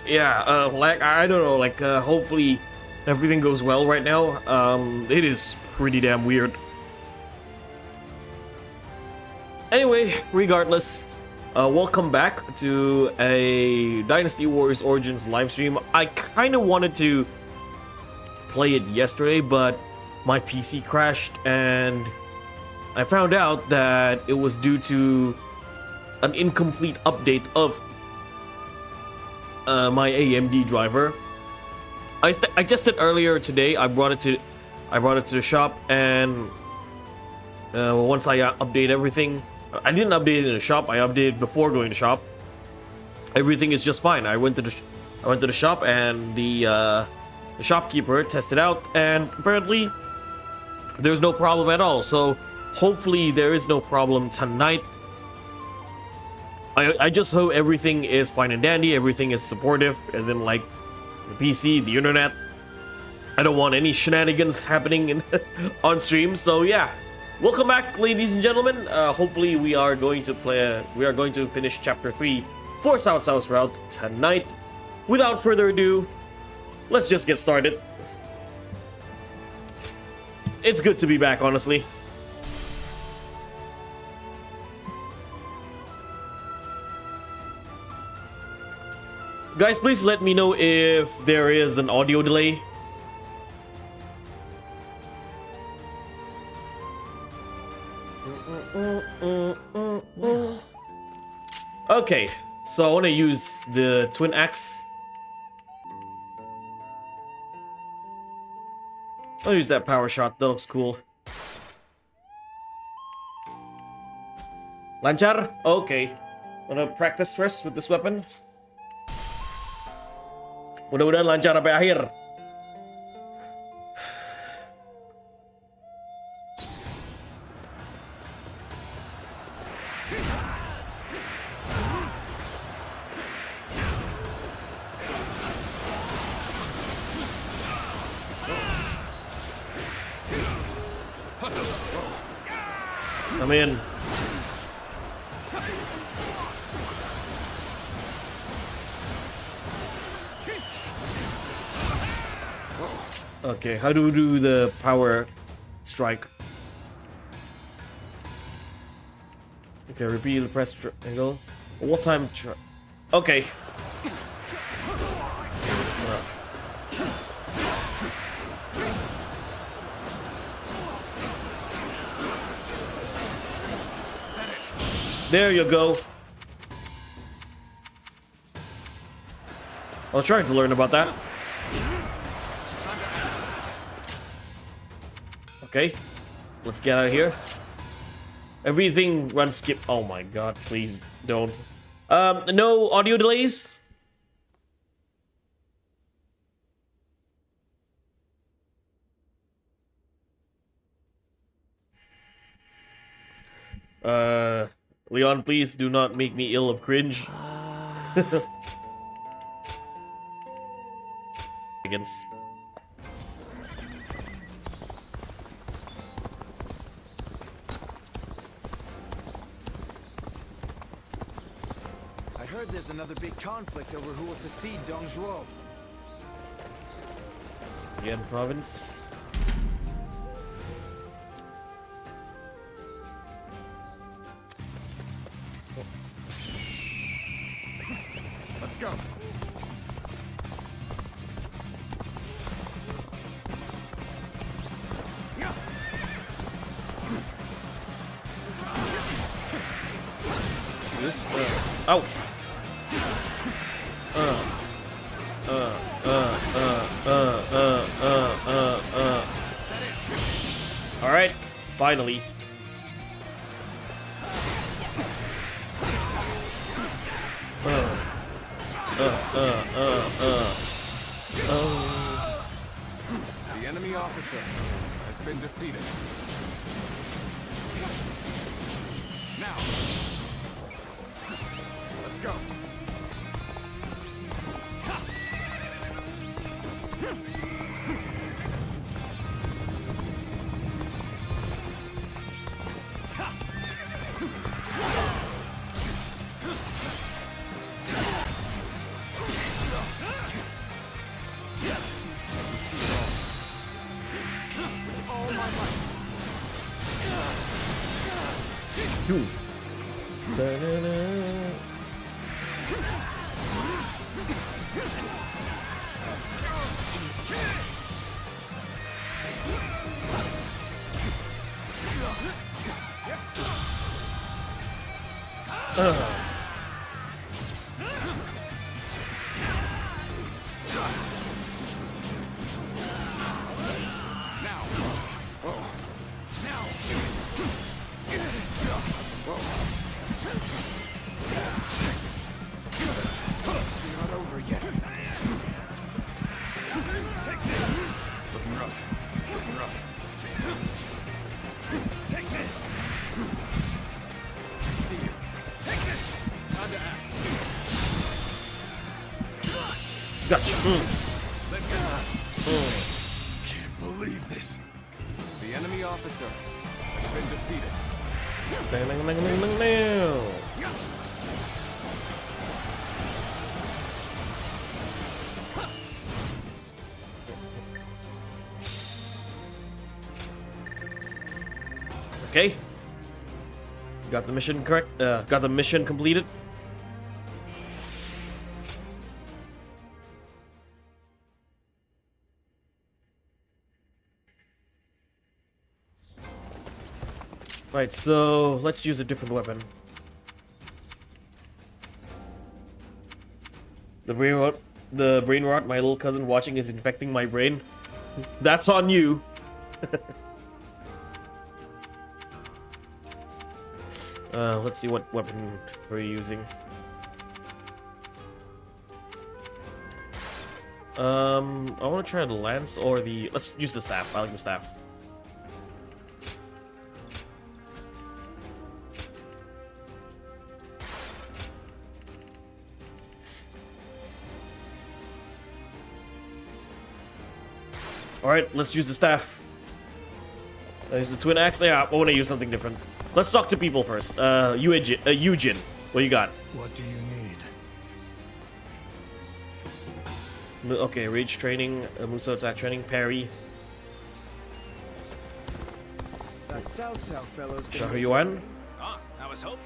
Yeah, like I don't know, like hopefully everything goes well right now. It is pretty damn weird. Anyway, regardless, welcome back to a Dynasty Warriors Origins livestream. I kind of wanted to play it yesterday, but my PC crashed and I found out that it was due to an incomplete update of my AMD driver. I tested earlier today. I brought it to the shop, and once I update everything, I didn't update it in the shop. I updated before going to shop. Everything is just fine. I went to the shop, and the shopkeeper tested out, and apparently there's no problem at all. So hopefully there is no problem tonight. I just hope everything is fine and dandy, everything is supportive, as in like the PC, the internet. I don't want any shenanigans happening on stream. So yeah, welcome back, ladies and gentlemen. Hopefully we are going to finish chapter 3 for South Route tonight. Without further ado, let's just get started. It's good to be back, honestly. Guys, please let me know if there is an audio delay. Okay, so I want to use the twin axe. I'll use that power shot, that looks cool. Lanchar? Okay. Wanna practice first with this weapon? Mudah-mudahan lancar sampai akhir. I'm in. Okay, how do we do the power strike? Okay, repeat, press triangle. What time? Okay. There you go. I was trying to learn about that. Okay, let's get out of here. Everything runs skip. Oh my god, please don't. No audio delays. Leon, please do not make me ill of cringe. Against. There's another big conflict over who will succeed Dong Zhuo. Jian province. Let's go. Ow. All right, finally. The enemy officer has been defeated. Now, let's go. Two. Da-da-da. It's not over yet. Take this. Looking rough. Looking rough. Take this. I see you. Take this. Time to act. Gotcha. Let's Can't believe this. The enemy officer has been defeated. Okay. Got the mission correct. Got the mission completed. Right, so let's use a different weapon. The brain rot my little cousin watching is infecting my brain. That's on you. Let's see what weapon we're using. I want to try the lance or the. Let's use the staff. I like the staff. All right, let's use the staff. There's the twin axe. Yeah, I want to use something different. Let's talk to people first. Jian, what you got? What do you need? Okay, rage training, Muso attack training, parry. That Cao Cao fellow's been Yuan. Ah, I was hoping.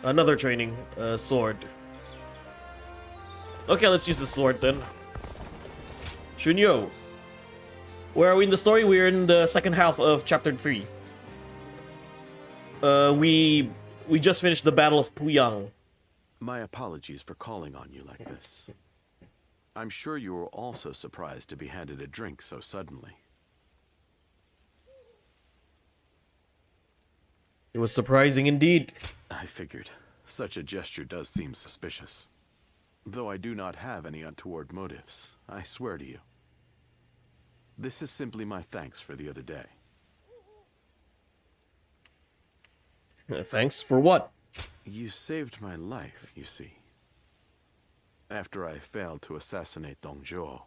Another training, sword. Okay, let's use the sword then. Shunyo. Where are we in the story? We're in the second half of chapter 3. We just finished the Battle of Puyang. My apologies for calling on you like this. I'm sure you were also surprised to be handed a drink so suddenly. It was surprising indeed. I figured. Such a gesture does seem suspicious. Though I do not have any untoward motives, I swear to you. This is simply my thanks for the other day. Thanks for what? You saved my life, you see. After I failed to assassinate Dong Zhuo,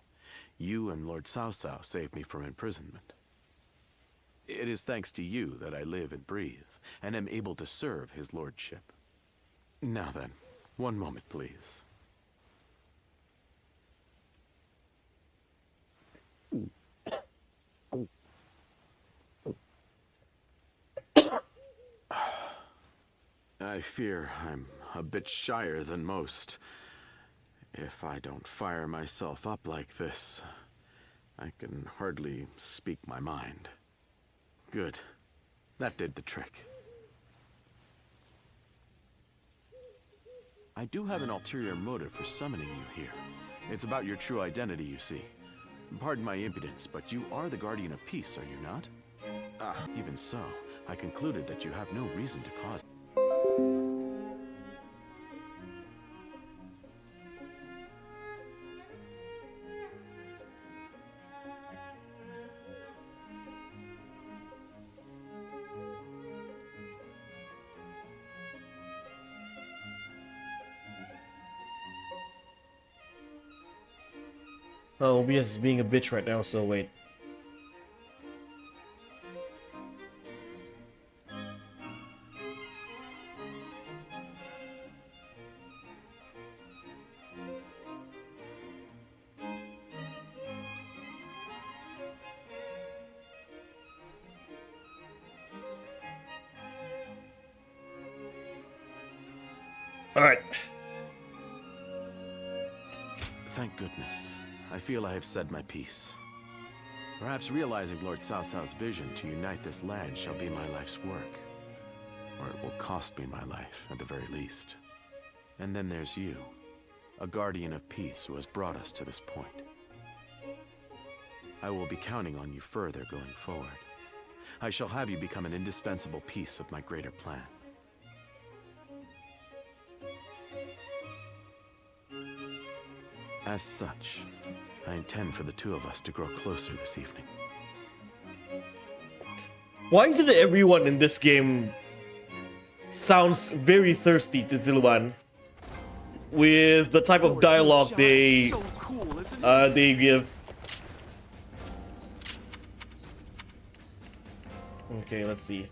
you and Lord Cao Cao saved me from imprisonment. It is thanks to you that I live and breathe, and am able to serve his lordship. Now then, one moment, please. I fear I'm a bit shyer than most. If I don't fire myself up like this, I can hardly speak my mind. Good. That did the trick. I do have an ulterior motive for summoning you here. It's about your true identity, you see. Pardon my impudence, but you are the Guardian of Peace, are you not? Ah, even so, I concluded that you have no reason to cause... Oh, OBS is being a bitch right now, so wait. All right. Thank goodness. I feel I have said my piece. Perhaps realizing Lord Cao Cao's vision to unite this land shall be my life's work. Or it will cost me my life, at the very least. And then there's you, a guardian of peace who has brought us to this point. I will be counting on you further going forward. I shall have you become an indispensable piece of my greater plan. As such, I intend for the two of us to grow closer this evening. Why is it that everyone in this game sounds very thirsty to Zilwan with the type of dialogue they give? Okay, let's see.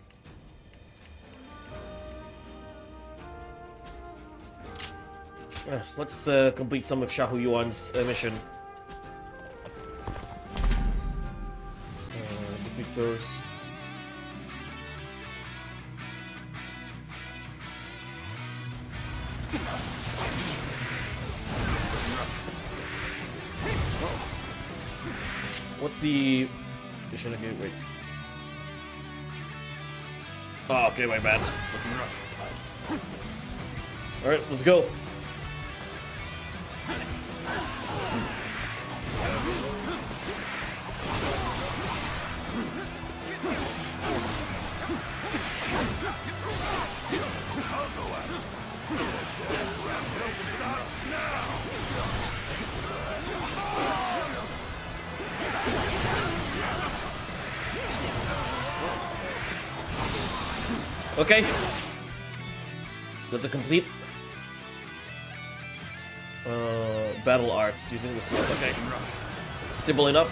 Let's complete some of Shahu Yuan's mission. Defeat those. What's the mission again? Wait. Oh, okay, my bad. Alright, let's go. Okay. That's a complete battle arts using the sword. Okay. Simple enough.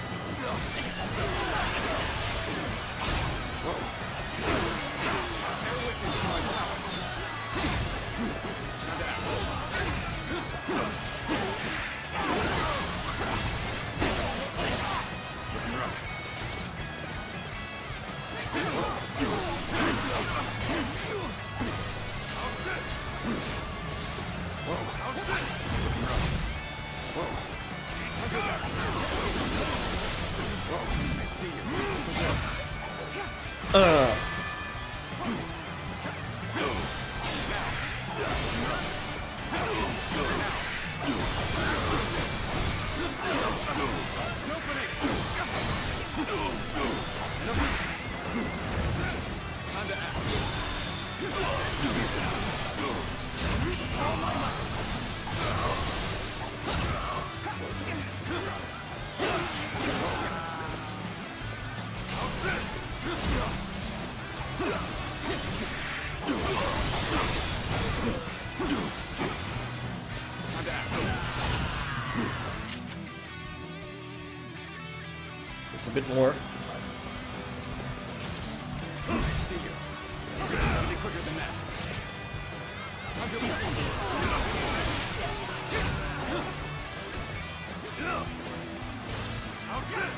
Just a bit more. I see you. Any quicker than that. How's this?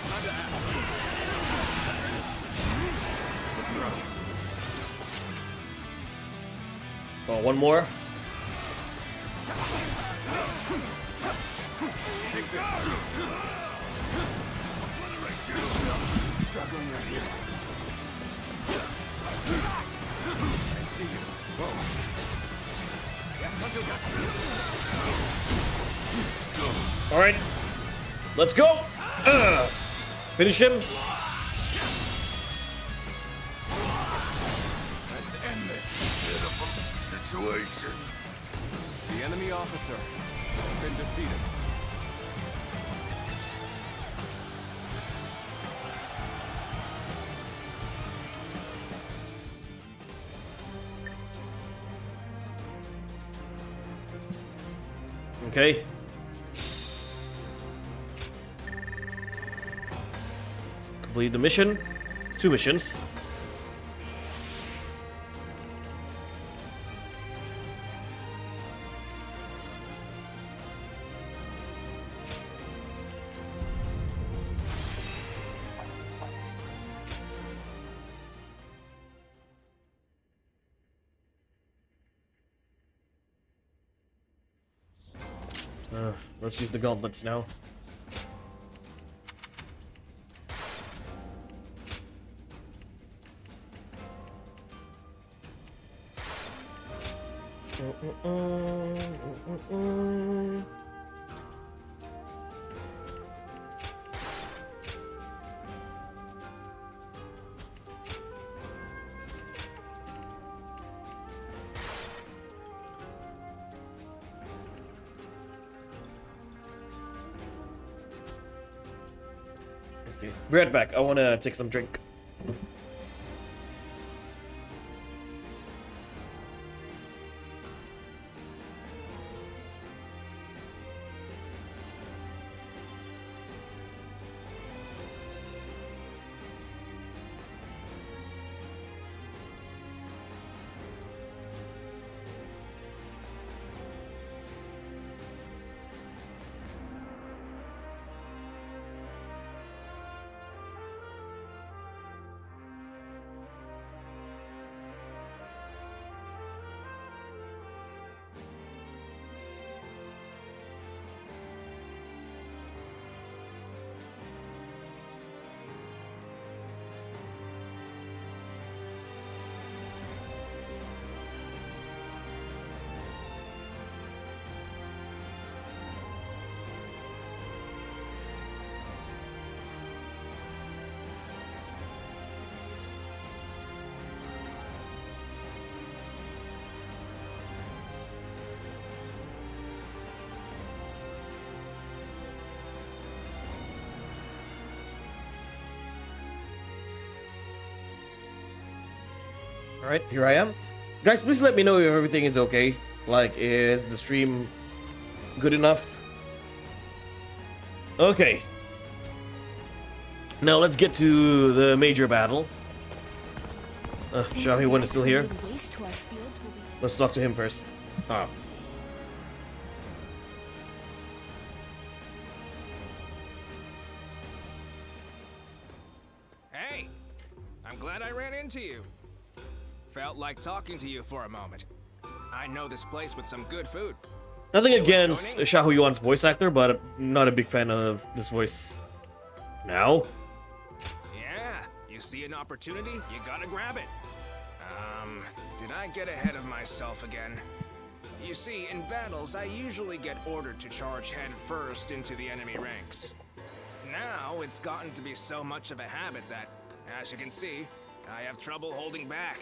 Time to act. Oh, one more. Take this. Struggling right here. I see you. All right, let's go. Finish him. Let's end this pitiful situation. The enemy officer has been defeated. Okay. Complete the mission. 2 missions. Let's use the gauntlets now. Okay, be right back. I want to take some drink. Alright, here I am. Guys, please let me know if everything is okay. Like, is the stream good enough? Okay. Now let's get to the major battle. Xiao Hui is still here. Let's talk to him first. Ah. Hey! I'm glad I ran into you. Felt like talking to you for a moment. I know this place with some good food. Nothing against Xiao Yuan's voice actor, but I'm not a big fan of this voice. Now? Yeah, you see an opportunity, you gotta grab it. Did I get ahead of myself again? You see, in battles, I usually get ordered to charge head first into the enemy ranks. Now, it's gotten to be so much of a habit that, as you can see, I have trouble holding back.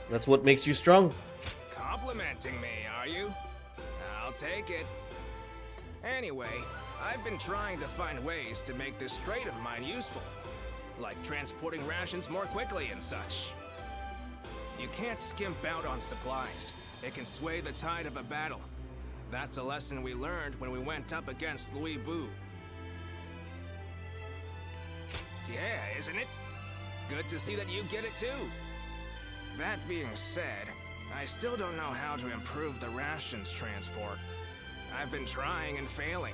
That's what makes you strong. Complimenting me, are you? I'll take it. Anyway, I've been trying to find ways to make this trade of mine useful, like transporting rations more quickly and such. You can't skimp out on supplies. It can sway the tide of a battle. That's a lesson we learned when we went up against Liu Bei. Yeah, isn't it? Good to see that you get it too. That being said, I still don't know how to improve the rations transport. I've been trying and failing,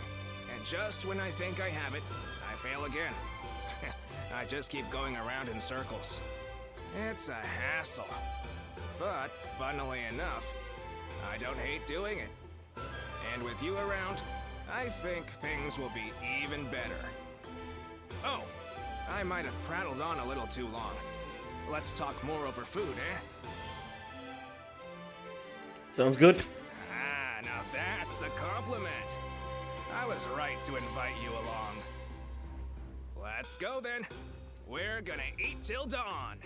and just when I think I have it, I fail again. I just keep going around in circles. It's a hassle. But, funnily enough, I don't hate doing it. And with you around, I think things will be even better. Oh, I might have prattled on a little too long. Let's talk more over food, eh? Sounds good. Ah, now that's a compliment. I was right to invite you along. Let's go then. We're gonna eat till dawn.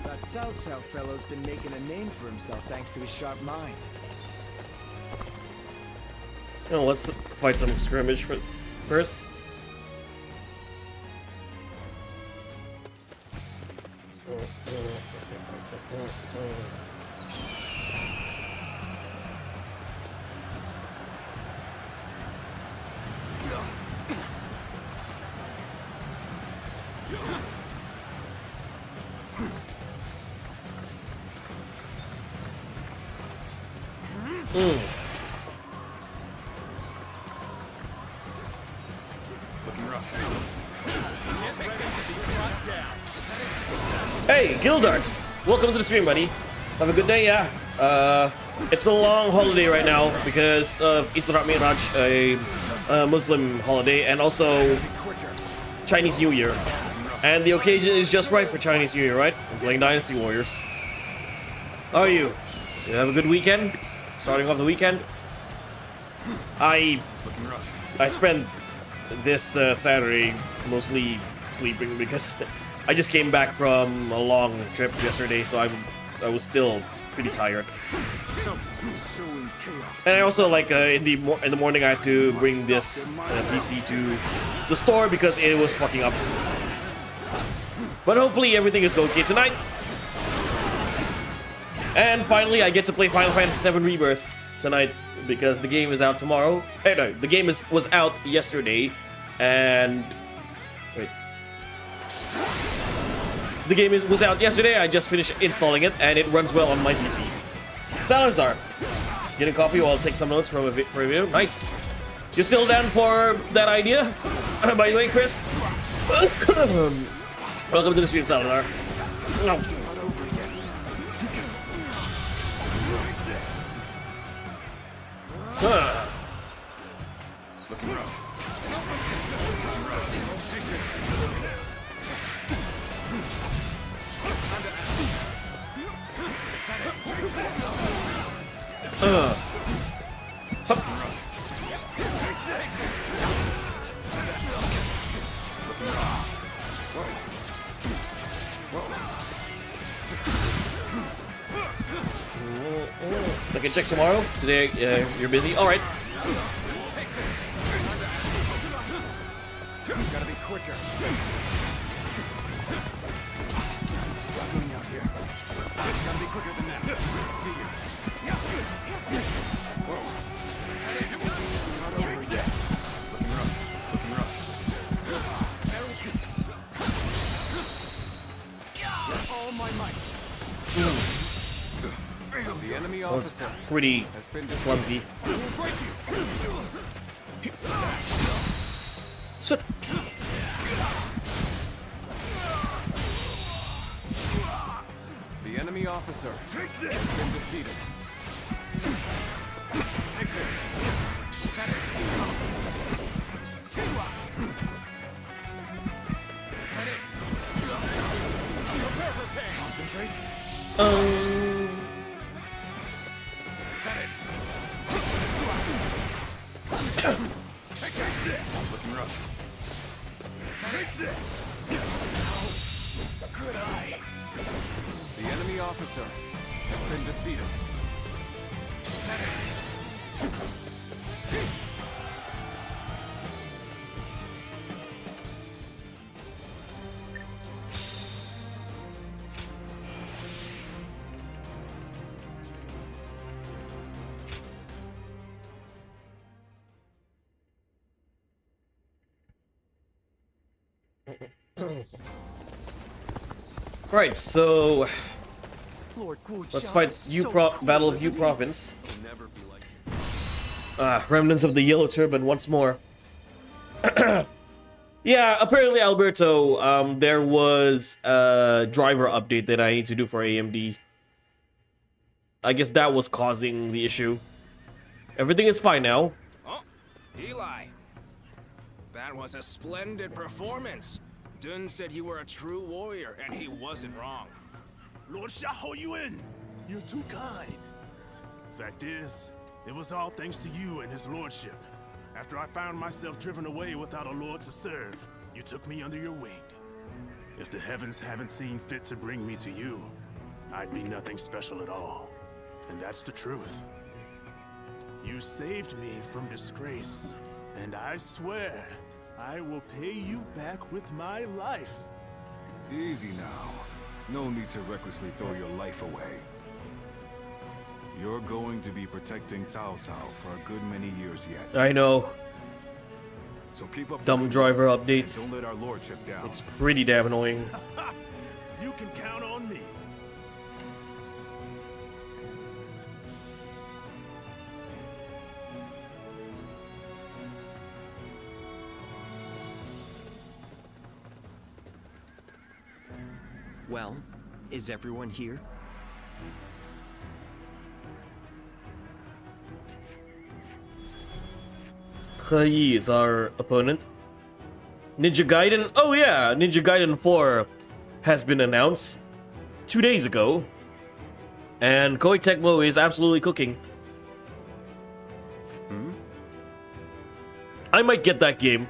That Cao Cao fellow's been making a name for himself thanks to his sharp mind. Oh, let's fight some skirmish first. Looking rough. Get ready to be brought down. Hey, Gildarts! Welcome to the stream, buddy. Have a good day, yeah. It's a long holiday right now because of Isra Miraj, a Muslim holiday, and also Chinese New Year. And the occasion is just right for Chinese New Year, right? I'm playing Dynasty Warriors. How are you? You have a good weekend? Starting off the weekend? I spent this Saturday mostly sleeping because I just came back from a long trip yesterday, so I was still pretty tired. And I also like in the morning I had to bring this PC to the store because it was fucking up. But hopefully everything is okay tonight. And finally I get to play Final Fantasy VII Rebirth tonight because the game is out tomorrow. Hey, no, the game was out yesterday, and wait. The game was out yesterday. I just finished installing it, and it runs well on my PC. Salazar, getting coffee while I'll take some notes from a video. Nice. You still down for that idea? By the way, Chris. Welcome to the stream, Salazar. No. Looking rough. I can check tomorrow. Today, you're busy. All right. Gotta be quicker. Struggling out here. Gotta be quicker than that. See you. Not over yet. Looking rough. Looking rough. With all my might. The enemy officer Pretty has been clumsy. So, The enemy officer has been defeated. Take this. Concentrate. Looking rough. Take this. Good eye. The enemy officer has been defeated. right, so Lord let's fight Battle of U Province. Remnants of the Yellow Turban once more. Yeah, apparently, Alberto, there was a driver update that I need to do for AMD. I guess that was causing the issue. Everything is fine now. Oh, Eli. That was a splendid performance. Dun said you were a true warrior, and he wasn't wrong. Lord Xiahou Yuan, you're too kind. Fact is, it was all thanks to you and his lordship. After I found myself driven away without a lord to serve, you took me under your wing. If the heavens haven't seen fit to bring me to you, I'd be nothing special at all. And that's the truth. You saved me from disgrace, and I swear I will pay you back with my life. Easy now. No need to recklessly throw your life away. You're going to be protecting Cao Cao for a good many years yet. I know. So keep up the Dumb good driver work, and updates. don't let our lordship down. It's pretty damn annoying. You can count on me. Well, is everyone here? He is our opponent. Ninja Gaiden. Oh yeah, Ninja Gaiden 4 has been announced 2 days ago. And Koei Tecmo is absolutely cooking. I might get that game.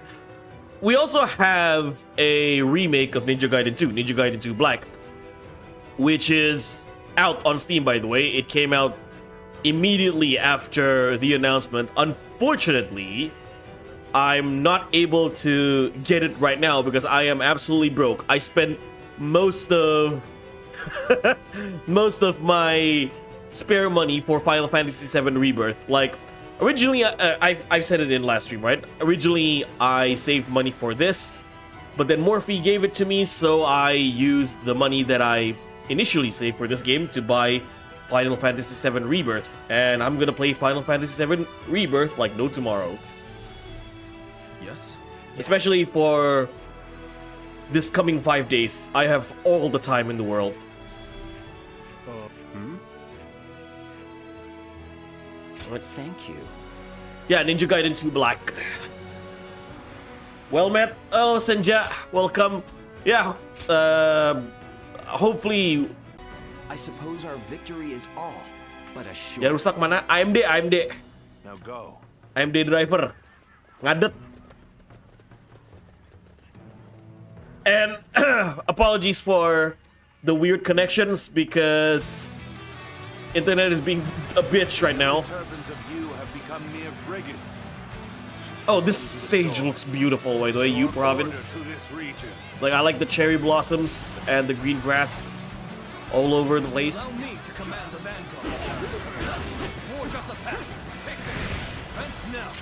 We also have a remake of Ninja Gaiden 2, Ninja Gaiden 2 Black, which is out on Steam, by the way. It came out immediately after the announcement. Unfortunately, I'm not able to get it right now because I am absolutely broke. I spent most of most of my spare money for Final Fantasy VII Rebirth. Like, originally, I've said it in last stream, right? Originally, I saved money for this, but then Morphe gave it to me, so I used the money that I initially saved for this game to buy Final Fantasy VII Rebirth. And I'm gonna play Final Fantasy VII Rebirth like no tomorrow. Yes. Especially for this coming 5 days. I have all the time in the world. Thank you. Yeah, Ninja Gaiden 2 Black. Well met. Oh, Senja, welcome. Yeah, hopefully... I suppose our victory is all, but a short... Ya rusak mana? AMD. Now go. AMD driver. Ngadet. And apologies for the weird connections because internet is being a bitch right now. Turbans of you have become mere brigands. Oh, this stage looks beautiful, by the way, U province. To this region. Like, I like the cherry blossoms and the green grass all over the place. Allow me to command the vanguard. Forge us a path. Take this. Fence now.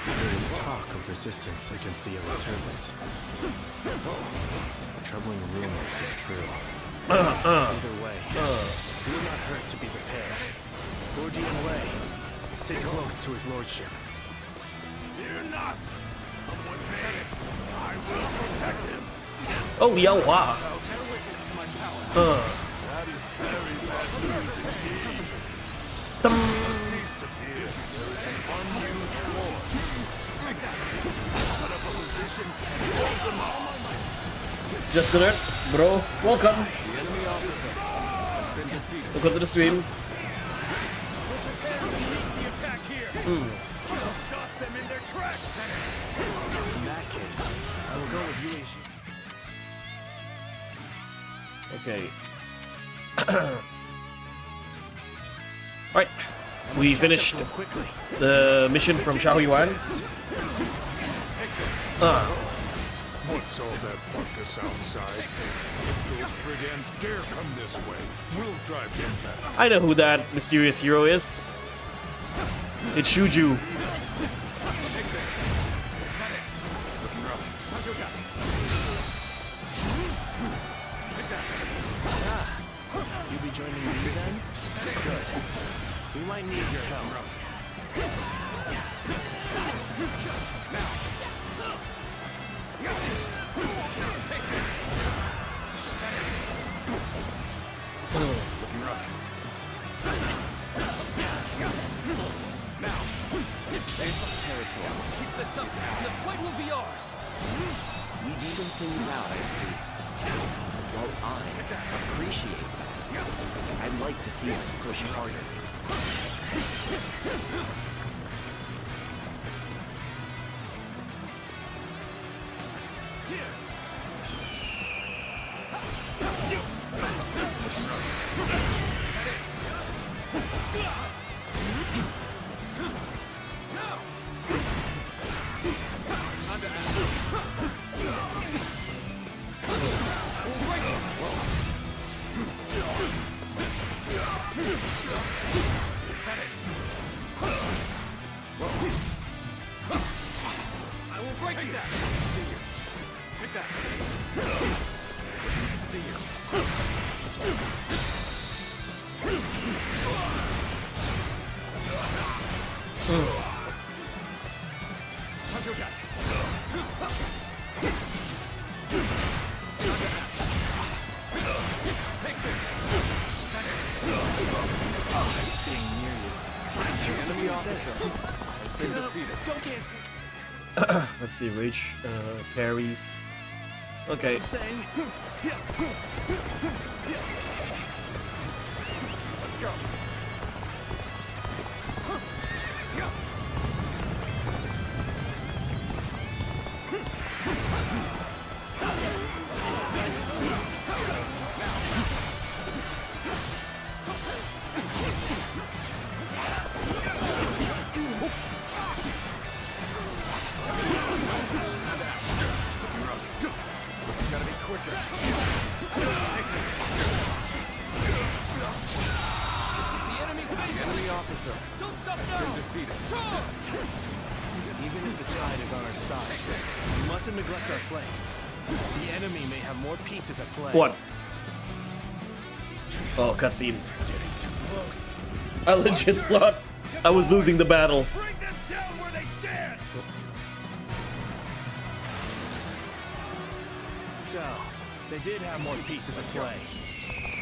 There is talk of resistance against the Yellow Turbans. Troubling rumors if true. Either way, it would not hurt to be prepared. Lord Jian Wei, stay close to his lordship. Fear not. Someone made it. I will protect him. Oh, Liu Hua. That is very bad news indeed. East of here, there is an unused force. Set up a position and hold them off. Just did it, bro. Welcome. The enemy officer has been defeated. Welcome to the stream. The attack here. Stop them in their tracks. In that case, I will go with you, Ishi. Okay. Alright. We finished the mission from Xiao Yuan. What's all that ruckus outside? If those brigands dare come this way, we'll drive them back. I know who that mysterious hero is. It's Shuju. You be joining me then? Good. We might need your help. Looking rough. This territory Keep this up, and the fight will be ours. We even things out, I see. Well, I appreciate that. I'd like to see us push harder. Being near you. The enemy officer has been defeated. Don't answer. Let's see, rage, parries. Okay. I'm saying. Let's go. Gotta be quicker. Enemy officer has been defeated. Even if the tide is on our side, we mustn't neglect our flanks. The enemy may have more pieces at play. What? Oh, cutscene. Getting too close. I legit thought I was losing the battle. Bring them down where they stand! So, they did have more pieces at play.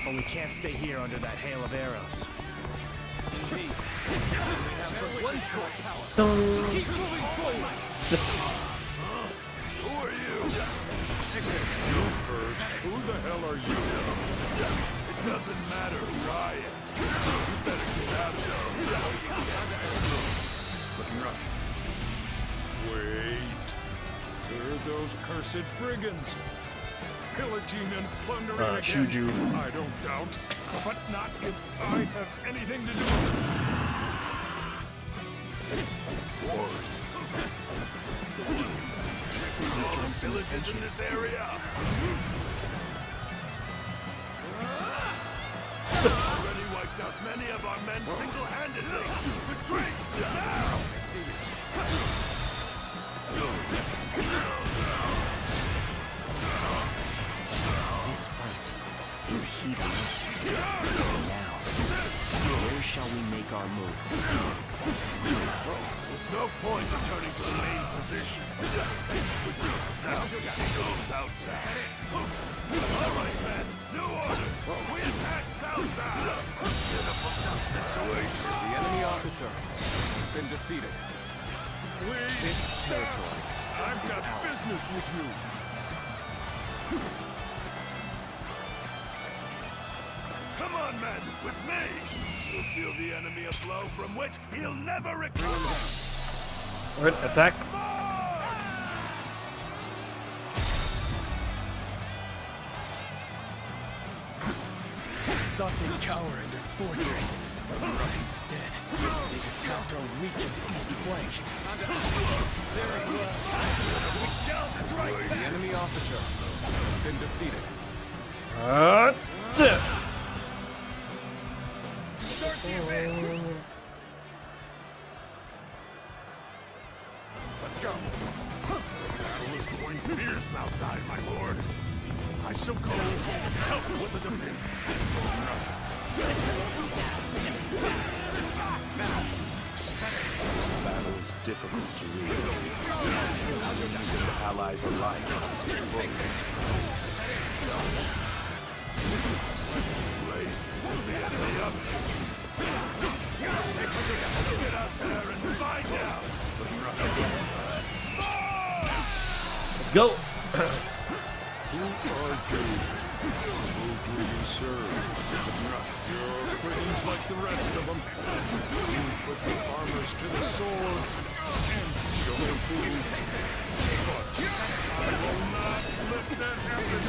But we can't stay here under that hail of arrows. Indeed. We have but one choice. Keep moving forward. Who are you? Who the hell are you? It doesn't matter who I am. You better get out of there. Looking rough. Wait. There are those cursed brigands. Pillaging and plundering again. Shuju. I don't doubt, but not if I have anything to do with it. This war. Villages in this area. Already wiped out many of our men single-handedly. Retreat now! I see This fight is heating up. Now, where shall we make our move? There's no point in turning to the main position. South goes outside. All right, men. New order. We attack Cao Cao. Situation. The enemy officer has been defeated. This territory I've is got ours. business with you. Come on, men, with me! You'll feel the enemy a blow from which he'll never recover! Alright, attack. Thought they'd cower in their fortress. Instead, they attacked our weakened east flank. The enemy officer has been defeated. Start the advance! Let's go! The battle is going fierce outside, my lord. I shall go help with the defense. This battle is difficult to read. Enemies and allies alike. Blaze, is the enemy up to? Get out there and find out! Let's go. Who are you? Who do you serve? You're brigands like the rest of them. You put the armors to the sword and show them food. I will not let that happen.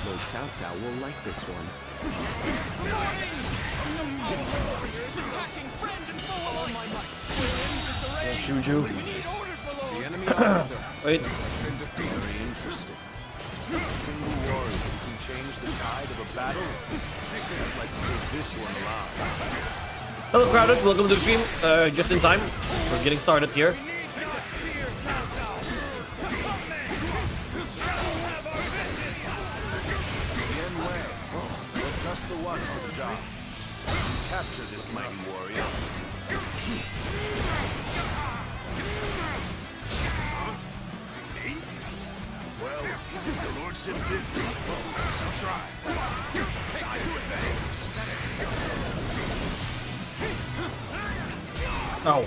Lord Cao Cao will like this one. Shuju. The enemy officer Wait. has been defeated. Very interesting. Single warrior who can change the tide of a battle. It's like to take this one alive. Hello, crowded. Welcome to the stream. Just in time. We're getting started here. Just the one for the job. Capture this mighty warrior. lordship bids me. I shall try. Time to advance. Ow.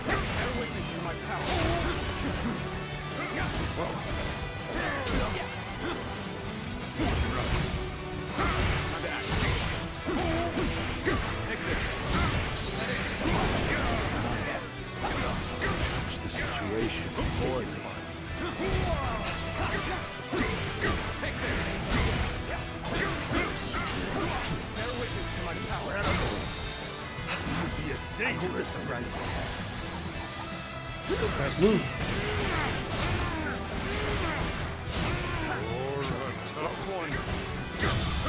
Bear witness to my power. Time to act. Take this. The situation poison. Take this. Bear witness to my power. Be a dangerous surprise. Nice move. You're a tough one.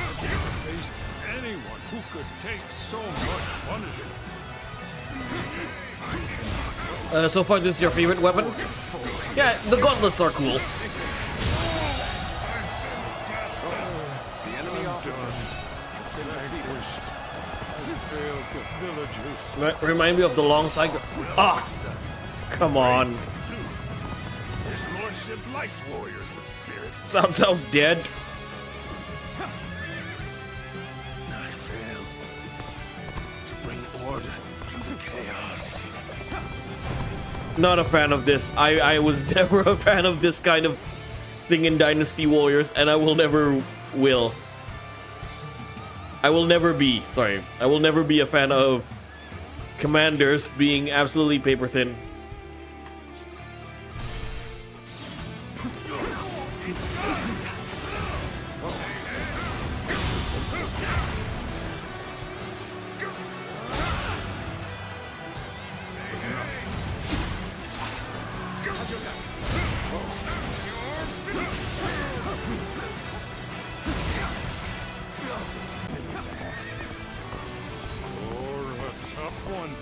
I've never faced anyone who could take so much punishment. So far, this is your favorite weapon? Yeah, the gauntlets are cool. The enemy officer has been vanquished. I failed the villagers. Remind me of the long tiger. Ah! Come on. Too. His lordship likes warriors with spirit. Sounds dead. I failed to bring order to the chaos. Not a fan of this. I was never a fan of this kind of thing in Dynasty Warriors, and I will never will. I will never be. Sorry. I will never be a fan of commanders being absolutely paper thin. You're a tough one.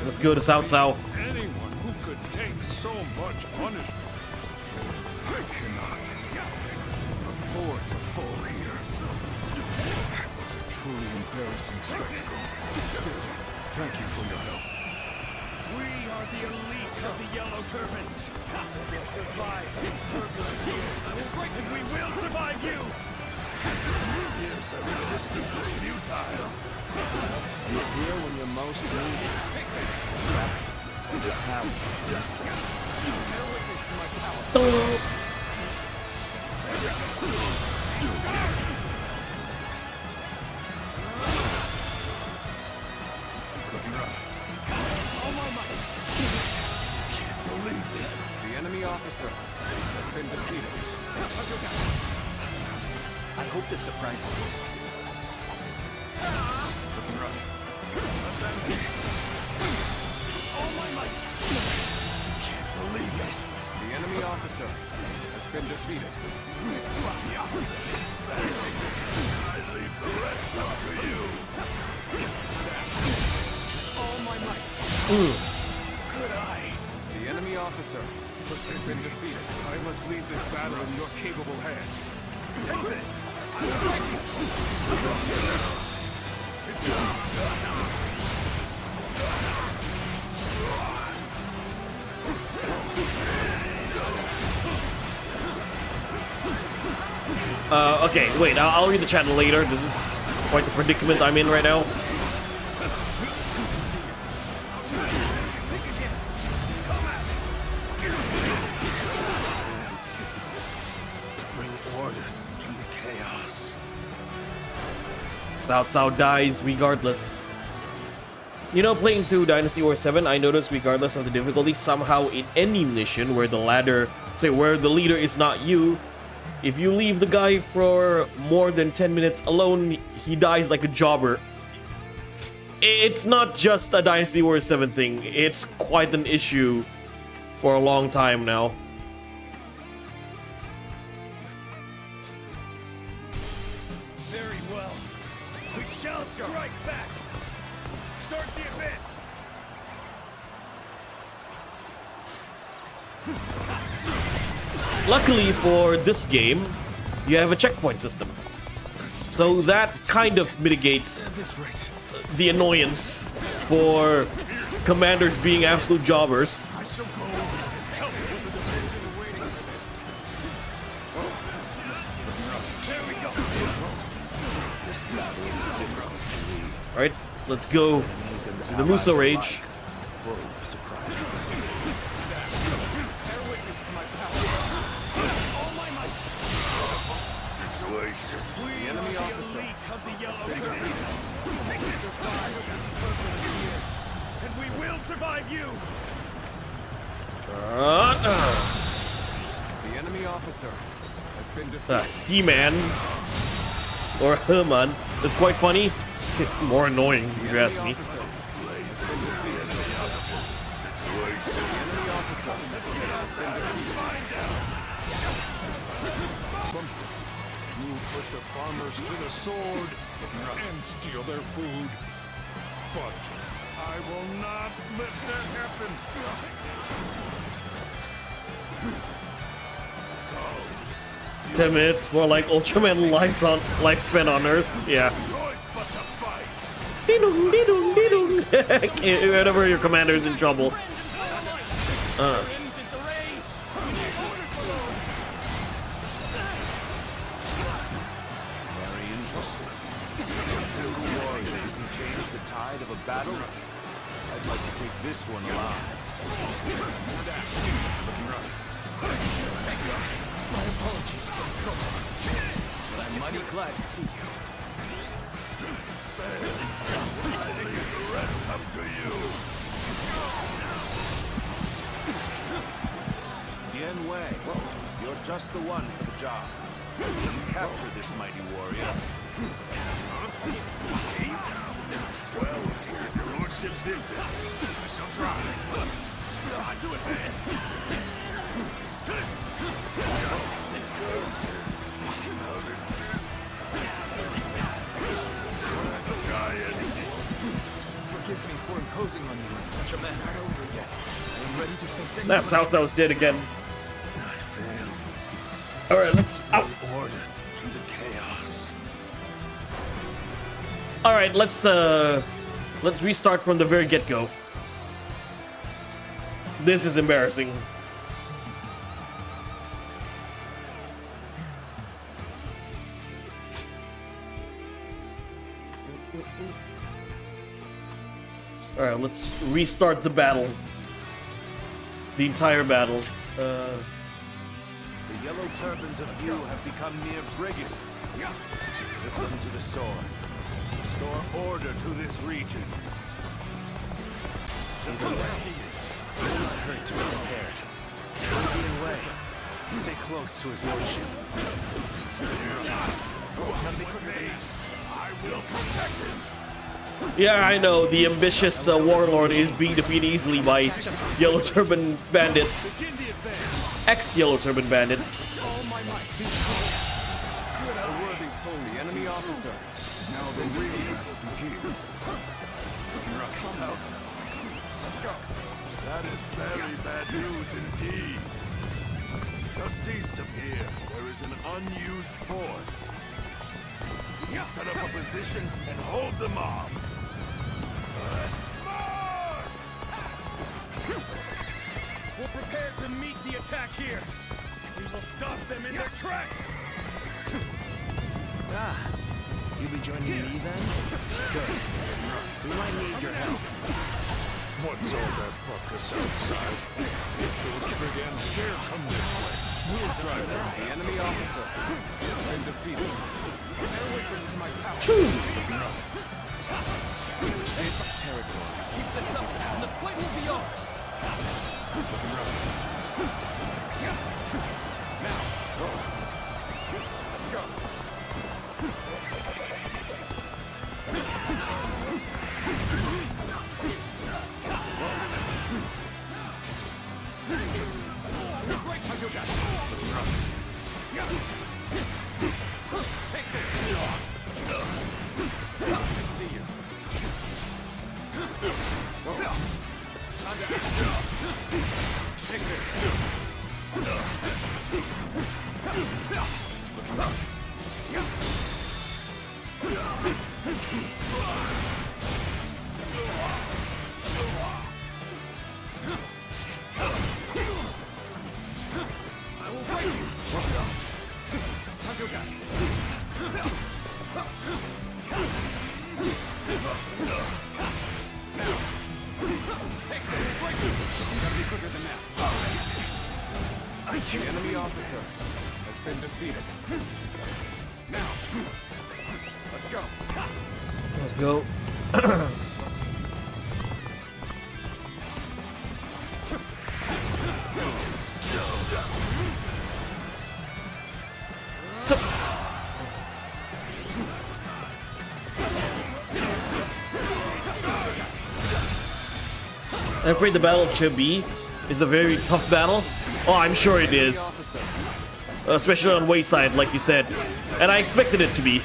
Let's go to Cao Cao. Anyone who could take so much punishment. I cannot afford to fall here. That was a truly embarrassing spectacle. Still, thank you for your help. We are the elite of the Yellow Turbans. We'll survive these turbulent years, and we will survive you! Here's the resistance is futile. You're here when you're most needed. Take this! The town. Bear witness to my power. All my might! Believe this. The enemy officer has been defeated. I hope this surprises you. Looking rough. All my might! Can't believe this. The enemy officer has been defeated. I leave the rest up to you. All my might! Could I? The enemy officer has been defeated. I must leave this battle in your capable hands. Take this! Okay, wait, I'll read the chat later. This is quite the predicament I'm in right now. Bring order to the chaos. Cao Cao dies regardless. You know, playing through Dynasty War 7, I noticed regardless of the difficulty, somehow in any mission where the leader is not you, if you leave the guy for more than 10 minutes alone, he dies like a jobber. It's not just a Dynasty War 7 thing, it's quite an issue for a long time now. Very well. We shall strike back! Start the advance! Luckily for this game, you have a checkpoint system. So that kind of mitigates the annoyance for commanders being absolute jobbers. I shall go and tell Alright, let's go Enemies and to the Muso allies Rage. alike, full of surprises. Bear witness to my power. All my might. Situation. The enemy officer elite of the Yellow Turbans. We survived these turbulent years, and we will survive you. The enemy officer has been defeated. He-Man. Or Herman. It's quite funny. More annoying, if you ask me. Officer has been defeated. Situation. The enemy officer has been defeated. You put the farmers to the sword and steal their food. But I will not let that happen. 10 minutes, more like Ultraman lifespan on Earth. Yeah. Choice but to fight. Dee-dong, dee-dong, dee-dong. Whenever your commander's in trouble. Very interesting. Single warriors who can change the tide of a battle. I'd like to take this one alive. Looking rough. My apologies for the trouble, but I'm mighty glad to see you. The rest up to you. Jian Wei, you're just the one for the job. Capture this mighty warrior. Well, if your lordship bids it, I shall try. Time to advance. Forgive me for imposing on you in such a manner. Not over yet. I am ready to face any That South was dead again. I failed. Alright, let's out. Order to the chaos. Alright, let's restart from the very get-go. This is embarrassing. Alright, let's restart the battle. The entire battle. The yellow turbans of Yu have become mere brigands. Put them to the sword. Restore order to this region. hurry to be prepared. Jian Wei, stay close to his lordship. I will protect him. Yeah, I know. The ambitious warlord is being defeated easily by Yellow Turban bandits. Ex-Yellow Turban bandits. All my might. A worthy foe, the enemy officer. Now the real battle begins. Let's go. That is very bad news indeed. Just east of here, there is an unused fort. We can set up a position and hold them off. Let's march! We're prepared to meet the attack here. We will stop them in their tracks. Ah, you be joining me then? Good. We might need your help. What's all that ruckus outside? Get those brigands here, come this way. We'll drive them. The enemy officer has been defeated. Bear witness to my power. This territory. Keep this up, and the fight will be ours. Now, let's go. Take this. I see you. Time to act. Take this. I will break you. Time to attack. The enemy officer has been defeated. Now, let's go. Let's go. I'm afraid the battle of Chibi is a very tough battle. Oh, I'm sure it is. Especially on Wayside, like you said. And I expected it to be.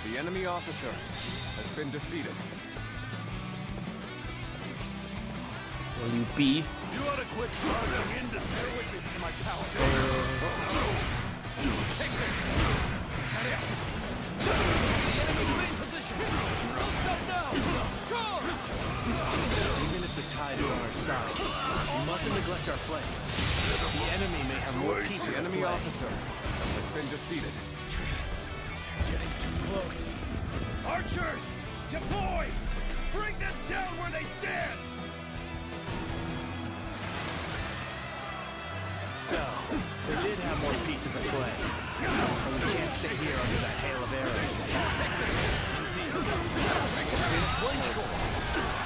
The enemy officer has been defeated. Liu Bei. You ought to quit charging into bear witness to my power. Take this. The enemy's main position. Stop now. Charge! Even if the tide is on our side, we mustn't neglect our flanks. The enemy may have more pieces. The enemy officer has been defeated. Getting too close. Archers, deploy! Bring them down where they stand! So, they did have more pieces at play. But we can't stay here under that hail of arrows.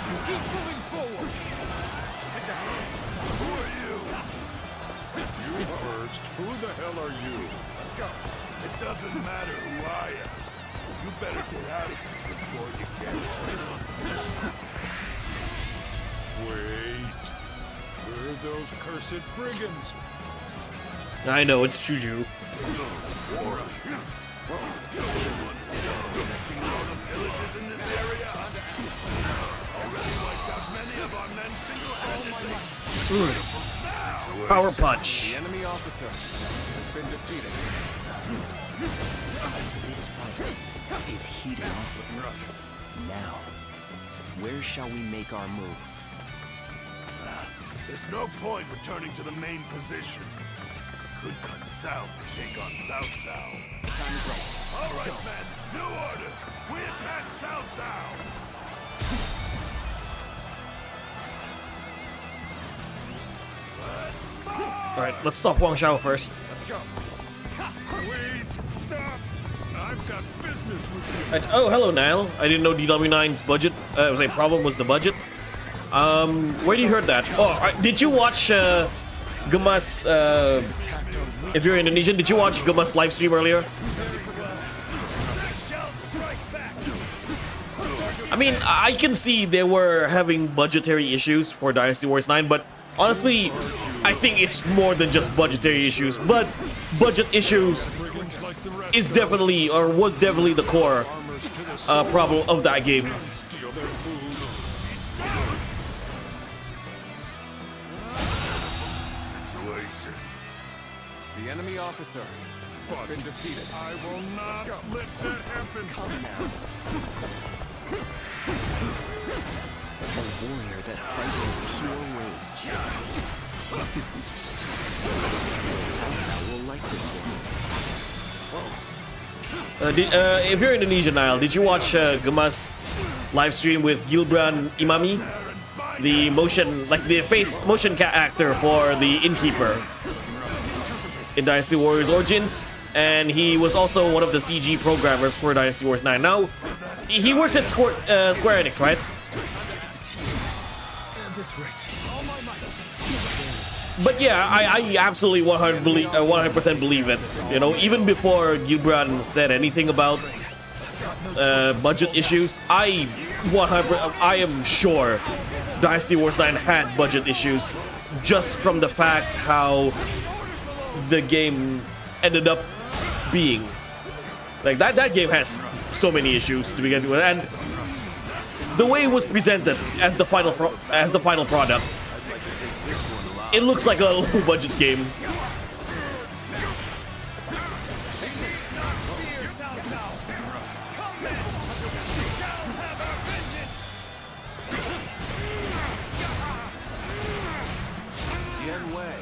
Just keep moving forward! Who are you? You first. Who the hell are you? Let's go. It doesn't matter who I am. You better get out of here before you get it. Wait. Where are those cursed brigands? I know, it's Juju. Villages in this area. Already wiped out many of our men single-handedly. Power punch. The enemy officer has been defeated. This fight is heating up. Now, where shall we make our move? There's no point returning to the main position. Could cut south to take on Cao Cao. Time is right. All right, men. New orders. We attack Cao Cao. All right, let's stop Wang Xiao first. Let's go. Wait! Stop! I've got business with you. And, oh, hello, Nile. I didn't know DW9's budget was a problem. Was the budget? Where do you heard that? Oh, did you watch Gemas? If you're Indonesian, did you watch Gemas live stream earlier? I mean, I can see they were having budgetary issues for Dynasty Wars 9, but honestly, I think it's more than just budgetary issues. But budget issues is definitely, or was definitely, the core problem of that game. Steal their food. Situation. The enemy officer has been defeated. I will not let that happen. A warrior that fights in pure rage. Cao Cao will like this one. If you're Indonesian, Nile, did you watch Gemas live stream with Gilbran Imami, the motion, like the face motion actor for the innkeeper in Dynasty Warriors Origins? And he was also one of the CG programmers for Dynasty Wars 9. Now, he works at Square Enix, right? But yeah, I absolutely 100% believe it. You know, even before Gibran said anything about budget issues. I am sure Dynasty Wars 9 had budget issues just from the fact how the game ended up being. Like that game has so many issues to begin with, and the way it was presented as the final product, it looks like a low budget game. Jian Wei,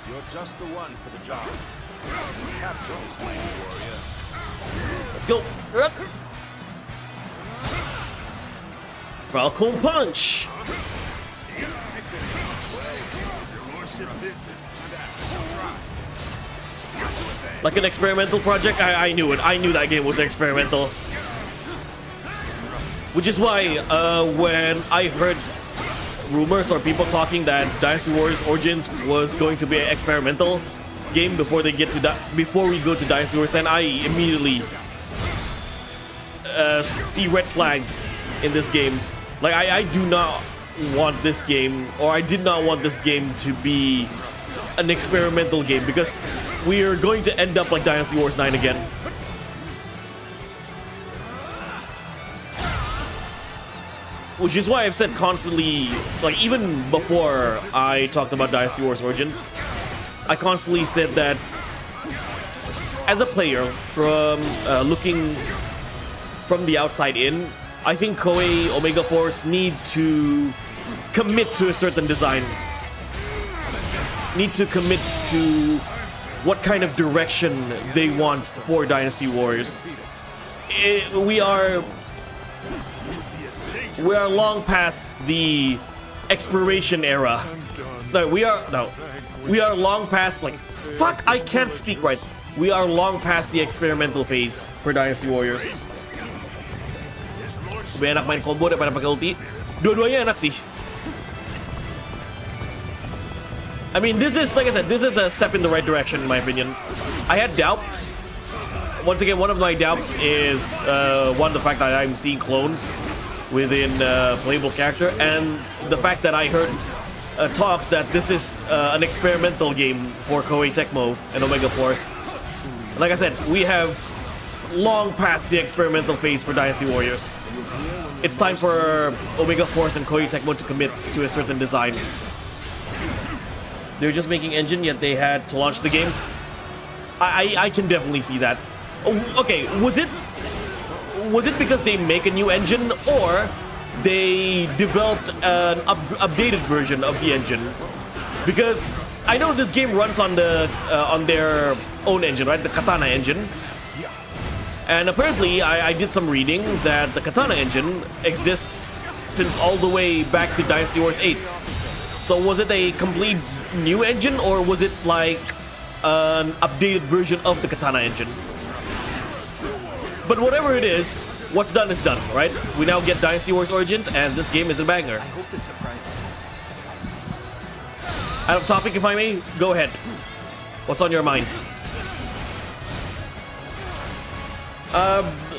you're just the one for the job. Capture this mighty warrior. Let's go. Falcon Punch. Like an experimental project? I knew it. I knew that game was experimental. Which is why when I heard rumors or people talking that Dynasty Warriors Origins was going to be an experimental game before we go to Dynasty Warriors, and I immediately see red flags in this game. Like I do not want this game, or I did not want this game to be an experimental game, because we are going to end up like Dynasty Wars 9 again. Which is why I've said constantly, like even before I talked about Dynasty Wars Origins, I constantly said that as a player, from looking from the outside in, I think Koei Omega Force need to commit to a certain design. Need to commit to what kind of direction they want for Dynasty Warriors. We are long past the exploration era. We are long past, like, fuck, I can't speak right. We are long past the experimental phase for Dynasty Warriors. Lebih enak main combo daripada pakai ulti. Dua-duanya enak sih. I mean, this is, like I said, this is a step in the right direction in my opinion. I had doubts. Once again, one of my doubts is the fact that I'm seeing clones within playable character, and the fact that I heard talks that this is an experimental game for Koei Tecmo and Omega Force. Like I said, we have long past the experimental phase for Dynasty Warriors. It's time for Omega Force and Koei Tecmo to commit to a certain design. They're just making engine, yet they had to launch the game. I can definitely see that. Oh, okay, was it because they make a new engine, or they developed an updated version of the engine? Because I know this game runs on their own engine, right? The Katana engine. And apparently, I did some reading that the Katana engine exists since all the way back to Dynasty Wars 8. So was it a complete new engine, or was it like an updated version of the Katana engine? But whatever it is, what's done is done, right? We now get Dynasty Wars Origins, and this game is a banger. I hope this surprises you. Out of topic, if I may, go ahead. What's on your mind?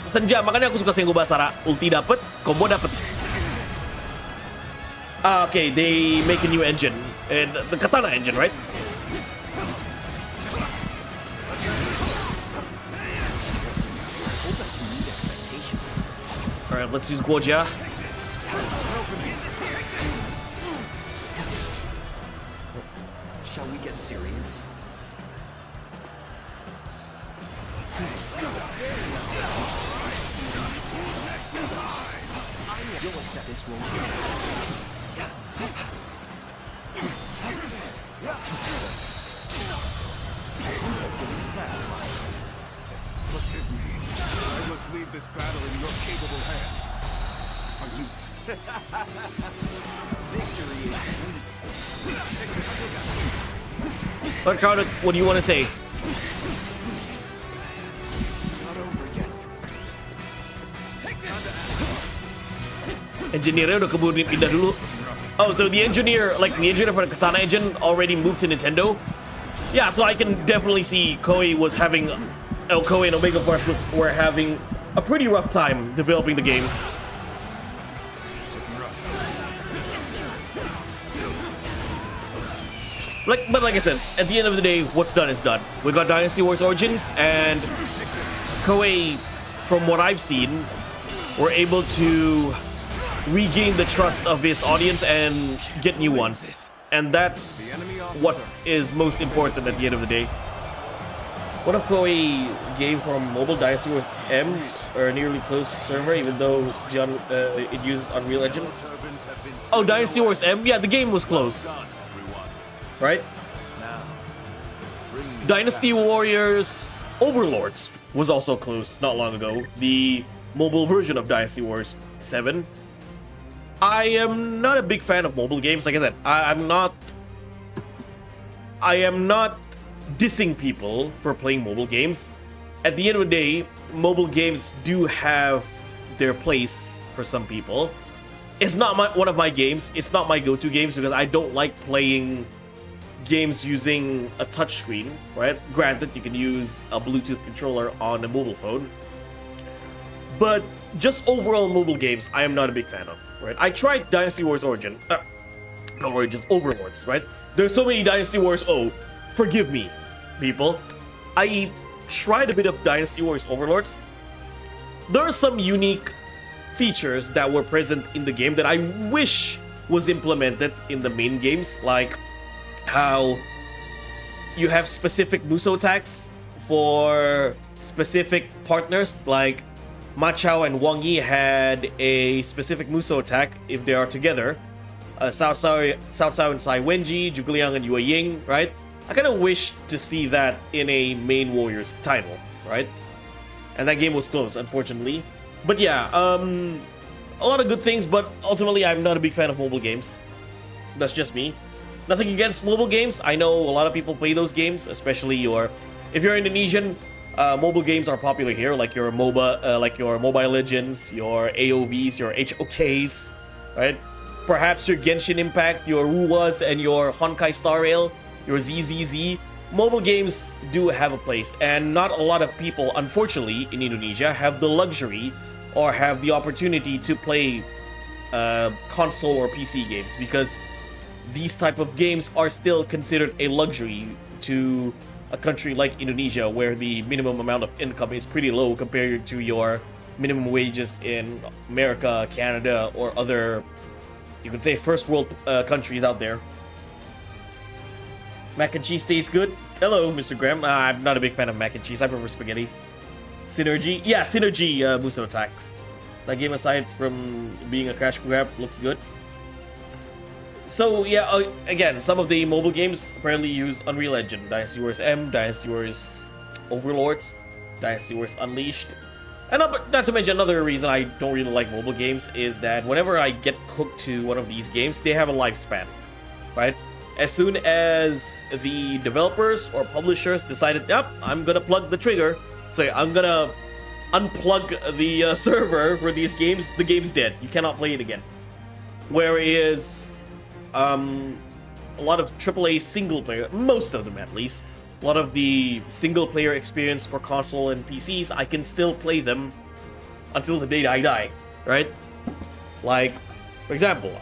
Senja, makanya aku suka Sengo Basara. Ulti dapet, combo dapet. Okay, they make a new engine. The Katana engine, right? Alright, let's use Guojia. Shall we get serious? You'll accept this, won't you? Forgive me. I must leave this battle in your capable hands. Are you... Victory is sweet. But Crowded, what do you want to say? not over yet? Engineer udah keburu pindah dulu. Oh, so the engineer for the Katana engine already moved to Nintendo? Yeah, so I can definitely see Koei and Omega Force were having a pretty rough time developing the game. But like I said, at the end of the day, what's done is done. We got Dynasty Wars Origins, and Koei, from what I've seen, were able to regain the trust of his audience and get new ones. And that's what is most important at the end of the day. What if Koei gave from mobile Dynasty Wars M or nearly closed server, even though Jian, it used Unreal Engine? Oh, Dynasty Wars M? Yeah, the game was closed. Right? Dynasty Warriors Overlords was also closed not long ago. The mobile version of Dynasty Wars 7. I am not a big fan of mobile games. Like I said, I am not dissing people for playing mobile games. At the end of the day, mobile games do have their place for some people. It's not one of my games. It's not my go-to games because I don't like playing games using a touchscreen, right? Granted, you can use a Bluetooth controller on a mobile phone. But just overall mobile games, I am not a big fan of, right? I tried Dynasty Wars Origins, Overlords, right? There's so many Dynasty Wars, forgive me, people. I tried a bit of Dynasty Wars Overlords. There are some unique features that were present in the game that I wish was implemented in the main games, like how you have specific Muso attacks for specific partners, like Ma Chao and Wang Yi had a specific Muso attack if they are together. Cao Cao and Sai Wenji, Zhuge Liang and Yue Ying, right? I kind of wish to see that in a main Warriors title, right? And that game was closed, unfortunately. But yeah, a lot of good things, but ultimately I'm not a big fan of mobile games. That's just me. Nothing against mobile games. I know a lot of people play those games, especially if you're Indonesian. Mobile games are popular here, like your MOBA, like your Mobile Legends, your AOVs, your HOKs, right? Perhaps your Genshin Impact, your Ruwas, and your Honkai Star Rail, your ZZZ. Mobile games do have a place, and not a lot of people, unfortunately, in Indonesia have the luxury or have the opportunity to play console or PC games, because these type of games are still considered a luxury to a country like Indonesia, where the minimum amount of income is pretty low compared to your minimum wages in America, Canada, or other, you could say, first world countries out there. Mac and cheese tastes good. Hello, Mr. Graham. I'm not a big fan of mac and cheese. I prefer spaghetti. Synergy. Yeah, Synergy Muso attacks. That game, aside from being a cash grab, looks good. So yeah, again, some of the mobile games apparently use Unreal Engine. Dynasty Wars M, Dynasty Wars Overlords, Dynasty Wars Unleashed. And not to mention, another reason I don't really like mobile games is that whenever I get hooked to one of these games, they have a lifespan, right? As soon as the developers or publishers decided, yep, I'm gonna plug the trigger, so I'm gonna unplug the server for these games, the game's dead. You cannot play it again. Whereas a lot of AAA single player, most of them at least, a lot of the single player experience for console and PCs, I can still play them until the day I die, right? Like, for example,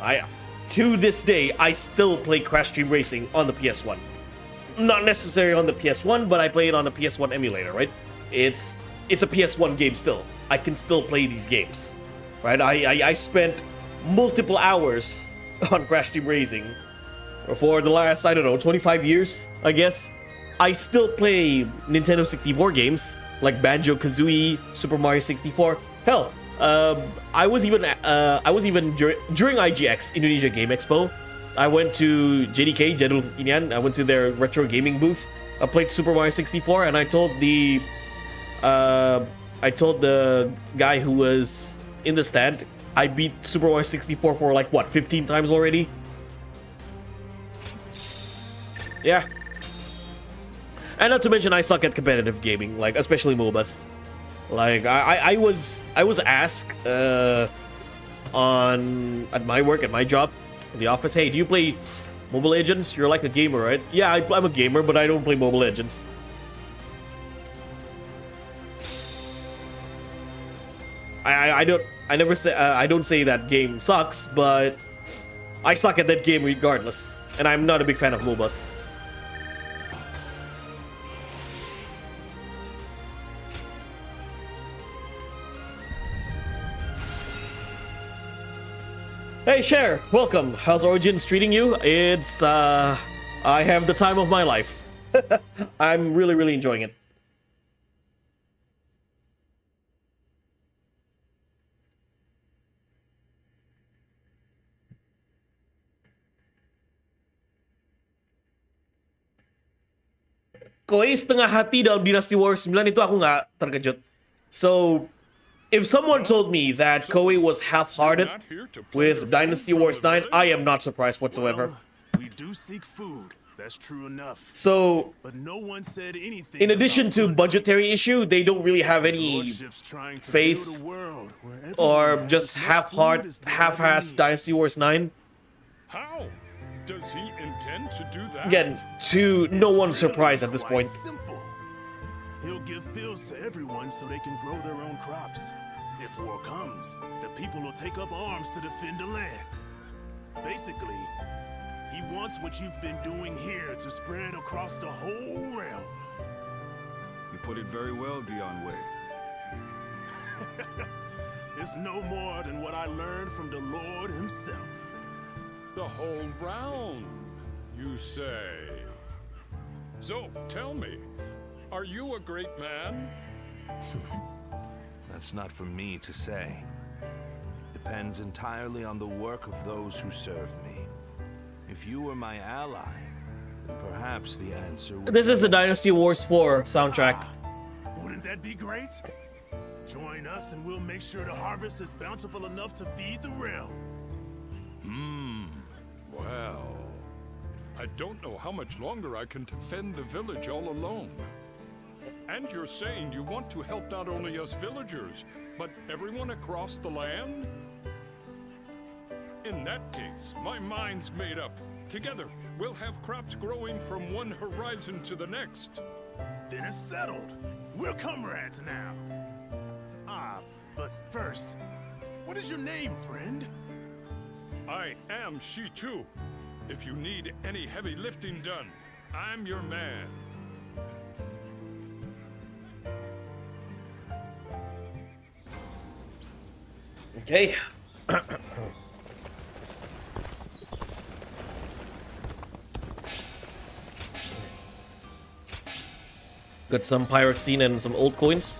to this day, I still play Crash Team Racing on the PS1. Not necessarily on the PS1, but I play it on the PS1 emulator, right? It's a PS1 game still. I can still play these games, right? I spent multiple hours on Crash Team Racing for the last, I don't know, 25 years, I guess. I still play Nintendo 64 games like Banjo-Kazooie, Super Mario 64. Hell, I was even during IGX Indonesia Game Expo, I went to JDK, Jadul Kekinian. I went to their retro gaming booth. I played Super Mario 64, and I told the guy who was in the stand, I beat Super Mario 64 for like, what, 15 times already? Yeah. And not to mention, I suck at competitive gaming, like, especially MOBAs. Like, I was asked at my work, at my job, in the office, hey, do you play Mobile Legends? You're like a gamer, right? Yeah, I'm a gamer, but I don't play Mobile Legends. I don't say that game sucks, but I suck at that game regardless, and I'm not a big fan of MOBAs. Hey Cher, welcome. How's Origins treating you? It's I have the time of my life. I'm really enjoying it. Koei setengah hati dalam Dynasty Wars 9 itu aku nggak terkejut. So, if someone told me that Koei was half-hearted with Dynasty Wars 9, I am not surprised whatsoever. Well, we do seek food. That's true enough. So, But no one said anything in addition about to budgetary issue, they don't really have His any lordship's trying to faith build a world where or everyone has just as much food as they ever half-assed need. Dynasty Wars 9. How? Does he intend to do that? Again, to no It's one's really surprise at this quite point. Simple. He'll give fields to everyone so they can grow their own crops. If war comes, the people will take up arms to defend the land. Basically, he wants what you've been doing here to spread across the whole realm. You put it very well, Jian Wei. It's no more than what I learned from the Lord himself. The whole round, you say. So, tell me, are you a great man? That's not for me to say. Depends entirely on the work of those who serve me. If you were my ally, then perhaps the answer would This is the Dynasty Wars 4 soundtrack. Wouldn't that be great? Join us and we'll make sure the harvest is bountiful enough to feed the realm. Well, I don't know how much longer I can defend the village all alone. And you're saying you want to help not only us villagers, but everyone across the land? In that case, my mind's made up. Together, we'll have crops growing from one horizon to the next. Then it's settled. We're comrades now. But first, what is your name, friend? I am Shi Chu. If you need any heavy lifting done, I'm your man. Okay. Got some pirate scene and some old coins.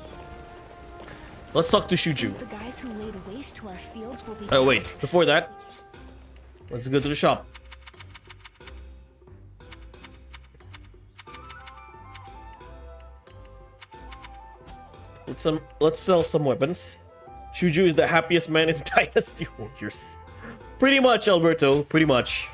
Let's talk to Shuju. The guys who laid waste to our fields will be Oh wait, before that, let's go to the shop. Let's sell some weapons. Shuju is the happiest man in Dynasty Warriors. Pretty much, Alberto. Pretty much.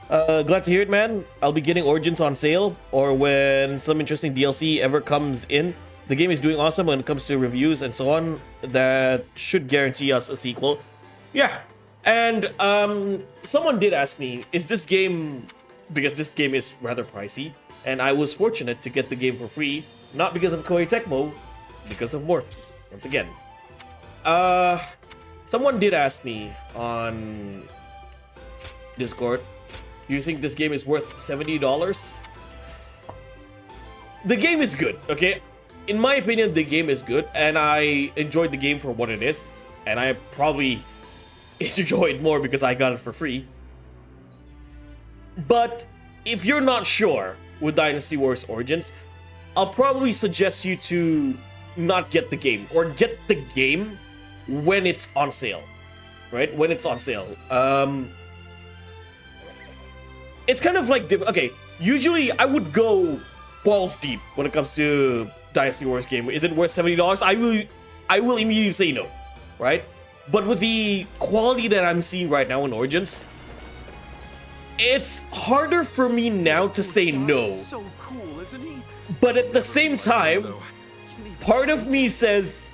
Glad to hear it, man. I'll be getting Origins on sale, or when some interesting DLC ever comes in. The game is doing awesome when it comes to reviews and so on. That should guarantee us a sequel. Yeah. And someone did ask me, is this game... Because this game is rather pricey, and I was fortunate to get the game for free. Not because of Koei Tecmo, because of Morphs. Once again. Someone did ask me on Discord, do you think this game is worth $70? The game is good, okay? In my opinion, the game is good, and I enjoyed the game for what it is. And I probably enjoyed more because I got it for free. But if you're not sure with Dynasty Wars Origins, I'll probably suggest you to not get the game, or get the game when it's on sale, right? When it's on sale. It's kind of like, okay, usually I would go balls deep when it comes to Dynasty Wars game. Is it worth $70? I will immediately say no, right? But with the quality that I'm seeing right now in Origins, it's harder for me now to say no. So cool, isn't he? But at the same time, part of me says,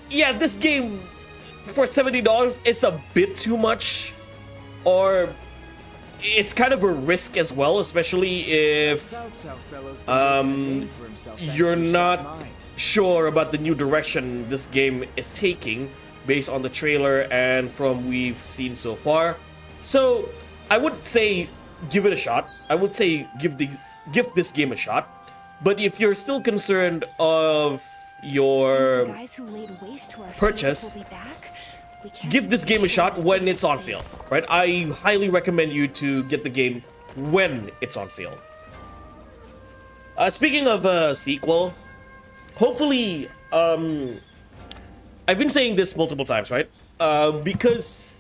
yeah, this game for $70 is a bit too much, or it's kind of a risk as well, especially if you're not sure about the new direction this game is taking. based on the trailer and from we've seen so far. So I would say give it a shot. I would say give this game a shot. But if you're still concerned of your purchase, give this game a shot when it's on sale, right? I highly recommend you to get the game when it's on sale. Speaking of a sequel, hopefully, I've been saying this multiple times, right? Because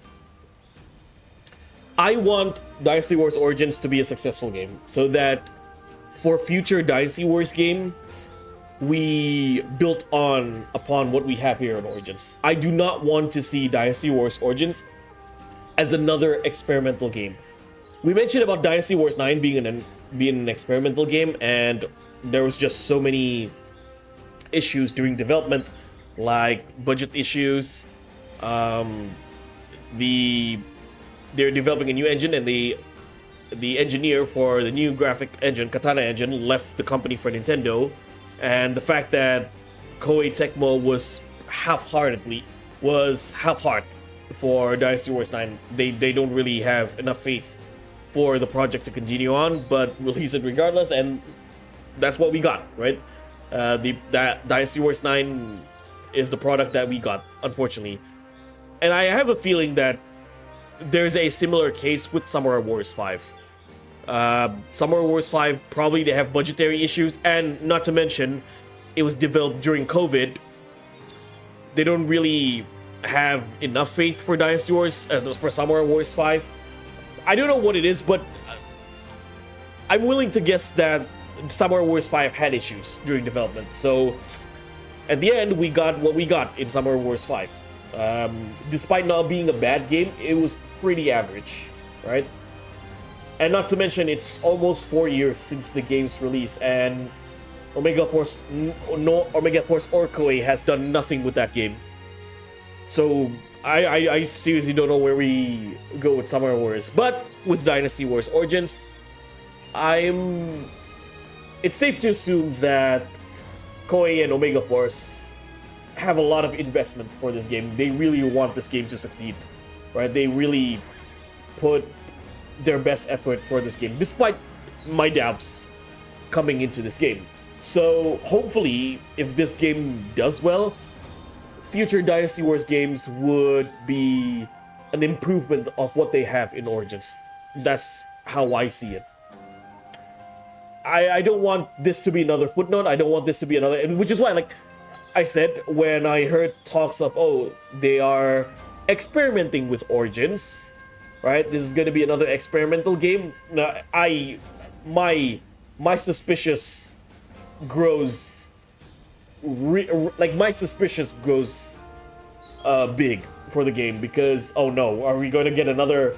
I want Dynasty Wars Origins to be a successful game, so that for future Dynasty Wars games, we built upon what we have here in Origins. I do not want to see Dynasty Wars Origins as another experimental game. We mentioned about Dynasty Wars 9 being an experimental game, and there was just so many issues during development, like budget issues. They're developing a new engine, and the engineer for the new graphic engine, Katana engine, left the company for Nintendo. And the fact that Koei Tecmo was half-hearted for Dynasty Wars 9, they don't really have enough faith for the project to continue on, but release it regardless, and that's what we got, right? That Dynasty Wars 9 is the product that we got, unfortunately. And I have a feeling that there's a similar case with Samurai Wars 5. Samurai Wars 5, probably they have budgetary issues, and not to mention, it was developed during COVID. They don't really have enough faith for Dynasty Wars, for Samurai Wars 5. I don't know what it is, but I'm willing to guess that Samurai Wars 5 had issues during development. So, at the end, we got what we got in Samurai Wars 5. Despite not being a bad game, it was pretty average, right? And not to mention, it's almost 4 years since the game's release, and Omega Force or Koei has done nothing with that game. So I seriously don't know where we go with Samurai Wars. But with Dynasty Wars Origins, it's safe to assume that Koei and Omega Force have a lot of investment for this game. They really want this game to succeed, right? They really put their best effort for this game, despite my doubts coming into this game. So hopefully, if this game does well, future Dynasty Wars games would be an improvement of what they have in Origins. That's how I see it. I don't want this to be another footnote. I don't want this to be another, which is why, like I said, when I heard talks of, oh, they are experimenting with Origins, right? This is going to be another experimental game. Now, my suspicious grows, my suspicious grows big for the game, because oh no, are we going to get another?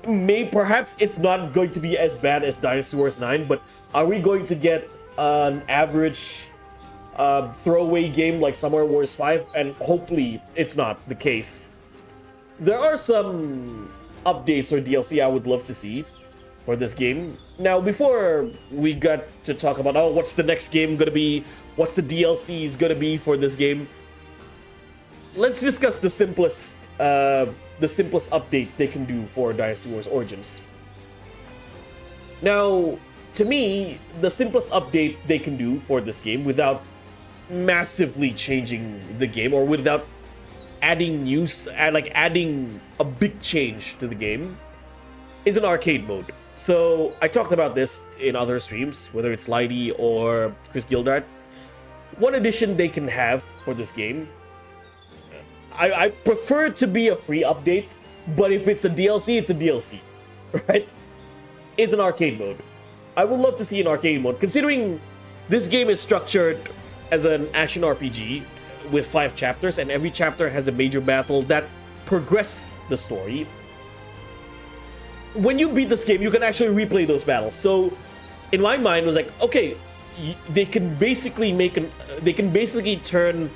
Perhaps it's not going to be as bad as Dynasty Wars 9, but are we going to get an average throwaway game like Samurai Wars 5? And hopefully it's not the case. There are some updates or DLC I would love to see for this game. Now, before we got to talk about, oh, what's the next game gonna be, what's the DLCs gonna be for this game, let's discuss the simplest update they can do for Dynasty Wars Origins. Now, to me, the simplest update they can do for this game without massively changing the game, or without adding adding a big change to the game, is an arcade mode. So I talked about this in other streams, whether it's Lighty or Chris Gildart. One addition they can have for this game, I prefer it to be a free update, but if it's a DLC, it's a DLC, right? Is an arcade mode. I would love to see an arcade mode, considering this game is structured as an action RPG with 5 chapters, and every chapter has a major battle that progress the story. When you beat this game, you can actually replay those battles. So, in my mind, it was like, okay, they can basically turn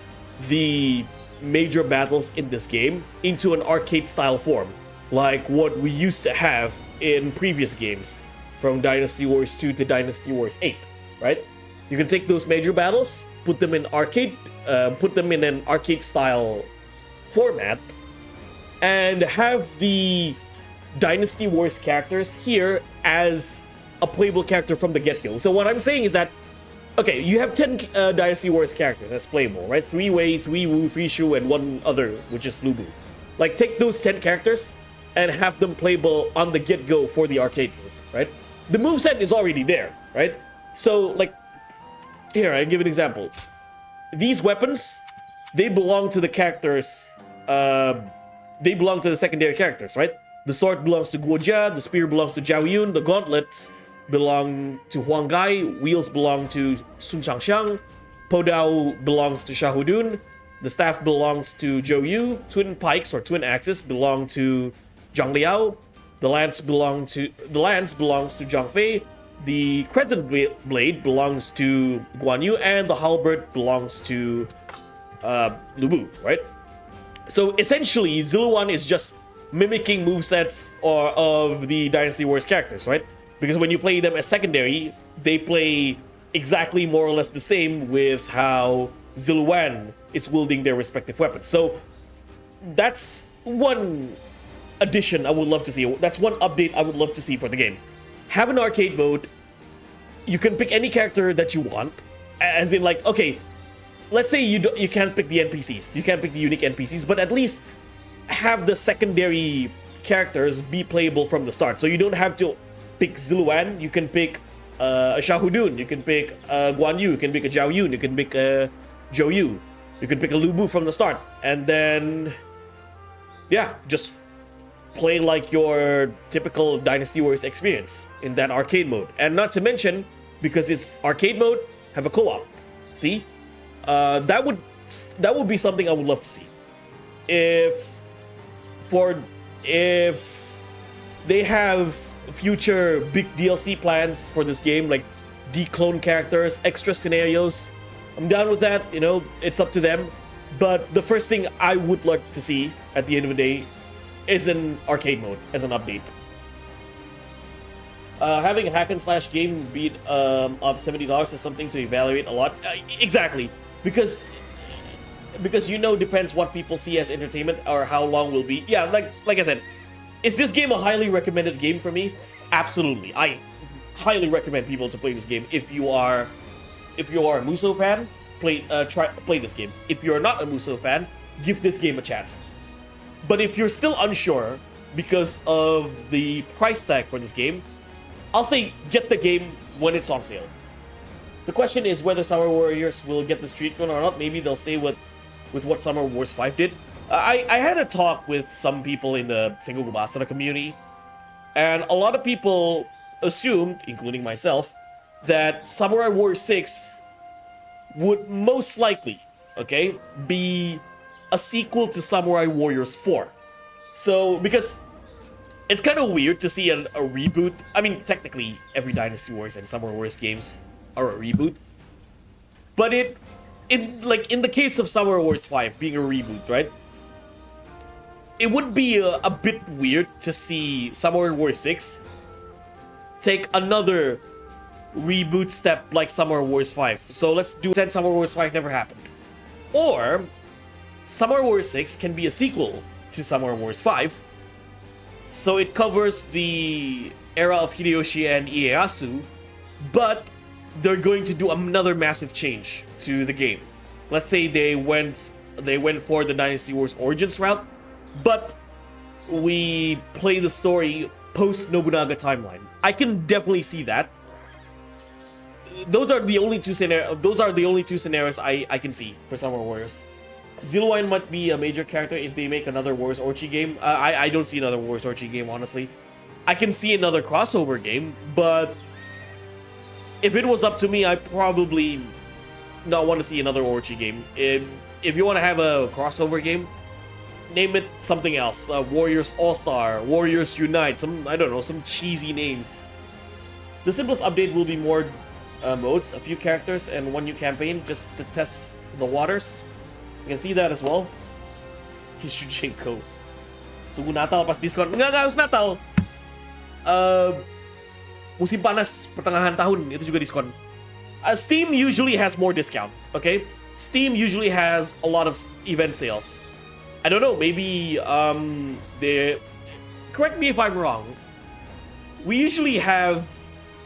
the major battles in this game into an arcade-style form, like what we used to have in previous games, from Dynasty Wars 2 to Dynasty Wars 8, right? You can take those major battles, put them in an arcade-style format and have the Dynasty Wars characters here as a playable character from the get-go. So what I'm saying is that, okay, you have 10 Dynasty Wars characters as playable, right? 3 Wei, 3 Wu, 3 Shu, and 1 other, which is Liu Bei. Like, take those 10 characters and have them playable on the get-go for the arcade mode, right? The moveset is already there, right? So, like, here, I'll give an example. These weapons, they belong to the characters, they belong to the secondary characters, right? The sword belongs to Guo Jia, the spear belongs to Zhao Yun, the gauntlets belong to Huang Gai, wheels belong to Sun Changxiang, Podao belongs to Shahudun, the staff belongs to Zhou Yu, twin pikes or twin axes belong to Zhang Liao, the lance belongs to Zhang Fei, the crescent blade belongs to Guan Yu, and the halberd belongs to Liu Bei, right? So essentially, Ziluan is just mimicking movesets of the Dynasty Wars characters, right? Because when you play them as secondary, they play exactly more or less the same with how Ziluan is wielding their respective weapons. So that's one addition I would love to see. That's one update I would love to see for the game. Have an arcade mode. You can pick any character that you want. As in, like, okay, let's say you can't pick the NPCs. You can't pick the unique NPCs, but at least have the secondary characters be playable from the start. So you don't have to pick Ziluan. You can pick a Shahudun. You can pick Guan Yu. You can pick a Zhao Yun. You can pick a Zhou Yu. You can pick a Liu Bei from the start. And then, yeah, just play like your typical Dynasty Wars experience in that arcade mode. And not to mention, because it's arcade mode, have a co-op. See? That would be something I would love to see. If they have future big DLC plans for this game, like declone characters, extra scenarios, I'm down with that. You know, it's up to them. But the first thing I would like to see at the end of the day is an arcade mode as an update. Having a hack and slash game beat up $70 is something to evaluate a lot. Exactly, because depends what people see as entertainment or how long will be. Yeah, like I said, is this game a highly recommended game for me? Absolutely, I highly recommend people to play this game. If you are a Muso fan, play this game. If you're not a Muso fan, give this game a chance. But if you're still unsure because of the price tag for this game, I'll say get the game when it's on sale. The question is whether Summer Warriors will get this treatment or not. Maybe they'll stay with what Summer Wars 5 did. I had a talk with some people in the Sengoku Basara community, and a lot of people assumed, including myself, that Samurai Warriors 6 would most likely, okay, be a sequel to Samurai Warriors 4. So, because it's kind of weird to see a reboot. I mean, technically, every Dynasty Wars and Samurai Warriors games are a reboot. But in the case of Samurai Wars 5 being a reboot, right? It would be a bit weird to see Samurai Warriors 6 take another reboot step like Samurai Wars 5. So let's pretend Samurai Wars 5 never happened. Or Samurai Wars 6 can be a sequel to Samurai Wars 5. So it covers the era of Hideyoshi and Ieyasu, but they're going to do another massive change to the game. Let's say they went for the Dynasty Wars Origins route, but we play the story post Nobunaga timeline. I can definitely see that. Those are the only two scenarios I can see for Summer Warriors. Ziluan might be a major character if they make another Wars Orchi game. I don't see another Wars Orchi game, honestly. I can see another crossover game, but if it was up to me, I'd probably not want to see another Orchi game. If you want to have a crossover game, name it something else. Warriors All-Star, Warriors Unite, some cheesy names. The simplest update will be more modes, a few characters, and one new campaign just to test the waters. You can see that as well. Shujinko. Tunggu Natal pas diskon. Enggak harus Natal. Musim panas pertengahan tahun itu juga diskon. Steam usually has more discount, okay? Steam usually has a lot of event sales. I don't know, maybe they correct me if I'm wrong. We usually have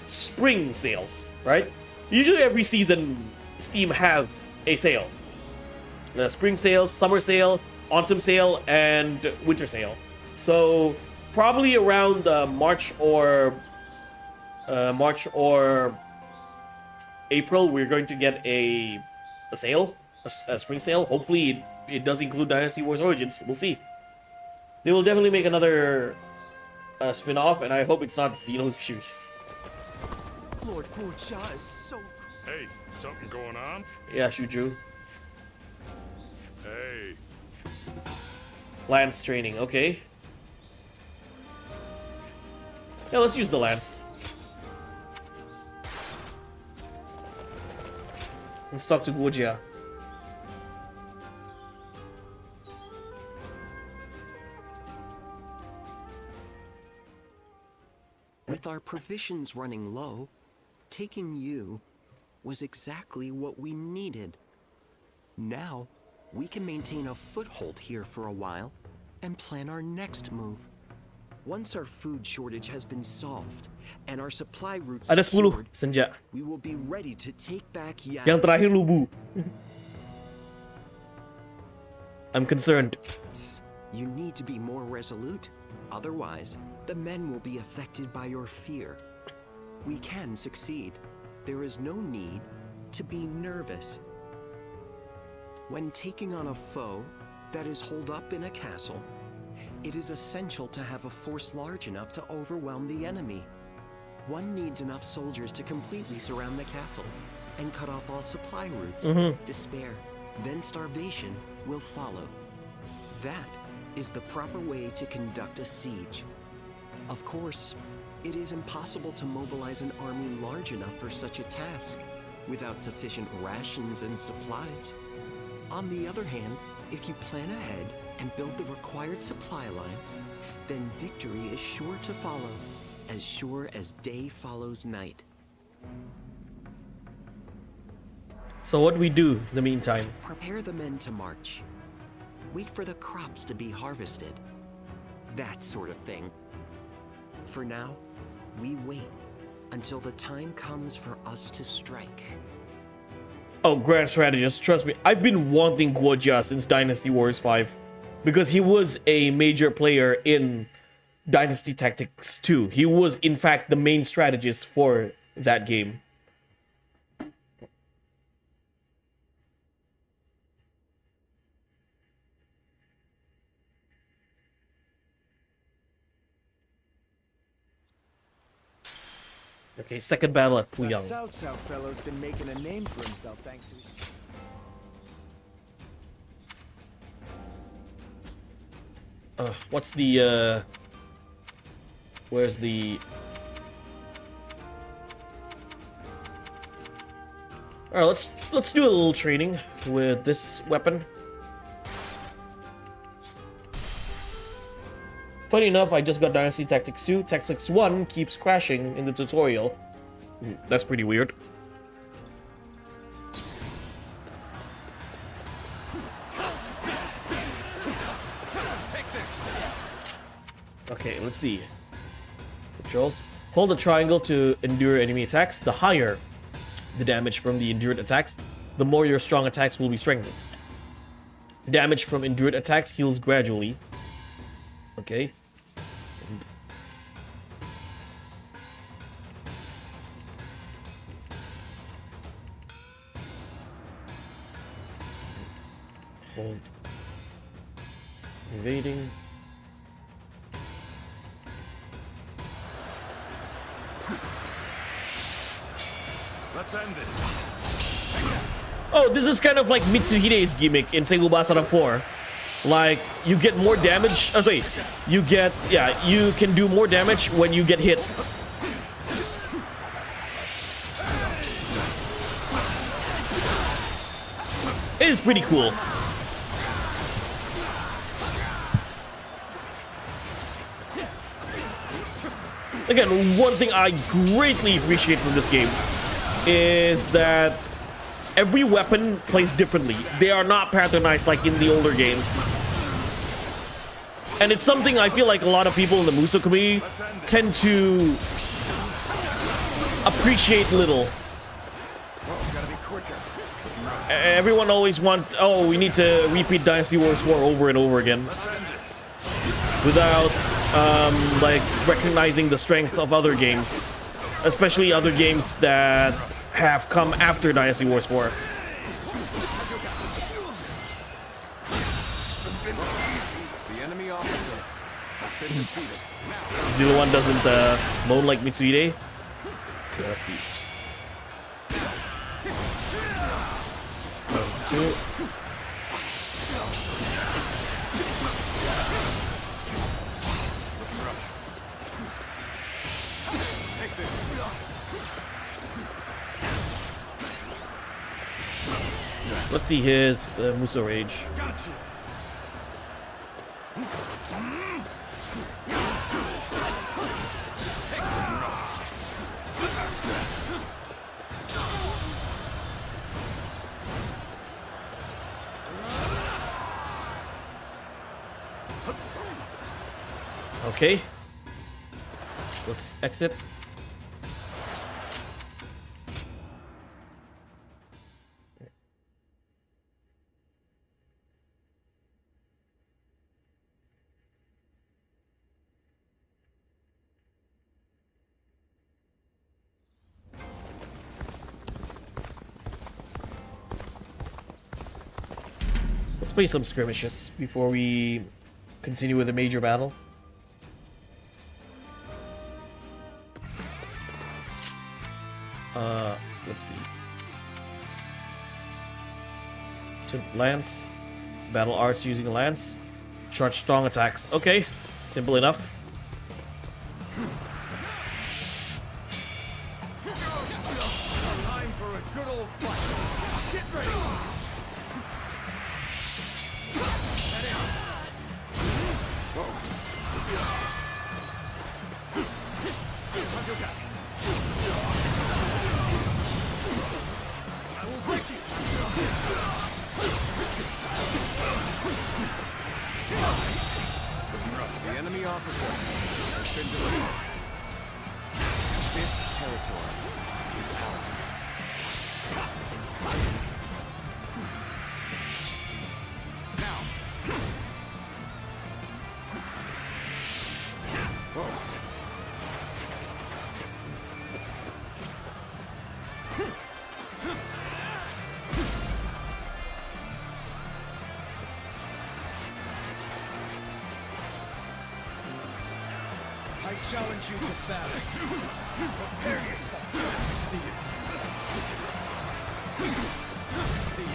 spring sales, right? Usually every season Steam have a sale. The spring sale, summer sale, autumn sale, and winter sale. So probably around March or April, we're going to get a sale, a spring sale. Hopefully it does include Dynasty Wars Origins. We'll see. They will definitely make another spin-off, and I hope it's not Xenoseries. Lord Wu Jia is so... Hey, something going on? Yeah, Shuju. Hey. Lance training, okay. Yeah, let's use the lance. Let's talk to Guojia. With our provisions running low, taking you was exactly what we needed. Now, we can maintain a foothold here for a while and plan our next move. Once our food shortage has been solved and our supply routes Ada 10 secured, senja. we will be ready to take back Jian. Yang terakhir Lubu. I'm concerned. You need to be more resolute. Otherwise, the men will be affected by your fear. We can succeed. There is no need to be nervous. When taking on a foe that is holed up in a castle, it is essential to have a force large enough to overwhelm the enemy. One needs enough soldiers to completely surround the castle and cut off all supply routes. Despair, then starvation will follow. That is the proper way to conduct a siege. Of course, it is impossible to mobilize an army large enough for such a task without sufficient rations and supplies. On the other hand, if you plan ahead and build the required supply lines, then victory is sure to follow, as sure as day follows night. So what do we do in the meantime? Prepare the men to march. Wait for the crops to be harvested. That sort of thing. For now, we wait until the time comes for us to strike. Oh, grand strategist, trust me, I've been wanting Guojia since Dynasty Wars 5. Because he was a major player in Dynasty Tactics 2. He was, in fact, the main strategist for that game. Okay, second battle at That Puyang. Cao Cao fellow's been making a name for himself thanks to his... What's the, where's the... Alright, let's do a little training with this weapon. Funny enough, I just got Dynasty Tactics 2. Tactics 1 keeps crashing in the tutorial. That's pretty weird. Okay, let's see. Controls. Hold the triangle to endure enemy attacks. The higher the damage from the endured attacks, the more your strong attacks will be strengthened. Damage from endured attacks heals gradually. Okay. Hold. Invading. Let's end this. Oh, this is kind of like Mitsuhide's gimmick in Sengoku Basara 4. Like, you get more damage. Oh, sorry. You get, yeah, you can do more damage when you get hit. It is pretty cool. Again, one thing I greatly appreciate from this game is that every weapon plays differently. They are not patternized like in the older games. And it's something I feel like a lot of people in the Muso community tend to appreciate little. Everyone always oh, we need to repeat Dynasty Wars 4 over and over again without like recognizing the strength of other games, especially other games that have come after Dynasty Wars 4. The enemy officer has been defeated. Zero One doesn't moan like Mitsuhide. Okay, let's see. Two. Let's see his Muso Rage. Okay. Let's exit. Let's play some skirmishes before we continue with the major battle. Let's see. To lance, battle arts using a lance, charge strong attacks. Okay, simple enough. Time for a good old fight. Get ready. I will break you. The enemy officer has been defeated. This territory is ours. I challenge you to battle. Prepare yourself. I see you. I see you.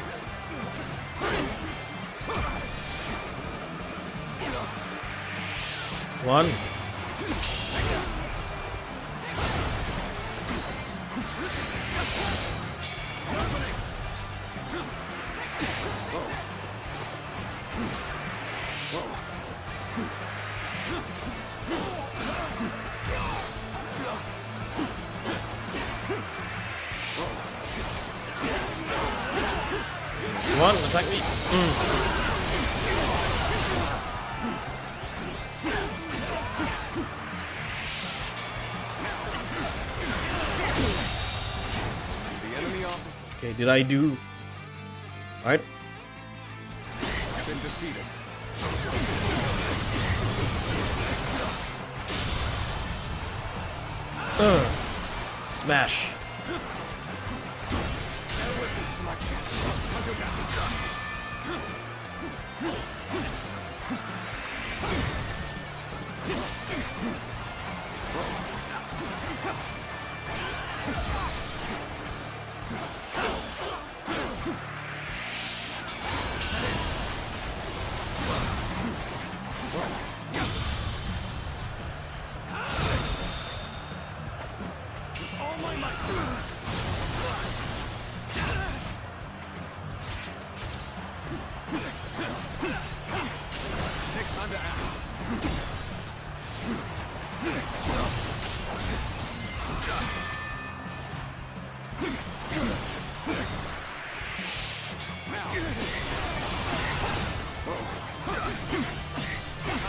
One. One, attack me. The enemy officer Okay, did I do? All right. has been defeated. Smash. Time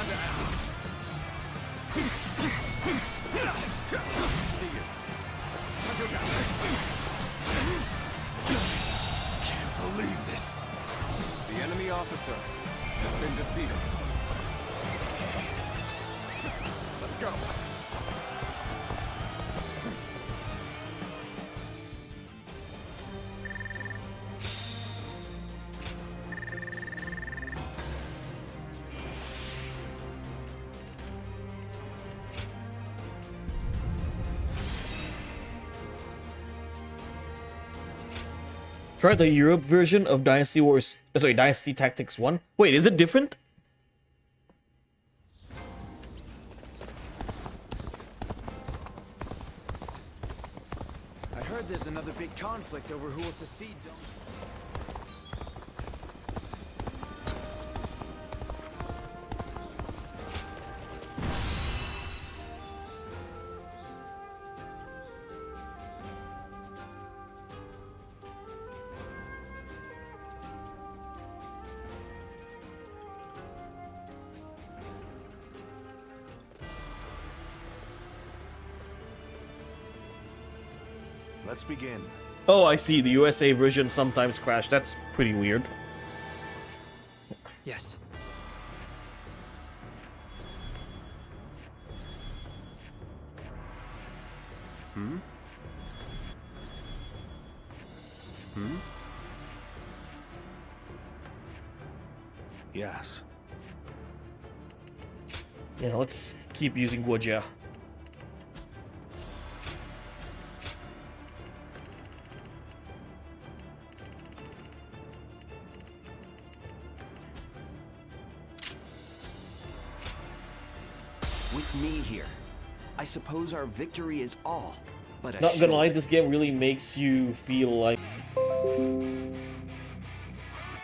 to act. Can't believe this. The enemy officer has been defeated. Let's go. Try the Europe version of Dynasty Wars. Sorry, Dynasty Tactics 1. Wait, is it different? I heard there's another big conflict over who will secede. Let's begin. Oh, I see. The USA version sometimes crash. That's pretty weird. Yes. Yes. Yeah, let's keep using Guojia. With me here, I suppose our victory is all but a Not gonna lie, this game really makes you feel like...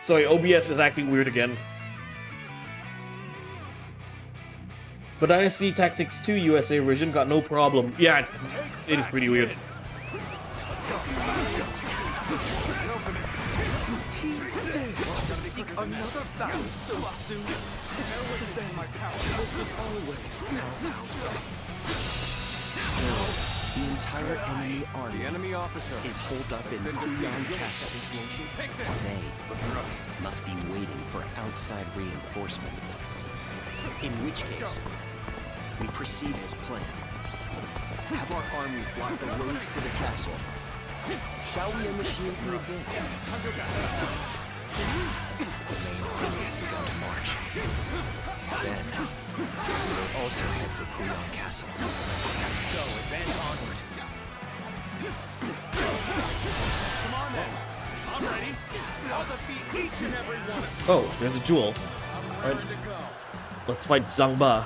Sorry, OBS is acting weird again. But Dynasty Tactics 2 USA version got no problem. Yeah, it is pretty weird. Another battle so soon. This is always The entire enemy army The enemy officer is holed up in Kuyan Castle. They must be waiting for outside reinforcements. In which case, we proceed as planned. Have our armies block the roads to the castle. Shall we initiate the advance? The main army has begun to march. Then, we'll also head for Kuyan Castle. Go, advance onward. Come on then. I'm ready. I'll defeat each and every one. Oh, there's a duel. Alright, let's fight Zhangba.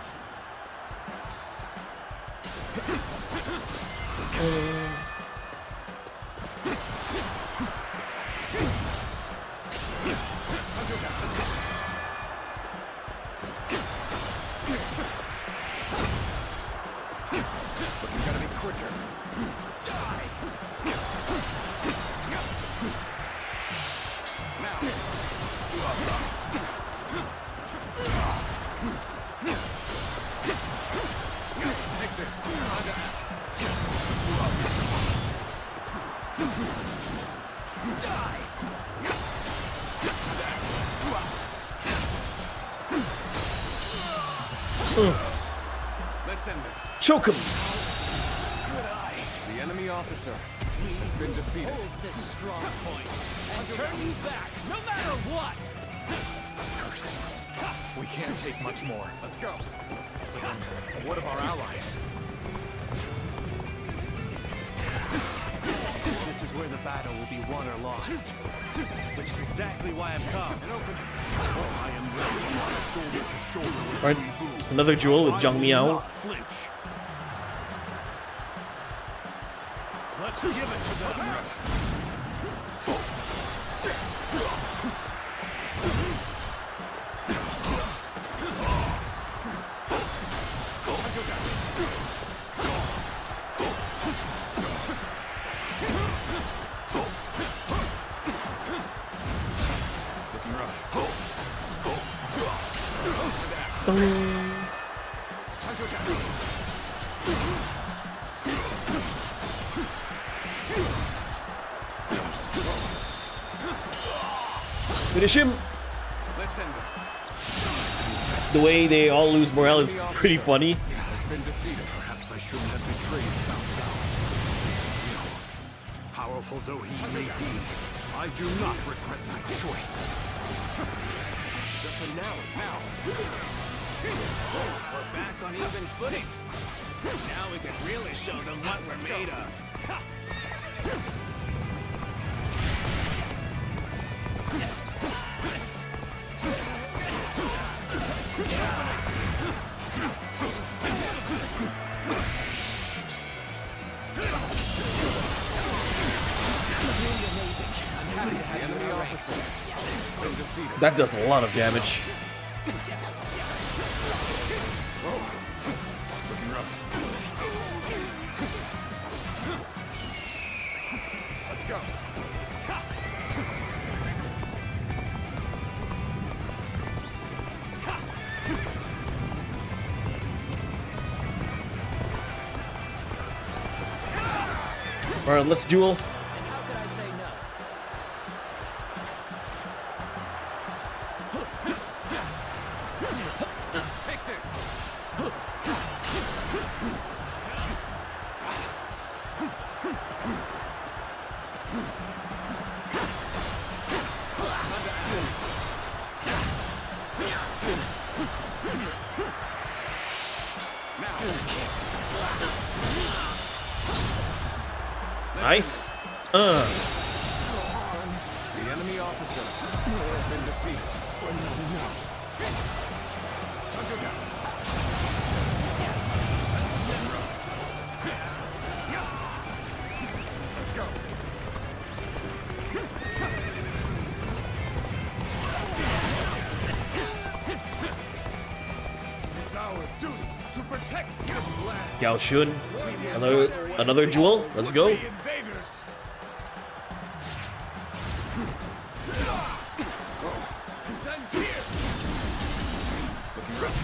Let's end this. Choke him! The enemy officer has been defeated. Hold this strong point and turn you back, no matter what. We can't take much more. Let's go. What of our allies? This is where the battle will be won or lost. Which is exactly why I've come. I am ready to march shoulder to shoulder with Alright, another duel with Zhang Miao. flinch. Let's give it to them. Finish him. Let's end this. The way they all lose morale is pretty funny. Has been defeated. Perhaps I shouldn't have betrayed Cao Cao. Powerful though he may be, I do not regret my choice. The finale now. We're back on even footing. Now we can really show them what we're made of. That does a lot of damage. Looking rough. Let's go. Alright, let's duel. How could I say no? Take this. Nice. The enemy officer has been defeated. Let's go. It's our duty to protect this land. Yao Shun. Another duel. Let's go. The invaders. Descends here. Looking rough.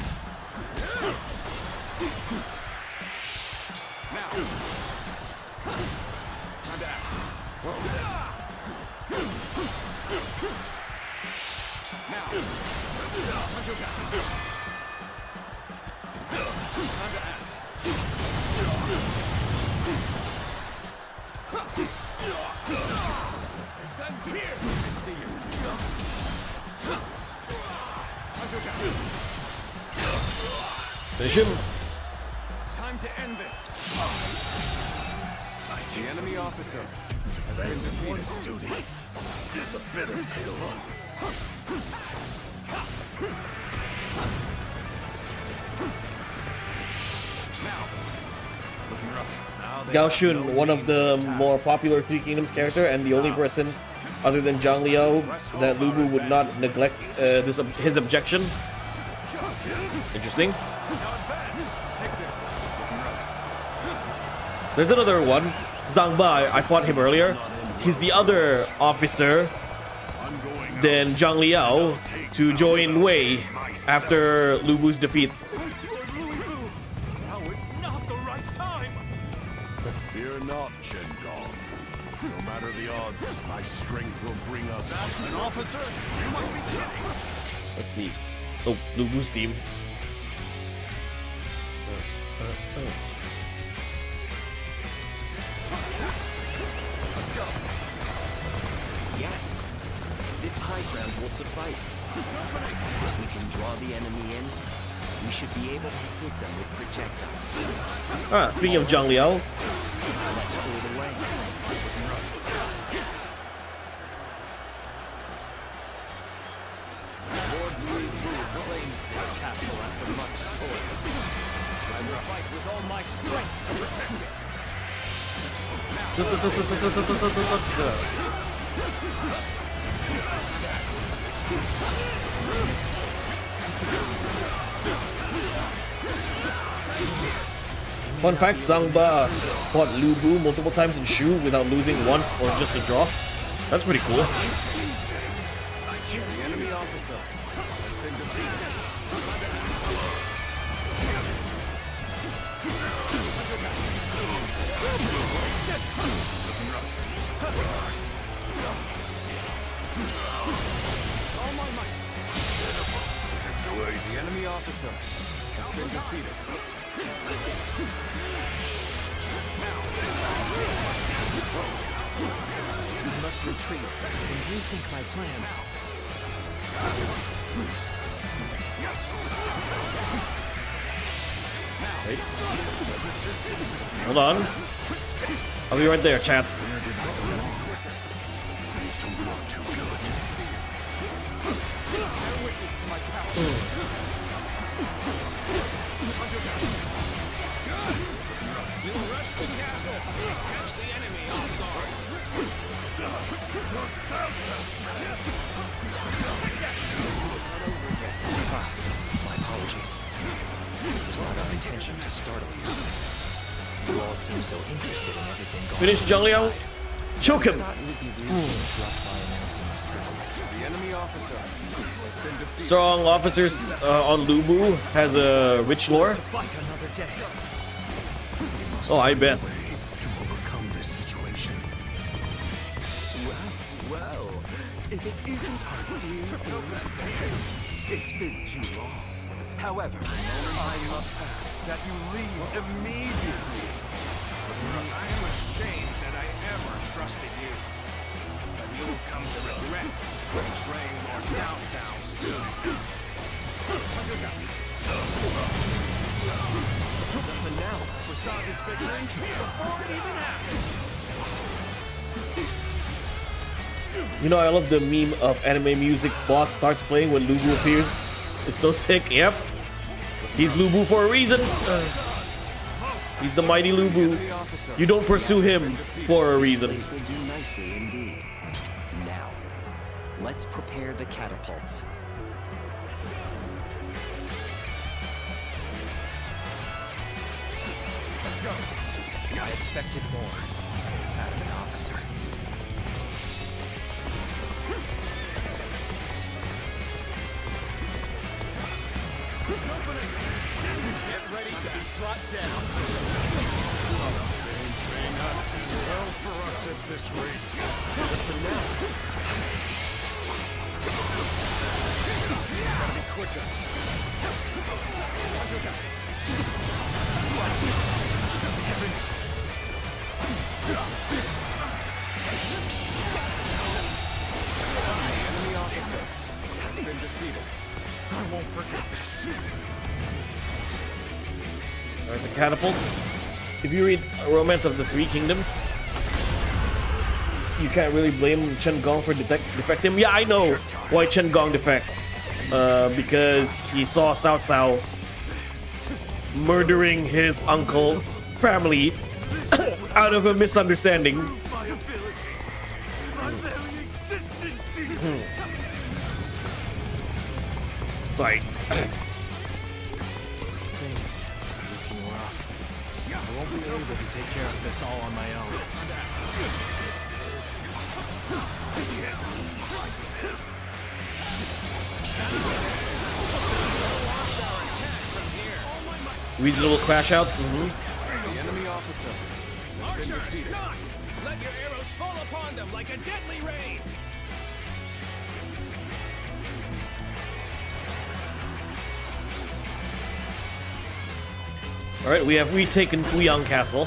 Now. Time to act. Now. Time to act. Descends here. I see you. Finish him. Time to end this. The enemy officer has been defeated. One's duty is a bitter pill. Now. Looking rough. Now they Gao have Shun, no one of need the to attack. more popular Three Kingdoms character, and the only person other than Zhang Liao that Lu Bu would not neglect his objection. Interesting. Take this. Looking rough. There's another one, Zhang Bai. I fought him earlier. He's the other officer than Zhang Liao to join Wei after Lu Bu's defeat. Now is not the right time. Fear not, Chen Gong. No matter the odds, my strength will bring us out. An officer? You must be kidding. Let's see. Oh, Lu Bu's team. Yes, this high ground will suffice. If we can draw the enemy in, we should be able to hit them with projectiles. Speaking of Zhang Liao, Let's clear the way. Lord Liu Bei claimed this castle after much toil. I will fight with all my strength to protect it. fun fact, Zhang Ba fought Lu Bu multiple times in Shu without losing once or just a draw. That's pretty cool. The enemy officer has been defeated. enemy officer has been defeated. I must retreat and rethink my plans. Wait. Hold on. I'll be right there, chat. We'll rush the castle. Catch the enemy off guard. My apologies. It was not our intention to startle you. You all seem so interested in everything going Finish on Zhang Liao. inside. Choke him. I thought it would be rude to interrupt by announcing his presence. The enemy officer has been defeated. Strong officers on Liu Bei has a rich lore. Fight another day. Oh, I bet. To overcome this situation. Well, if it isn't our dear old friends, it's been too long. However, I must ask that you leave immediately. I am ashamed that I ever trusted you. But you will come to regret betraying Lord Cao Cao soon. Nothing now for Saga's victory before it even happened. You know, I love the meme of anime music. Boss starts playing when Liu Bei appears. It's so sick. Yep. He's Liu Bei for a reason. He's the mighty Liu Bei. You don't pursue him for a reason. This will do nicely indeed. Now, let's prepare the catapults. Let's go. I expected more out of an officer. Get ready to be brought down. Well for us at this rate. Gotta be quicker. The enemy officer has been defeated. I won't forget this. Alright, the catapult. If you read Romance of the Three Kingdoms, you can't really blame Chen Gong for defect him. Yeah, I know why Chen Gong defect. Because he saw Cao Cao murdering his uncle's family out of a misunderstanding. My ability. My very existence. Sorry. Things are looking rough. I won't be able to take care of this all on my own. Reasonable crash out. The enemy officer has been defeated. Not! Let your arrows fall upon them like a deadly rain! All right, we have retaken Fuyang Castle.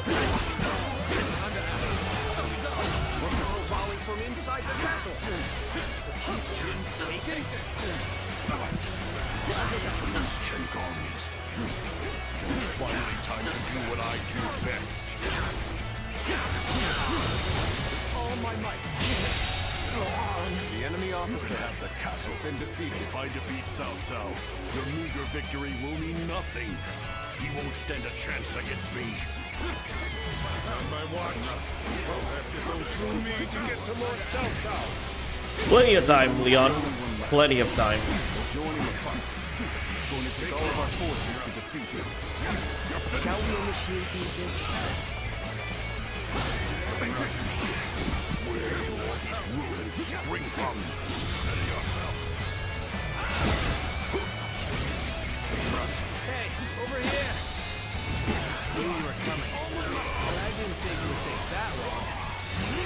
Volley from inside the castle. Chen Gong is. It's finally time to do what I do best. All my might. The enemy officer The castle has been defeated. If I defeat Cao Cao, your meager victory will mean nothing. He won't stand a chance against me. On my watch. We'll have to go through me to get to Lord Cao Cao. Plenty of time, Leon. Plenty of time. Joining the fight. It's going to take all of our forces to defeat him. Shall we initiate the event? Where do all these ruins spring from? Ready yourself. Hey, over here! Knew you were coming. But I didn't think it would take that long.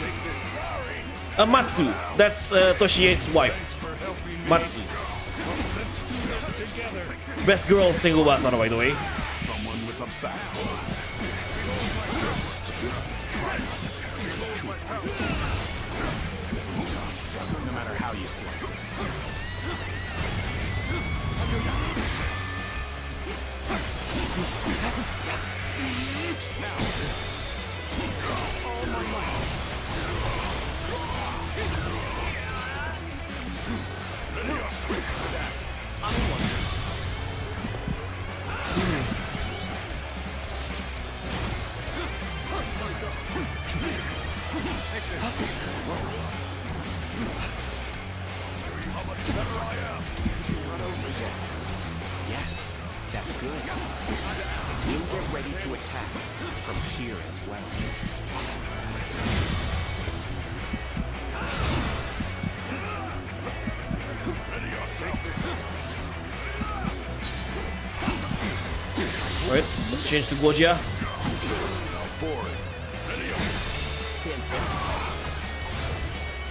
Take this. Sorry. Matsu. That's Toshie's wife. Matsu. Let's do this together. Best girl of single boss, by the way. Someone with a backbone. No matter how you slice it. Yes, that's good. We'll get ready to attack from here as well. Alright, let's change to Guojia.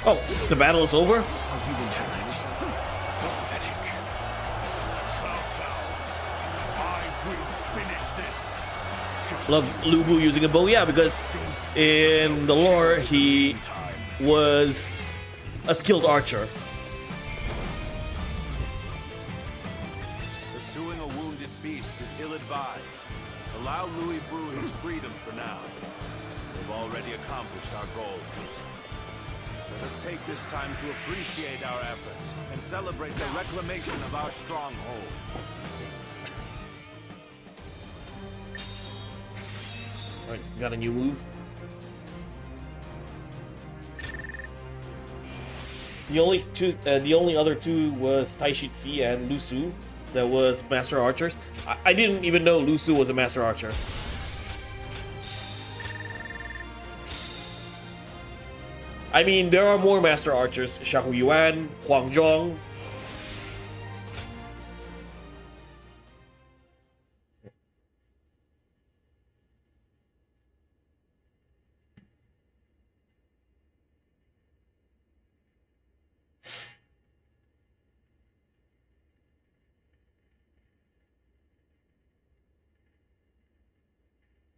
Oh, the battle is over? Love Liu Bei using a bow, yeah, because in the lore he was a skilled archer. Pursuing a wounded beast is ill-advised. Allow Liu Bei his freedom for now. We've already accomplished our goal. Let us take this time to appreciate our efforts and celebrate the reclamation of our stronghold. Alright, got a new move. The only other two was Taishi Ci and Lu Su that was master archers. I didn't even know Lu Su was a master archer. I mean, there are more master archers. Xiahou Yuan, Huang Zhong.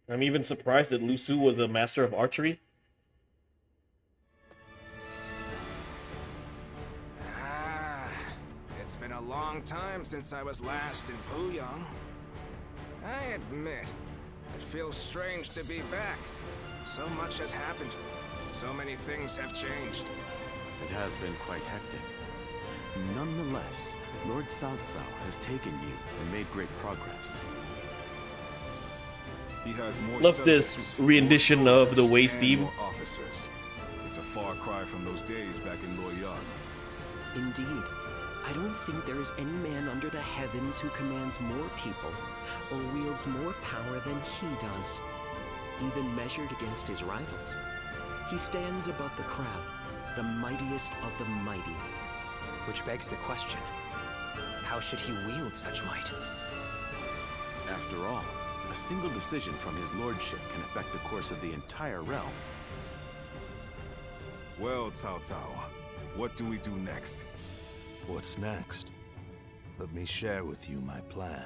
I'm even surprised that Lu Su was a master of archery. It's been a long time since I was last in Puyang. I admit, it feels strange to be back. So much has happened. So many things have changed. It has been quite hectic. Nonetheless, Lord Cao Cao has taken you and made great progress. He has more Love this subjects, rendition more of the soldiers, Waste and theme. more officers. It's a far cry from those days back in Luoyang. Indeed. I don't think there is any man under the heavens who commands more people or wields more power than he does, even measured against his rivals. He stands above the crowd, the mightiest of the mighty. Which begs the question, how should he wield such might? After all, a single decision from his lordship can affect the course of the entire realm. Well, Cao Cao, what do we do next? What's next? Let me share with you my plan.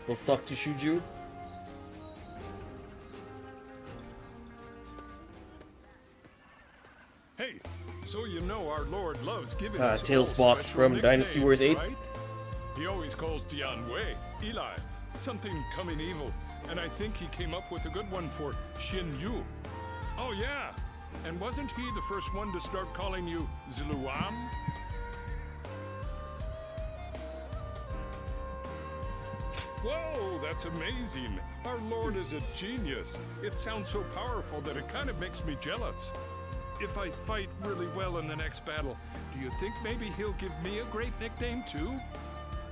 Let's talk to Shuju. Hey, so you know our Lord loves giving Tails us box special from Dynasty nicknames, Wars 8. right? He always calls Jian Wei, Eli, something coming evil, and I think he came up with a good one for Xin Yu. Oh yeah, and wasn't he the first one to start calling you Ziluan? Whoa, that's amazing. Our Lord is a genius. It sounds so powerful that it kind of makes me jealous. If I fight really well in the next battle, do you think maybe he'll give me a great nickname too?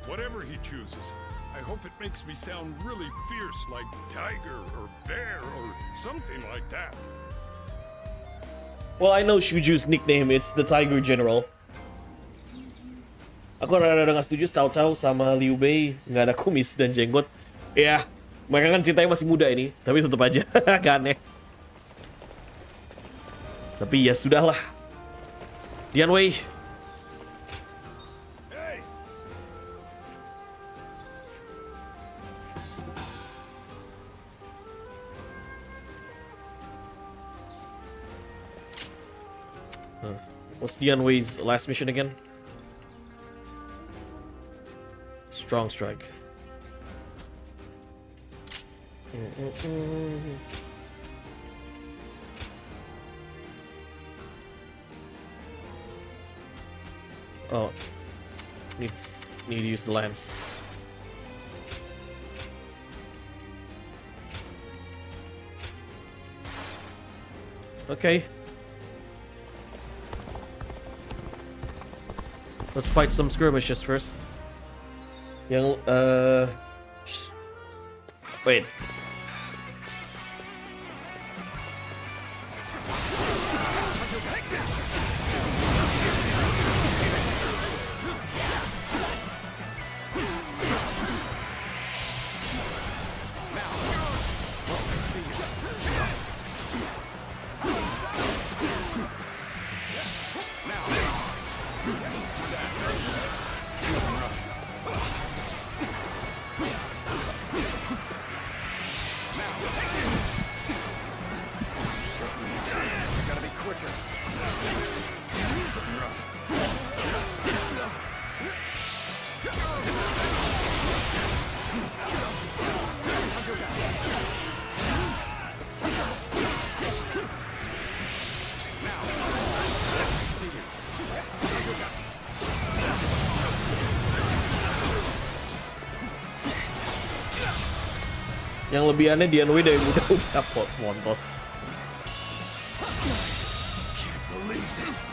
Whatever he chooses, I hope it makes me sound really fierce like tiger or bear or something like that. Well, I know Shuju's nickname, it's the Tiger General. Aku rada-rada gak setuju Cao Cao sama Liu Bei nggak ada kumis dan jenggot. Ya, mereka kan ceritanya masih muda ini, tapi tetap aja agak aneh. Tapi ya sudahlah. Jian Wei. What's Jian Wei's last mission again? Strong strike. Oh, need to use the lance. Okay. Let's fight some skirmishes first. Yang wait. Yang lebih aneh Jian Wei dari muda udah montos.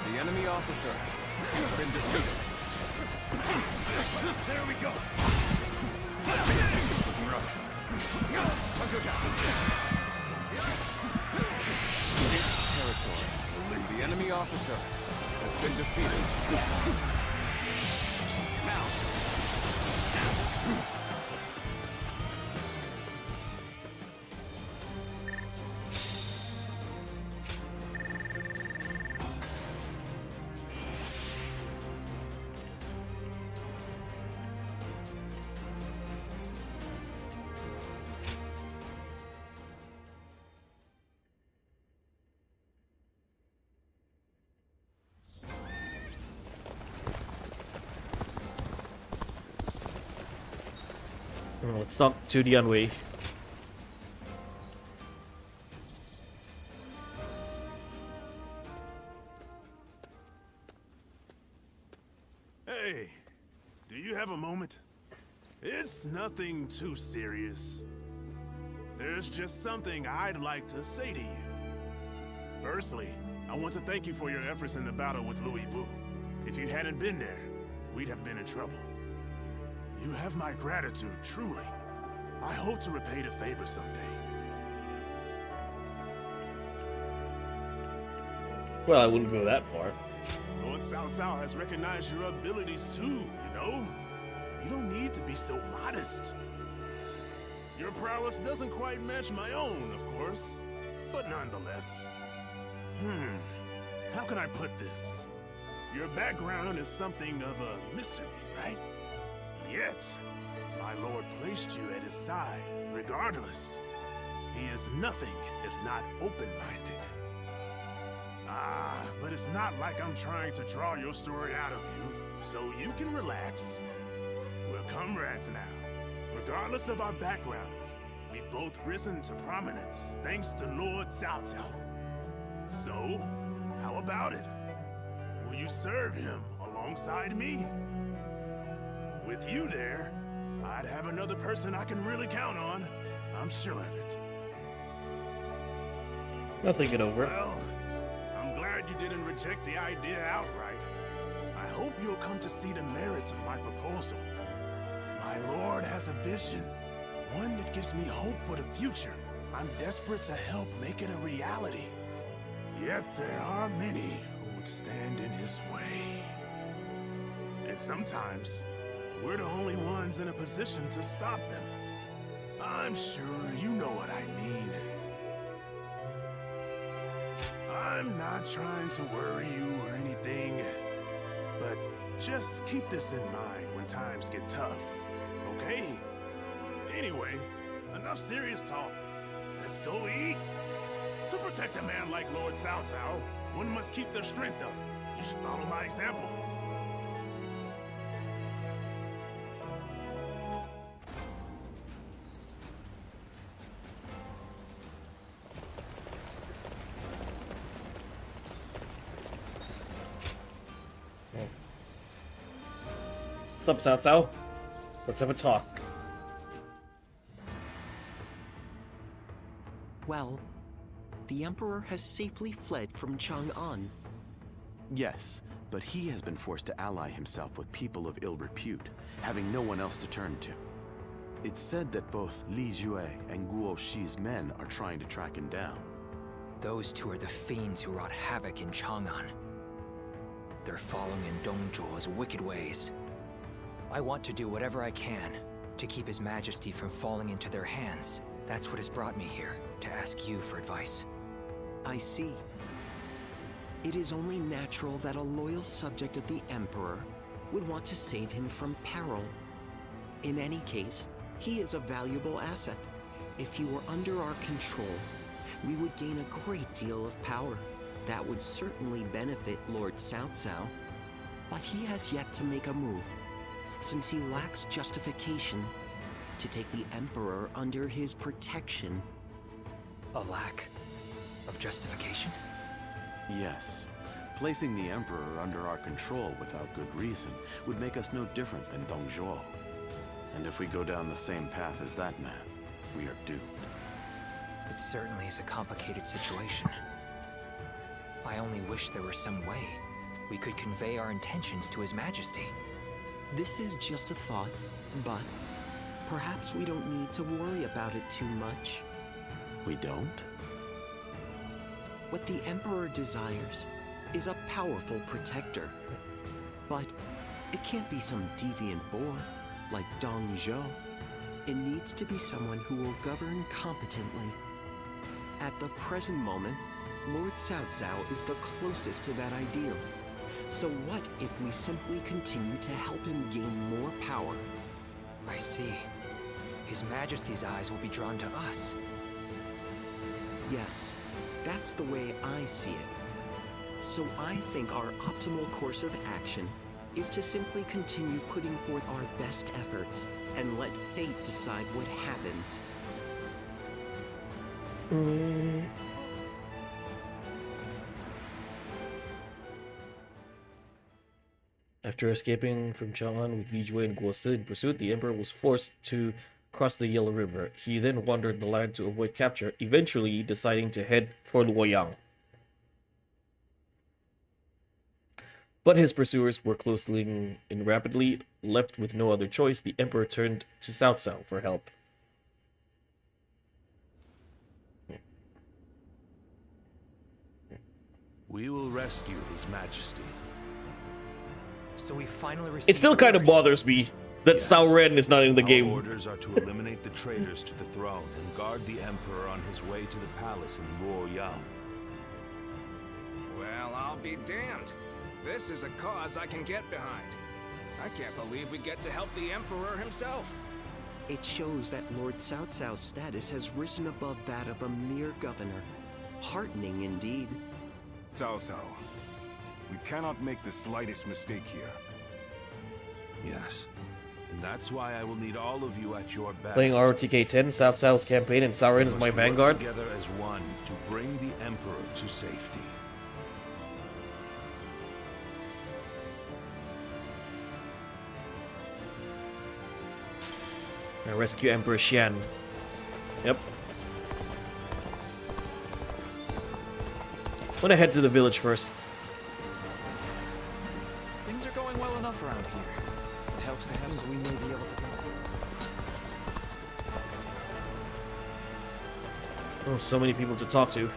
The enemy officer has been defeated. There we go. This territory, the enemy officer has been defeated. Now. Let's talk to Jian Wei. Hey, do you have a moment? It's nothing too serious. There's just something I'd like to say to you. Firstly, I want to thank you for your efforts in the battle with Liu Bei. If you hadn't been there, we'd have been in trouble. You have my gratitude, truly. I hope to repay the favor someday. Well, I wouldn't go that far. Lord Cao Cao has recognized your abilities too, you know? You don't need to be so modest. Your prowess doesn't quite match my own, of course, but nonetheless. How can I put this? Your background is something of a mystery, right? Yet, my lord placed you at his side, regardless. He is nothing if not open-minded. But it's not like I'm trying to draw your story out of you, so you can relax. We're comrades now. Regardless of our backgrounds, we've both risen to prominence thanks to Lord Cao Cao. So, how about it? Will you serve him alongside me? With you there, I'd have another person I can really count on. I'm sure of it. I'll think it over. Well, I'm glad you didn't reject the idea outright. I hope you'll come to see the merits of my proposal. My lord has a vision, one that gives me hope for the future. I'm desperate to help make it a reality. Yet there are many who would stand in his way. And sometimes, we're the only ones in a position to stop them. I'm sure you know what I mean. I'm not trying to worry you or anything, but just keep this in mind when times get tough, okay? Anyway, enough serious talk. Let's go eat. To protect a man like Lord Cao Cao, one must keep their strength up. You should follow my example. What's up, Cao Cao? Let's have a talk. Well, the Emperor has safely fled from Chang'an. Yes, but he has been forced to ally himself with people of ill repute, having no one else to turn to. It's said that both Li Jue and Guo Shi's men are trying to track him down. Those two are the fiends who wrought havoc in Chang'an. They're following in Dong Zhuo's wicked ways. I want to do whatever I can to keep His Majesty from falling into their hands. That's what has brought me here, to ask you for advice. I see. It is only natural that a loyal subject of the Emperor would want to save him from peril. In any case, he is a valuable asset. If he were under our control, we would gain a great deal of power. That would certainly benefit Lord Cao Cao. But he has yet to make a move, since he lacks justification to take the Emperor under his protection. A lack of justification? Yes. Placing the Emperor under our control without good reason would make us no different than Dong Zhuo. And if we go down the same path as that man, we are doomed. It certainly is a complicated situation. I only wish there were some way we could convey our intentions to His Majesty. This is just a thought, but perhaps we don't need to worry about it too much. We don't? What the Emperor desires is a powerful protector. But it can't be some deviant boor like Dong Zhuo. It needs to be someone who will govern competently. At the present moment, Lord Cao Cao is the closest to that ideal. So what if we simply continue to help him gain more power? I see. His Majesty's eyes will be drawn to us. Yes, that's the way I see it. So I think our optimal course of action is to simply continue putting forth our best efforts and let fate decide what happens. After escaping from Chang'an with Li Jue and Guo Si in pursuit, the Emperor was forced to cross the Yellow River. He then wandered the land to avoid capture, eventually deciding to head for Luoyang. But his pursuers were closing in rapidly. Left with no other choice, the Emperor turned to Cao Cao for help. We will rescue His Majesty. So we finally received. It still kind of bothers me that Yes. Cao Ren is not in the Our game. orders are to eliminate the traitors to the throne and guard the Emperor on his way to the palace in Luoyang. Well, I'll be damned. This is a cause I can get behind. I can't believe we get to help the Emperor himself. It shows that Lord Cao Cao's status has risen above that of a mere governor. Heartening indeed. Cao Cao, we cannot make the slightest mistake here. Yes. And that's why I will need all of you at your best. Playing ROTK 10, Cao Cao's campaign, and Cao Ren is We my must work vanguard. together as one to bring the Emperor to safety. I rescue Emperor Jian. Yep. I'm gonna head to the village first. Things are going well enough around here. It helps to have so we may be able to consider. Oh, so many people to talk to.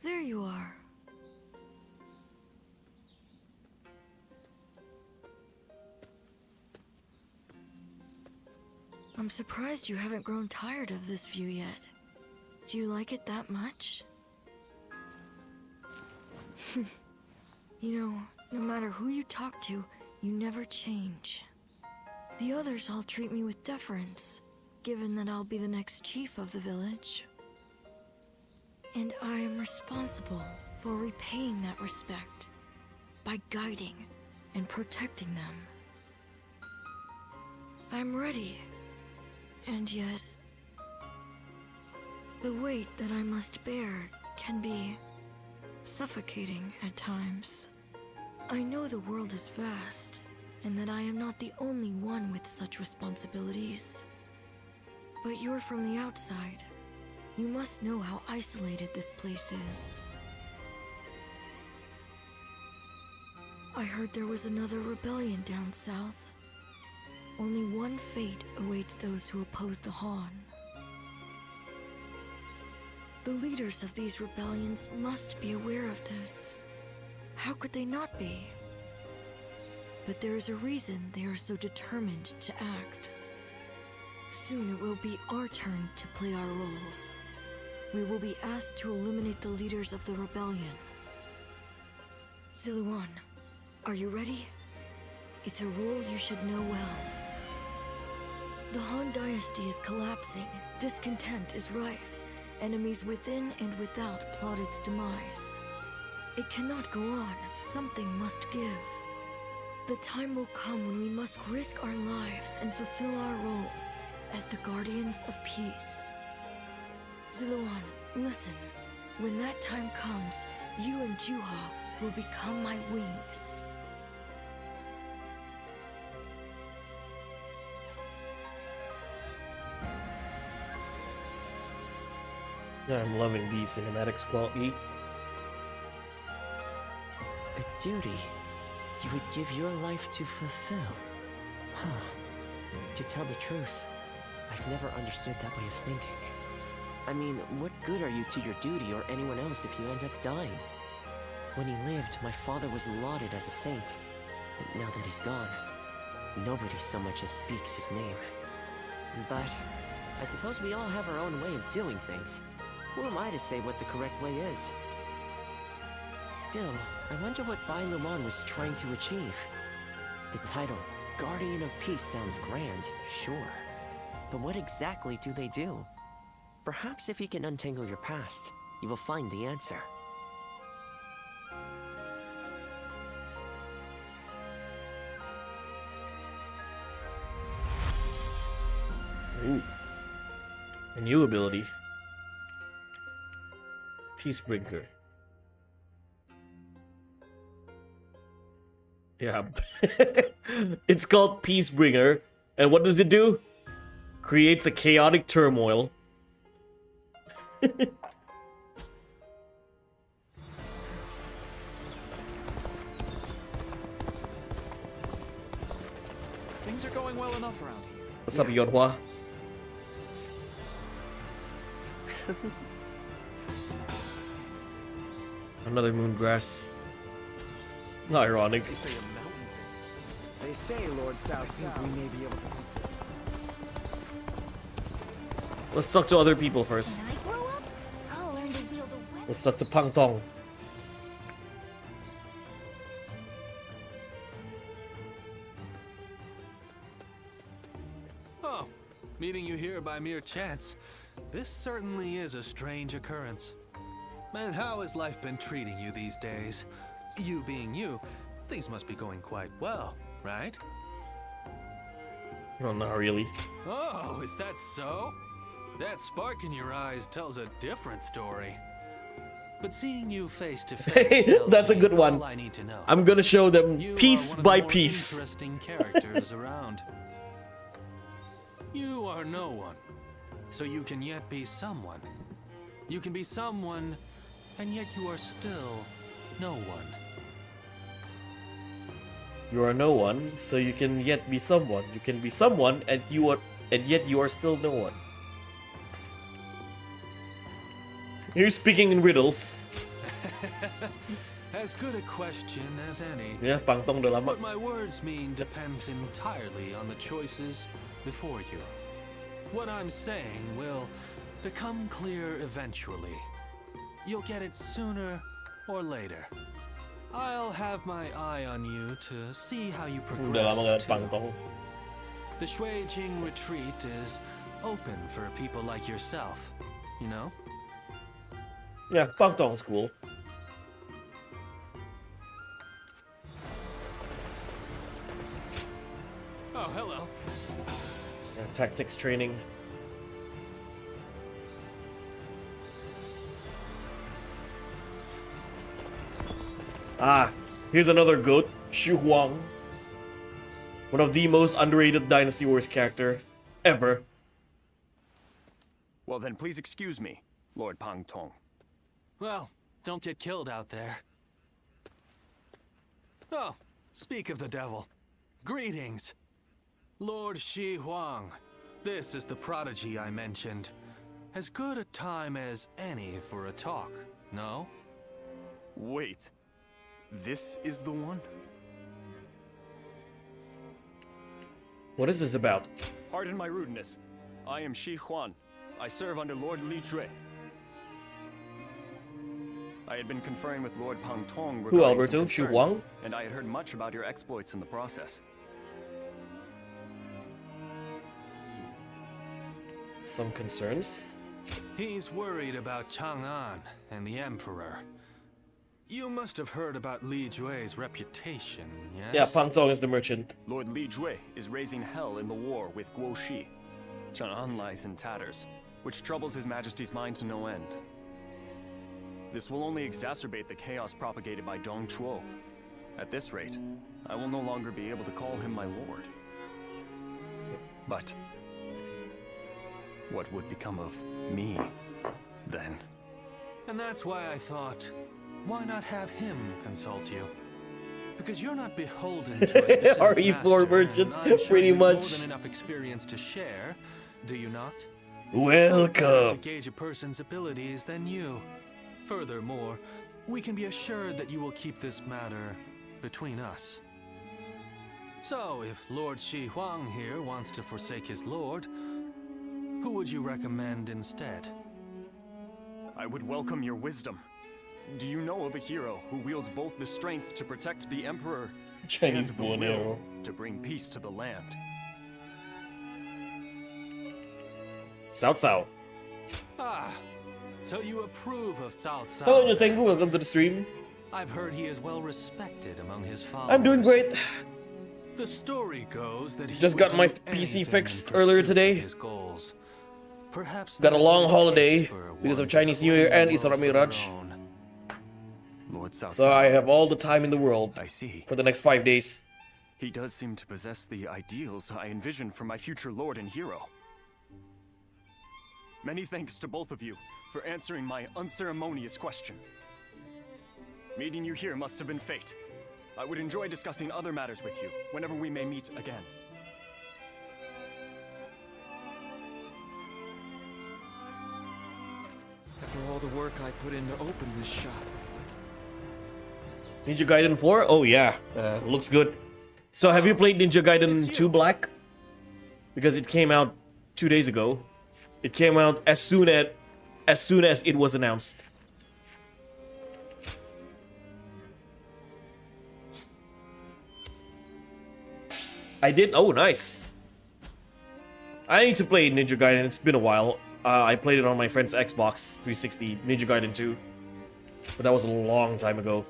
There you are. I'm surprised you haven't grown tired of this view yet. Do you like it that much? You know, no matter who you talk to, you never change. The others all treat me with deference, given that I'll be the next chief of the village. And I am responsible for repaying that respect by guiding and protecting them. I'm ready, and yet the weight that I must bear can be suffocating at times. I know the world is vast, and that I am not the only one with such responsibilities. But you're from the outside. You must know how isolated this place is. I heard there was another rebellion down south. Only one fate awaits those who oppose the Han. The leaders of these rebellions must be aware of this. How could they not be? But there is a reason they are so determined to act. Soon it will be our turn to play our roles. We will be asked to eliminate the leaders of the rebellion. Siluan, are you ready? It's a role you should know well. The Han Dynasty is collapsing, discontent is rife, enemies within and without plot its demise. It cannot go on, something must give. The time will come when we must risk our lives and fulfill our roles as the guardians of peace. Siluan, listen. When that time comes, you and Juha will become my wings. Yeah, I'm loving these cinematics quality. A duty you would give your life to fulfill. Huh. To tell the truth, I've never understood that way of thinking. I mean, what good are you to your duty or anyone else if you end up dying? When he lived, my father was lauded as a saint. But now that he's gone, nobody so much as speaks his name. But I suppose we all have our own way of doing things. Who am I to say what the correct way is? Still, I wonder what Bai Luman was trying to achieve. The title, Guardian of Peace, sounds grand, sure. But what exactly do they do? Perhaps if you can untangle your past, you will find the answer. Ooh. A new ability. Peacebringer. Yeah. It's called Peacebringer. And what does it do? Creates a chaotic turmoil. Things are going well enough around here. What's up, Yonhua? Another moongrass. Not ironic. They say Lord Cao Cao we may be able to consider. Let's talk to other people first. When I grow up, I'll learn to wield a weapon. Let's talk to Pang Tong. Oh, meeting you here by mere chance. This certainly is a strange occurrence. And how has life been treating you these days? You being you, things must be going quite well, right? Well, not really. Oh, is that so? That spark in your eyes tells a different story. But seeing you face to face tells That's a me good one. all I need to know. I'm gonna show them You piece are one of by the more piece. interesting characters around. You are no one, so you can yet be someone. You can be someone, and yet you are still no one. You are no one, so you can yet be someone. You can be someone, and yet you are still no one. You're speaking in riddles. As good a question as any. Yeah, pangtong udah lama. What my words mean depends entirely on the choices before you. What I'm saying will become clear eventually. You'll get it sooner or later. I'll have my eye on you to see how you Udah lama progress gak too. pangtong. The Shuijing retreat is open for people like yourself, you know? Yeah, pangtong's cool. Oh, hello. Yeah, tactics training. Ah, here's another goat, Xu Huang. One of the most underrated Dynasty Wars character ever. Well then, please excuse me, Lord Pang Tong. Well, don't get killed out there. Oh, speak of the devil. Greetings. Lord Shi Huang. This is the prodigy I mentioned. As good a time as any for a talk, no? Wait. This is the one? What is this about? Pardon my rudeness. I am Shi Huan. I serve under Lord Li Jue. I had been conferring with Lord Pang Tong regarding Who, Alberto? some Xu concerns, Huang? and I had heard much about your exploits in the process. Some concerns? He's worried about Chang'an and the Emperor. You must have heard about Li Jue's reputation, yes? Yeah, Pangtong is the merchant. Lord Li Jue is raising hell in the war with Guo Shi. Chang'an lies in tatters, which troubles His Majesty's mind to no end. This will only exacerbate the chaos propagated by Zhang Chuo. At this rate, I will no longer be able to call him my lord. But what would become of me, then? And that's why I thought, why not have him consult you? Because you're not beholden to a specific RE4 master, merchant, and I'm sure pretty you've more much. than enough experience to share, do you not? To Welcome. gauge a person's abilities than you. Furthermore, we can be assured that you will keep this matter between us. So, if Lord Shi Huang here wants to forsake his lord, who would you recommend instead? I would welcome your wisdom. Do you know of a hero who wields both the strength to protect the Emperor Chinese and the bow and will arrow. to bring peace to the land? Cao Cao. Ah, so you approve of Cao Cao. Hello, Nyotengu. Welcome to the stream. I've heard he is well respected among his followers. I'm doing great. The story goes that he Just would got my do PC anything fixed in earlier pursuit of today. his goals. Perhaps Got a that's long what it holiday takes for because one of to Chinese New claim Year the and world Isra for their Miraj. own. Lord Cao So Cao. I have all the time in the world I see. for the next 5 days. He does seem to possess the ideals I envisioned for my future lord and hero. Many thanks to both of you for answering my unceremonious question. Meeting you here must have been fate. I would enjoy discussing other matters with you whenever we may meet again. After all the work I put in to open this shop. Ninja Gaiden 4? Oh yeah, looks good. So have you played Ninja Gaiden 2 Black? Because it came out 2 days ago. It came out as soon as it was announced. I did. Oh, nice. I need to play Ninja Gaiden. It's been a while. I played it on my friend's Xbox 360, Ninja Gaiden 2. But that was a long time ago.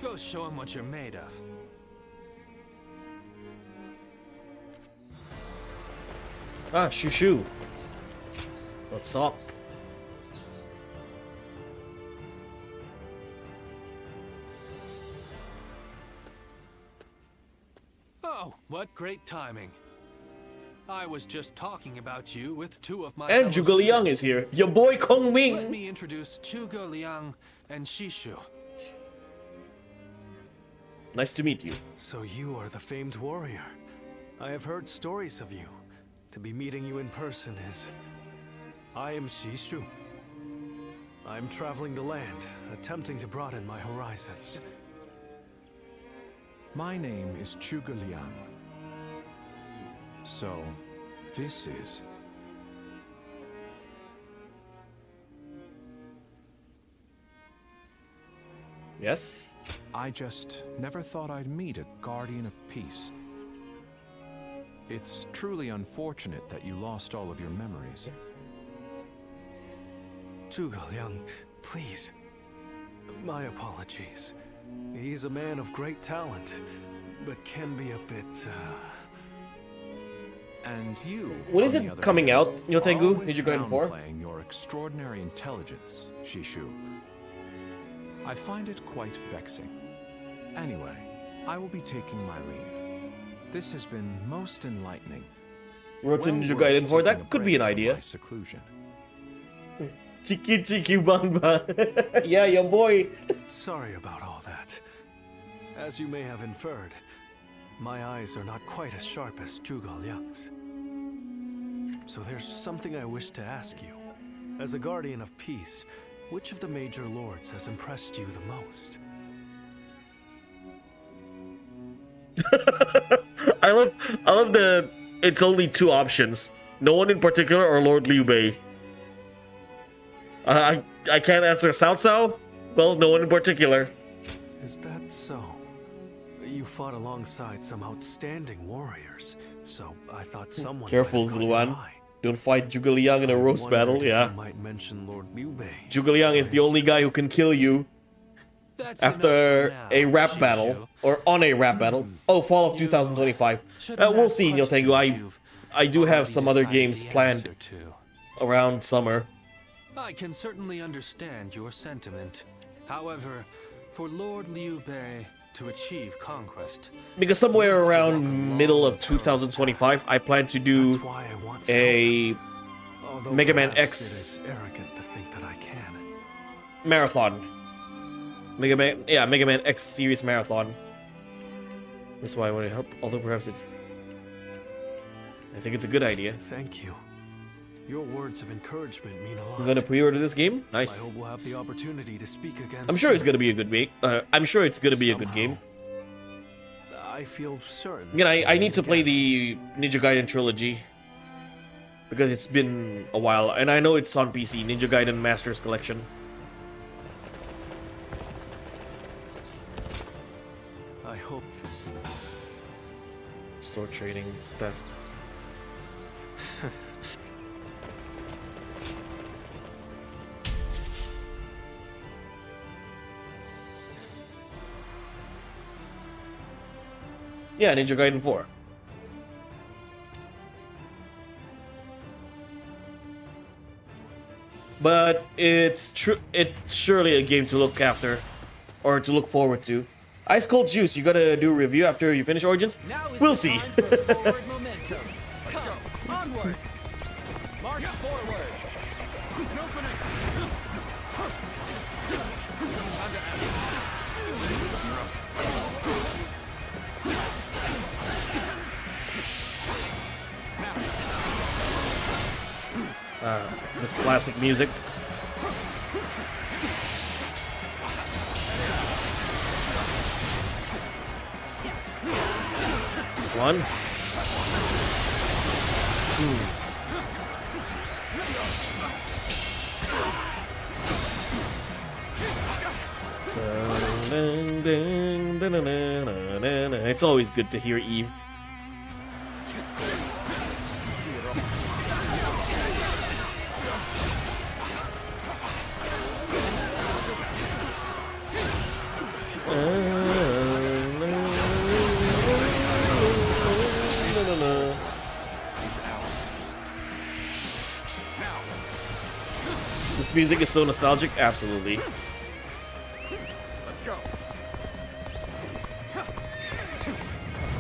Go show him what you're made of. Ah, Shushu. What's up? Oh, what great timing. I was just talking about you with two of my And Zhuge Liang is here. Your boy Kong Ming. Let me introduce Zhuge Liang and Shishu. Nice to meet you. So you are the famed warrior. I have heard stories of you. To be meeting you in person is... I am Shishu. I am traveling the land, attempting to broaden my horizons. My name is Zhuge Liang. So, this is... Yes? I just never thought I'd meet a guardian of peace. It's truly unfortunate that you lost all of your memories. Zhuge Liang, please. My apologies. He's a man of great talent, but can be a bit, And you, when is on the it other coming hand, out? Neo Tengu? always Ninja Gaiden 4? downplaying your extraordinary intelligence, Shishu. I find it quite vexing. Anyway, I will be taking my leave. This has been most enlightening. Road to Well Ninja worth Gaiden 4? taking That a could be an break from idea. my seclusion. Chiki Chiki Banba. Yeah, your boy. Sorry about all that. As you may have inferred, my eyes are not quite as sharp as Zhuge Liang's. So there's something I wish to ask you. As a guardian of peace, which of the major lords has impressed you the most? I love the it's only two options. No one in particular or Lord Liu Bei. I can't answer Cao Cao. Well, no one in particular. Is that so? You fought alongside some outstanding warriors, so I thought someone Careful, might have caught your Zluan. eye. Don't fight Zhuge Liang in a I roast wondered battle, if yeah. You might mention Lord Liu Bei. Zhuge Liang is the only guy who can kill you That's after enough for a now, rap Shishu. battle. Or on a rap battle. Oh, fall of 2025. Shouldn't We'll ask see, Neo Tengu. questions I do have already some other decided games the planned answer to. around summer. I can certainly understand your sentiment. However, for Lord Liu Bei to achieve conquest, Because somewhere around middle of 2025, I plan to do That's why I want to a Although Mega Man perhaps X it is arrogant to think that I can. marathon. Mega Man X series marathon. That's why I want to help, although perhaps I think it's a good idea. Thank you. Your words of encouragement mean a lot. I'm gonna pre-order this game. I Nice. hope we'll have the opportunity to speak again. I'm sure it's soon. gonna be a good game. I'm sure it's gonna be a good game. I feel certain. Again, I need to play the Ninja Gaiden trilogy because it's been a while, and I know it's on PC. Ninja Gaiden Masters Collection. I hope. Sword training stuff. Yeah, Ninja Gaiden 4. But it's surely a game to look after, or to look forward to. Ice Cold Juice, you gotta do a review after you finish Origins? We'll see. forward momentum. Come, onward. March forward. This classic music. one. It's always good to hear Eve. This music is so nostalgic, absolutely. Let's go.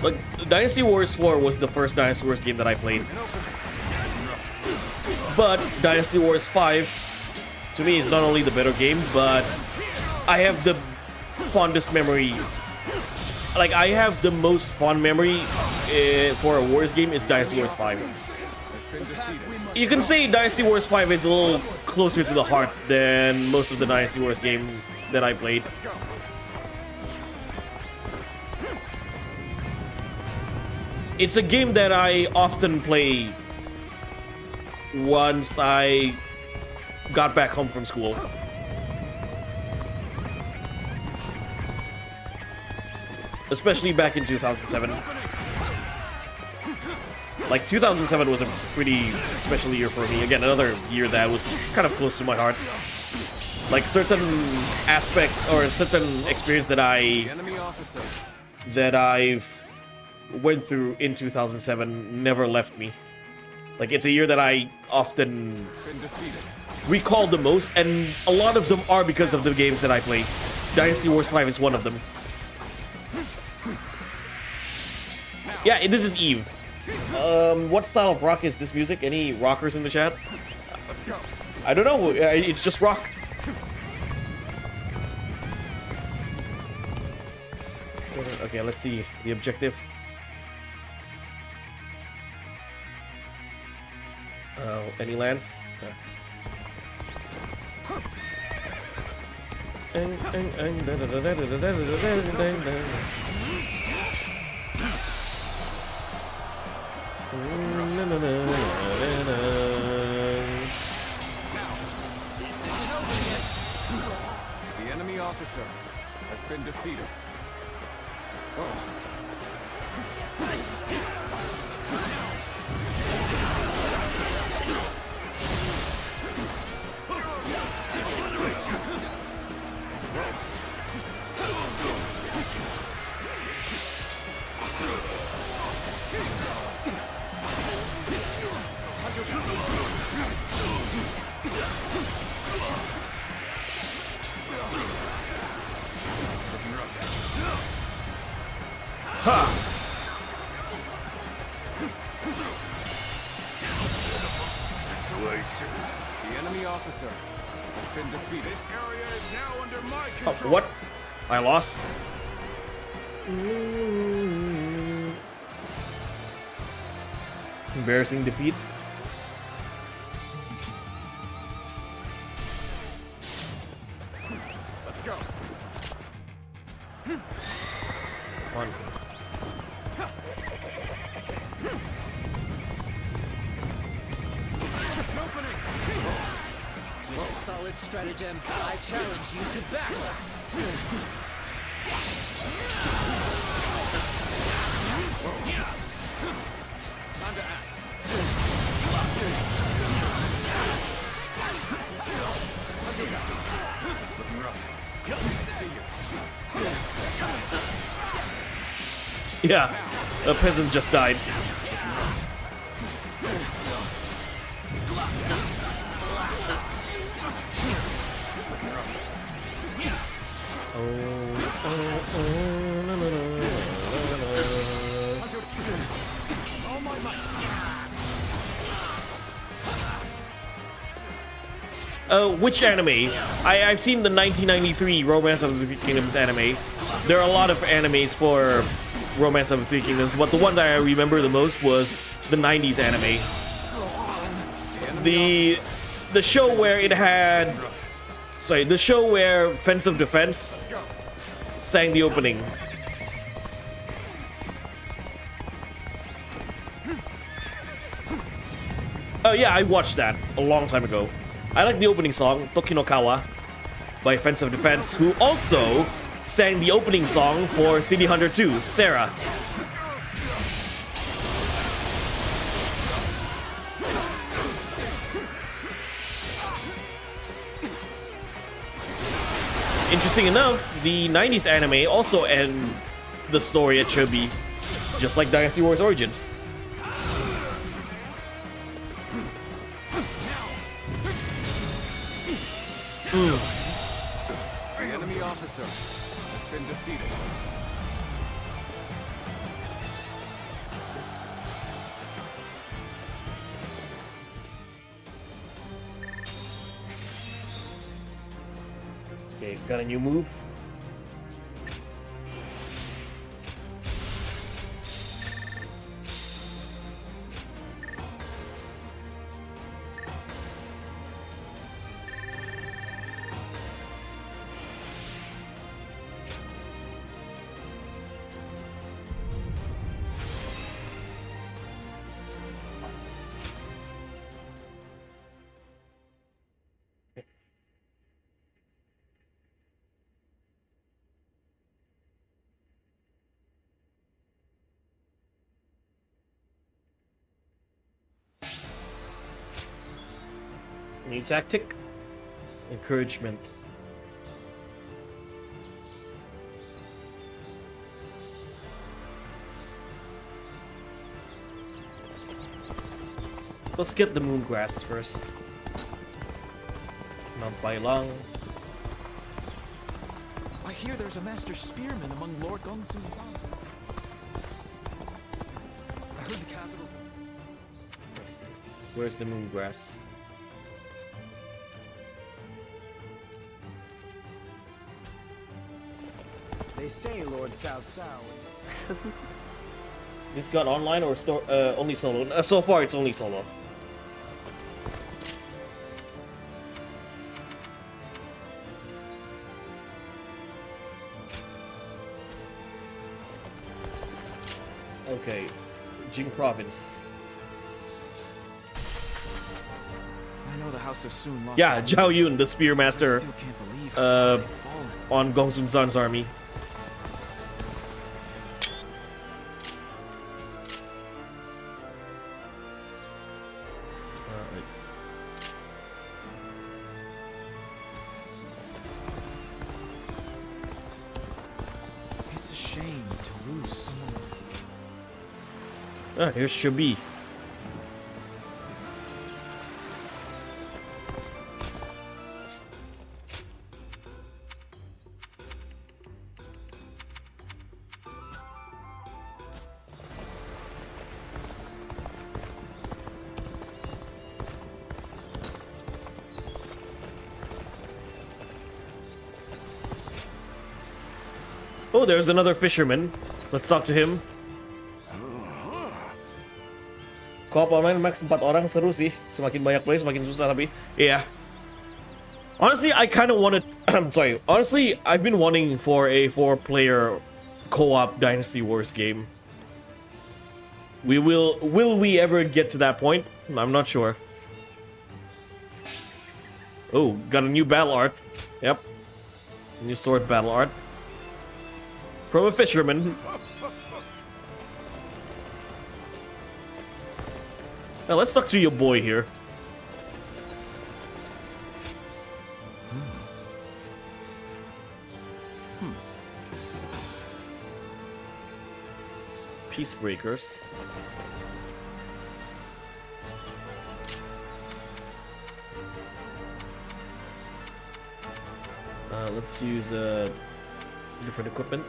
Like, Dynasty Wars 4 was the first Dynasty Wars game that I played. But Dynasty Wars 5, to me, is not only the better game, but I have the fondest memory. Like, I have the most fond memory for a Wars game is Dynasty Wars 5. You can say Dynasty Wars 5 is a little closer to the heart than most of the Dynasty Wars games that I played. It's a game that I often play once I got back home from school. Especially back in 2007. Like, 2007 was a pretty special year for me. Again, another year that was kind of close to my heart. Like, certain aspect or certain experience that I've went through in 2007 never left me. Like, it's a year that I often recall the most, and a lot of them are because of the games that I played. Dynasty Wars 5 is one of them. Yeah, this is Eve. What style of rock is this music? Any rockers in the chat? Let's go. I don't know. It's just rock. Okay, let's see the objective. Any lands? The enemy officer has been defeated. The enemy officer has been defeated. This area is now under my control. What? I lost? Embarrassing defeat. Let's go. Fun. Solid stratagem. I challenge you to battle. Time to act. Looking rough. I see you. Yeah, a peasant just died. Which anime? I've seen the 1993 Romance of the Three Kingdoms anime. There are a lot of animes for Romance of the Three Kingdoms, but the one that I remember the most was the 90s anime. The show where it had... Sorry, the show where Fence of Defense sang the opening. Oh yeah, I watched that a long time ago. I like the opening song, Tokinokawa, by Offensive Defense, who also sang the opening song for City Hunter 2, Sarah. Interesting enough, the 90s anime also end the story at Chobi, just like Dynasty Wars Origins. The enemy officer has been defeated. Okay, got a new move. New tactic. Encouragement. Let's get the moongrass first. Mount Bailang. I hear there's a master spearman among Lord Gongsun's army. I heard the capital. Where's the moongrass? They say Lord Cao Cao. This got online or only solo? So far, it's only solo. Okay, Jing Province. I know the House of Sun lost. Yeah, Zhao Yun, the Spearmaster, on Gong Sun Zan's army. It's a shame to lose someone. Ah, here's Shabi. Oh, there's another fisherman. Let's talk to him. Co-op online max 4 orang seru sih. Semakin banyak play semakin susah tapi. Yeah. Honestly, I kind of wanted I'm sorry. Honestly, I've been wanting for a 4-player co-op Dynasty Wars game. Will we ever get to that point? I'm not sure. Oh, got a new battle art. Yep. New sword battle art. From a fisherman. Now let's talk to your boy here. Peacebreakers. Let's use different equipment.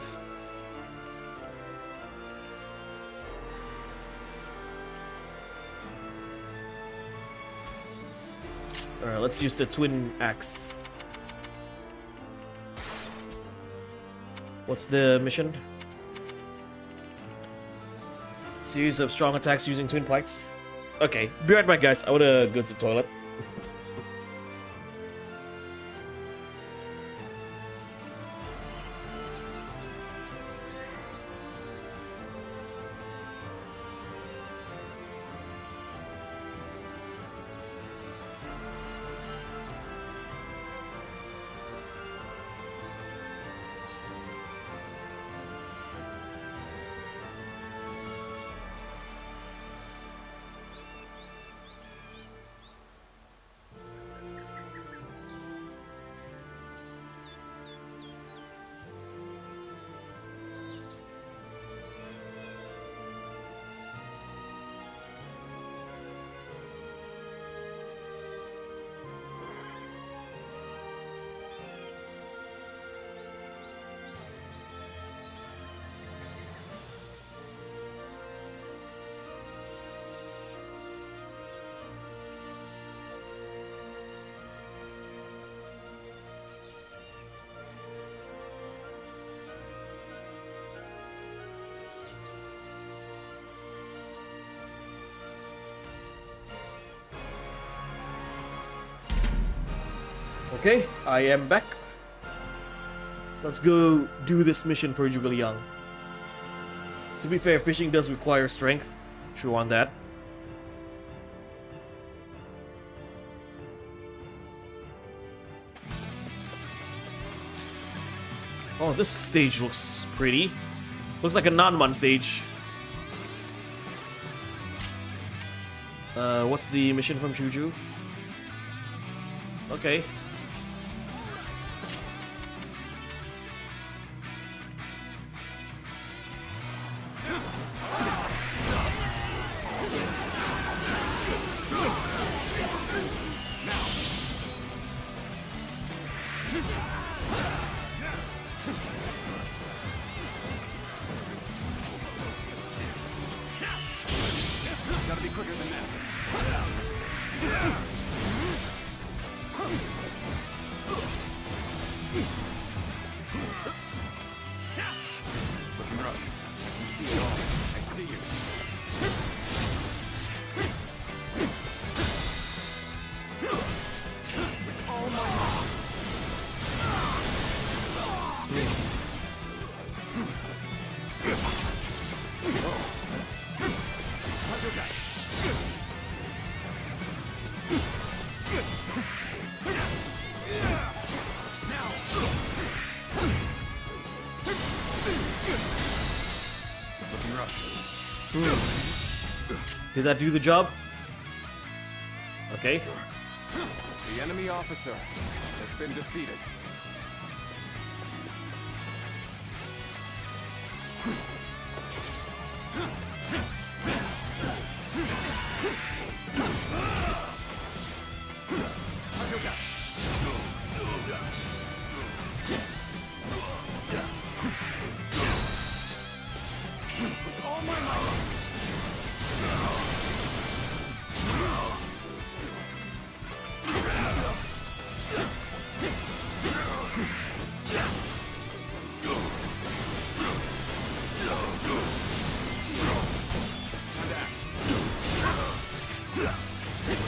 Alright, let's use the twin axe. What's the mission? Series of strong attacks using twin pikes. Okay, be right back, guys. I wanna go to the toilet. Okay, I am back. Let's go do this mission for Zhuge Liang. To be fair, fishing does require strength. True on that. Oh, this stage looks pretty. Looks like a Nanman stage. What's the mission from Shuju? Okay. Gotta be quicker than this. Looking rough. I can see it all. I see you. With all my might. Looking rough. Did that do the job? Okay. The enemy officer has been defeated.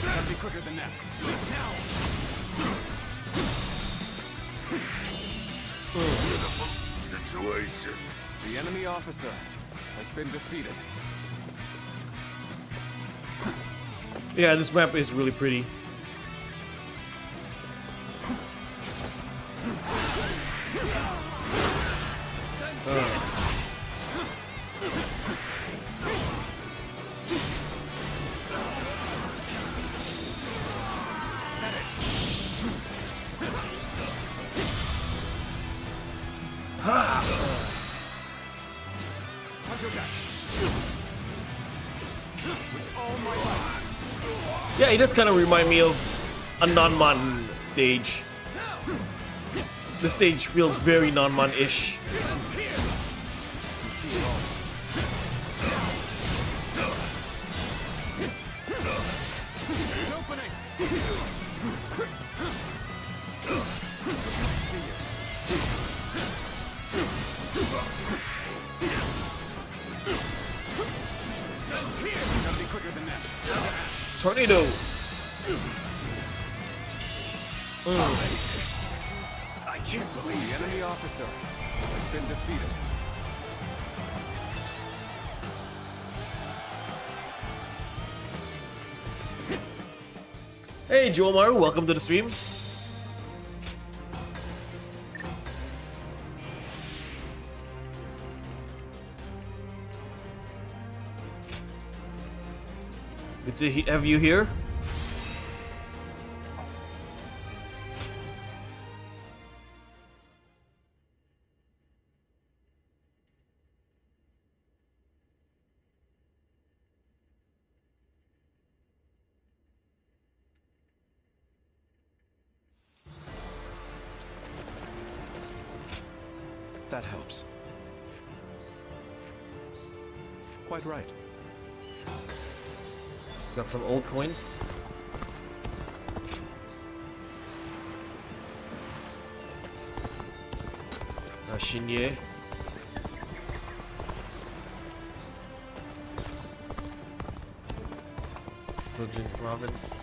Gotta be quicker than that. Situation. The enemy officer has been defeated. Yeah, this map is really pretty. Yeah, it does kind of remind me of a Nanman stage. This stage feels very Nanman-ish. Tornado! I can't believe the enemy officer has been defeated. Hey, Jomaru, welcome to the stream. Good to have you here. That helps. Quite right. Got some old coins. Shinye. Sturgeon Province.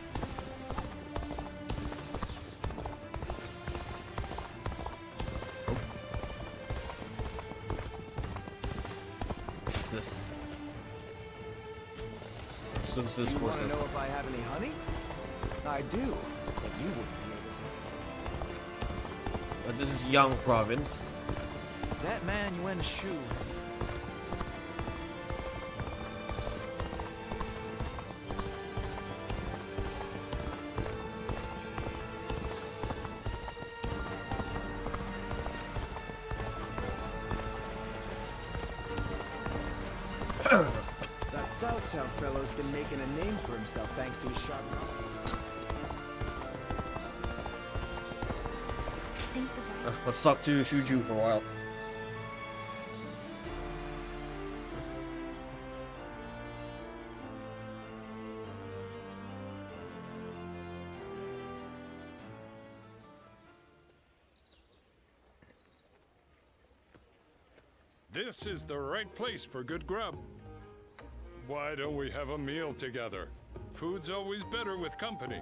this You want process. to know if I have any honey? I do, but you wouldn't be able to. This is Yang Province. That man Yuan Shu. That Cao Cao fellow's been making a name for himself thanks to his sharp knowledge. Let's talk to Shuju for a while. This is the right place for good grub. Why don't we have a meal together? Food's always better with company.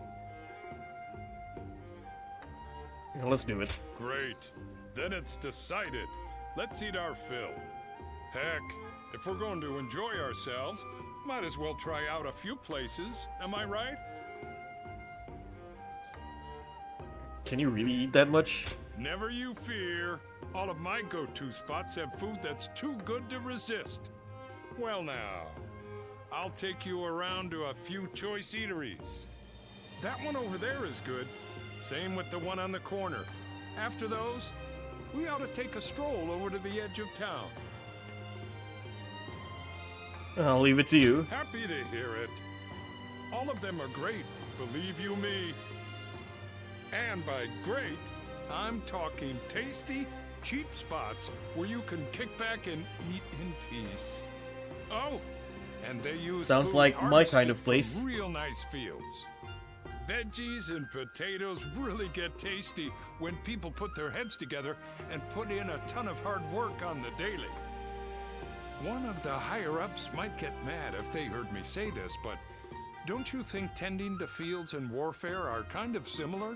Yeah, let's do it. Great. Then it's decided. Let's eat our fill. Heck, if we're going to enjoy ourselves, might as well try out a few places. Am I right? Can you really eat that much? Never you fear. All of my go-to spots have food that's too good to resist. Well now, I'll take you around to a few choice eateries. That one over there is good. Same with the one on the corner. After those, we ought to take a stroll over to the edge of town. I'll leave it to you. Happy to hear it. All of them are great, believe you me. And by great, I'm talking tasty, cheap spots where you can kick back and eat in peace. Oh, and they use Sounds food like my kind of harvested place. from real nice fields. Veggies and potatoes really get tasty when people put their heads together and put in a ton of hard work on the daily. One of the higher-ups might get mad if they heard me say this, but don't you think tending to fields and warfare are kind of similar?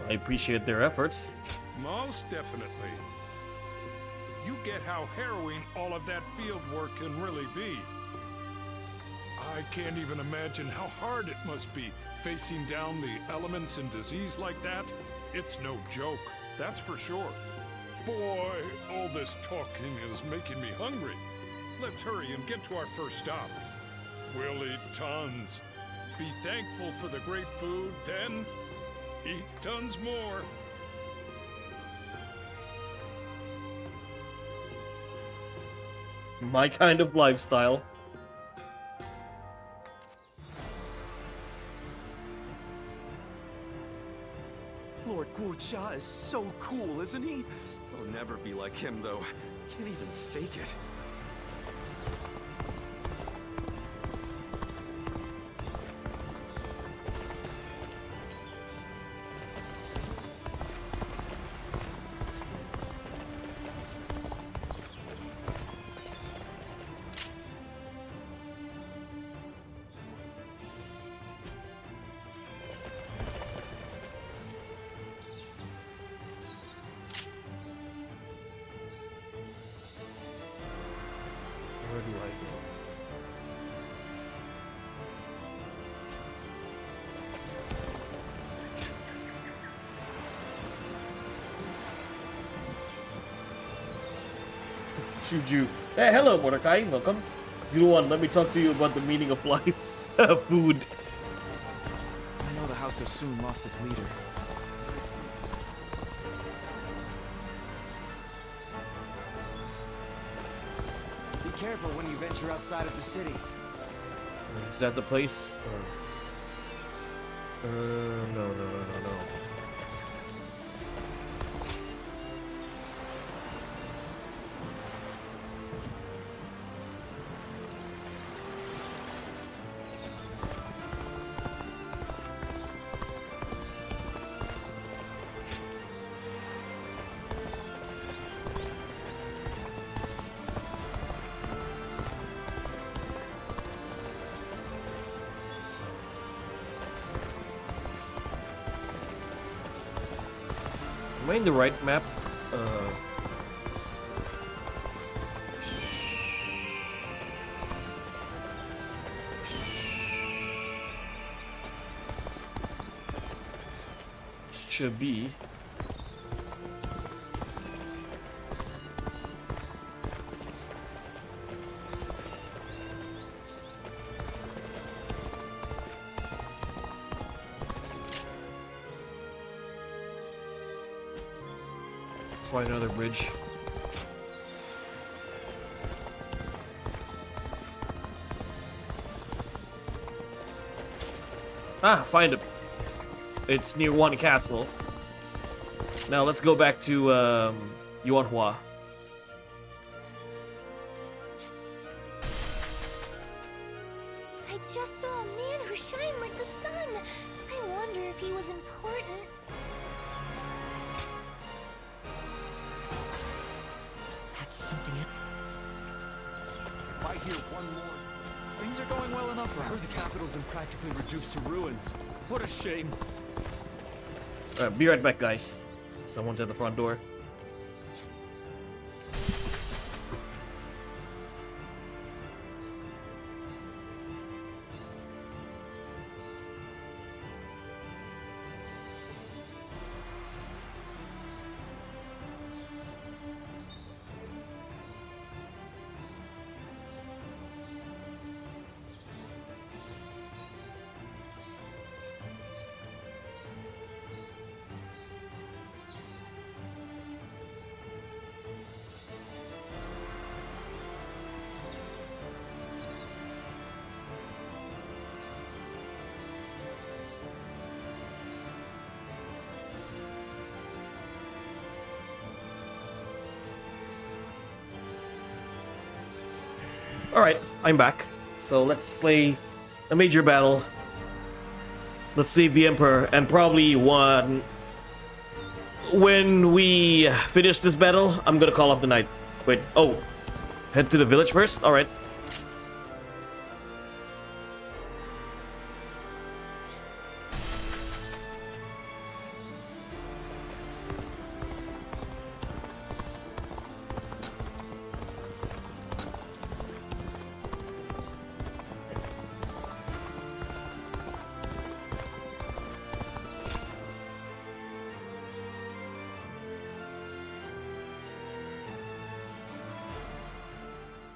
I appreciate their efforts. Most definitely. You get how harrowing all of that field work can really be. I can't even imagine how hard it must be facing down the elements and disease like that. It's no joke, that's for sure. Boy, all this talking is making me hungry. Let's hurry and get to our first stop. We'll eat tons. Be thankful for the great food, then eat tons more. My kind of lifestyle. Lord Guocha is so cool, isn't he? I'll never be like him, though. Can't even fake it. Where do I go? Shuju. Hey, hello, Mordecai. Welcome. 01, let me talk to you about the meaning of life. Food. I know the House of Soon lost its leader. Be careful when you venture outside of the city. Is that the place? Or... no. Am I in the right map? should be. Let's find another bridge. Ah, find it. It's near one castle. Now let's go back to Yuanhua. I just saw a man who shined like the sun. I wonder if he was important. That's something. If I hear one more... Things are going well enough. I heard the capital's been practically reduced to ruins. What a shame. Be right back, guys. Someone's at the front door. Alright, I'm back. So let's play a major battle. Let's save the Emperor, and probably when we finish this battle, I'm gonna call off the night. Wait, oh. Head to the village first? Alright.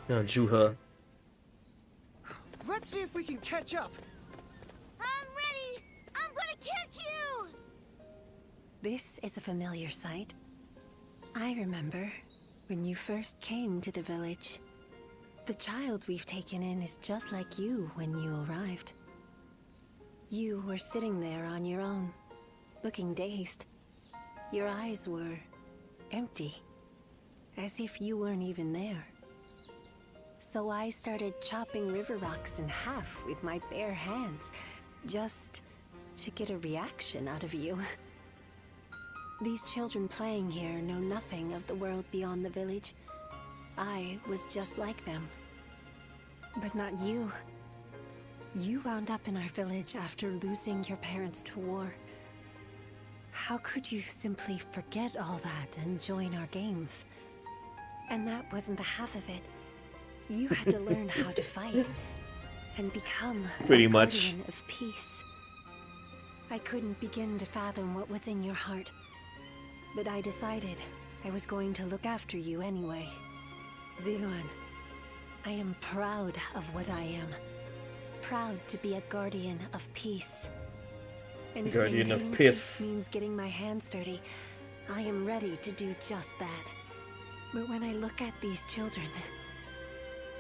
Zhuhe. Let's see if we can catch up. I'm ready. I'm gonna catch you. This is a familiar sight. I remember when you first came to the village. The child we've taken in is just like you when you arrived. You were sitting there on your own, looking dazed. Your eyes were empty, as if you weren't even there. So I started chopping river rocks in half with my bare hands, just to get a reaction out of you. These children playing here know nothing of the world beyond the village. I was just like them. But not you. You wound up in our village after losing your parents to war. How could you simply forget all that and join our games? And that wasn't the half of it. You had to learn how to fight and become pretty a much guardian of peace. I couldn't begin to fathom what was in your heart, but I decided I was going to look after you anyway. Ziluan, I am proud of what I am. Proud to be a guardian of peace. And if Guardian of maintaining peace means getting my hands dirty, I am ready to do just that. But when I look at these children,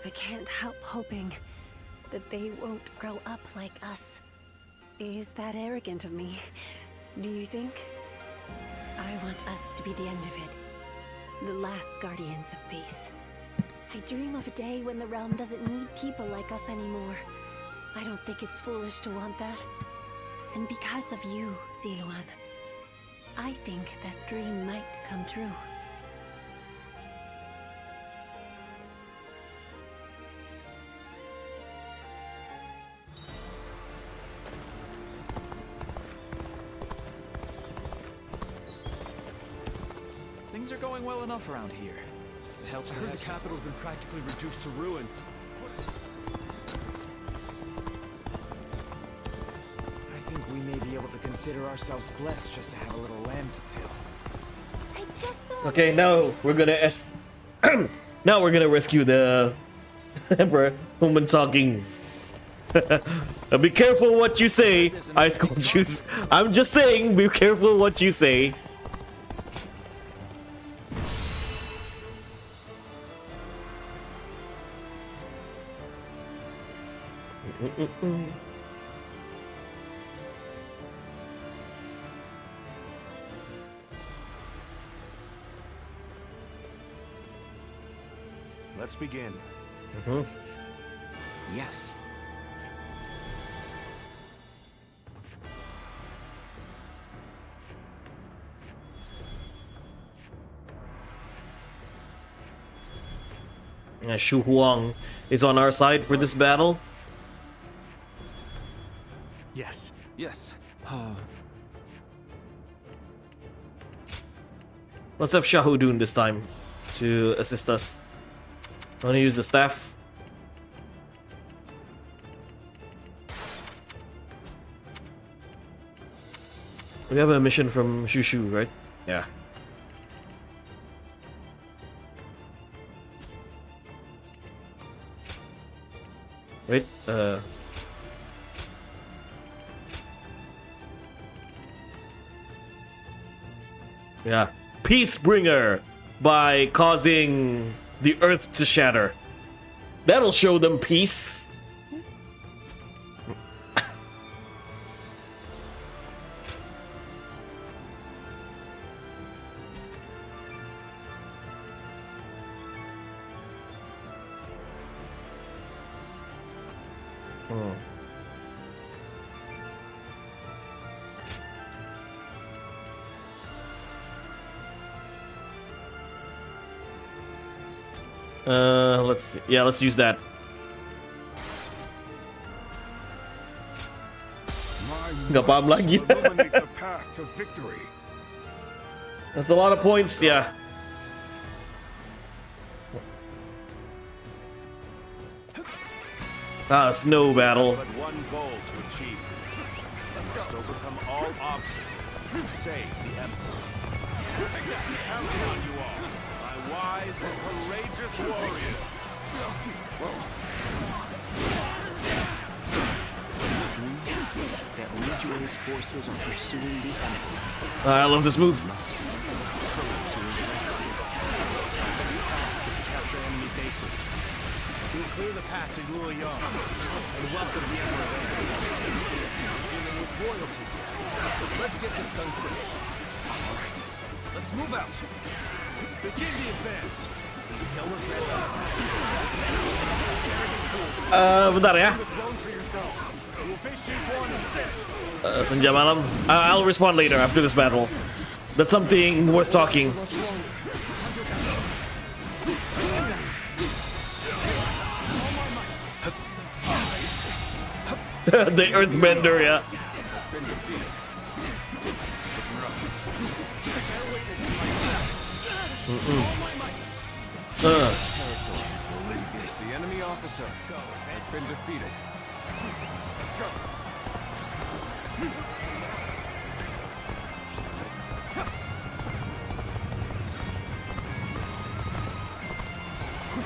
I can't help hoping that they won't grow up like us. Is that arrogant of me? Do you think? I want us to be the end of it. The last guardians of peace. I dream of a day when the realm doesn't need people like us anymore. I don't think it's foolish to want that. And because of you, Ziluan, I think that dream might come true. Things are going well enough around here. It helps. I heard the capital's been practically reduced to ruins. I think we may be able able to consider ourselves blessed just to have a little lamb to till. I just saw. Okay, now we're gonna now we're gonna rescue the Emperor. Human talking. Be careful what you say, Ice Cold Juice. I'm just saying, be careful what you say. Let's begin. Yes. Shu Huang is on our side for this battle. Yes. Yes. Let's have Shahudun this time to assist us. I'm gonna use the staff. We have a mission from Shushu, right? Yeah. Wait, yeah. Peacebringer by causing the earth to shatter. That'll show them peace. Let's see. Yeah, let's use that. Nggak paham lagi. That's a lot of points, yeah. Snow battle. But one goal to achieve. Let's go. Overcome all obstacles to save the Emperor. Counting on you all, my wise and courageous warriors. It seems that Liu Bei's forces are pursuing the enemy. I love this move. Must hurry to his rescue. The task is to capture enemy bases. We will clear the path to Luoyang and welcome the Emperor. Dealing with royalty. Let's get this done quick. All right. Let's move out. Begin the advance. Bentar ya. Senja malam. I'll respond later after this battle. That's something worth talking. The Earthbender, yeah. The enemy officer has been defeated. Let's go.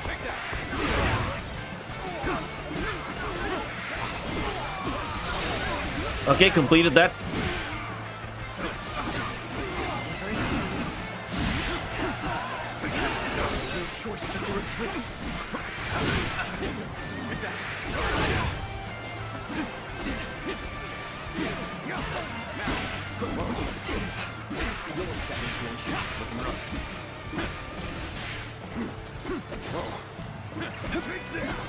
Take that. Okay, completed that. Choice but to retreat. Take that. Looking rough. Take this.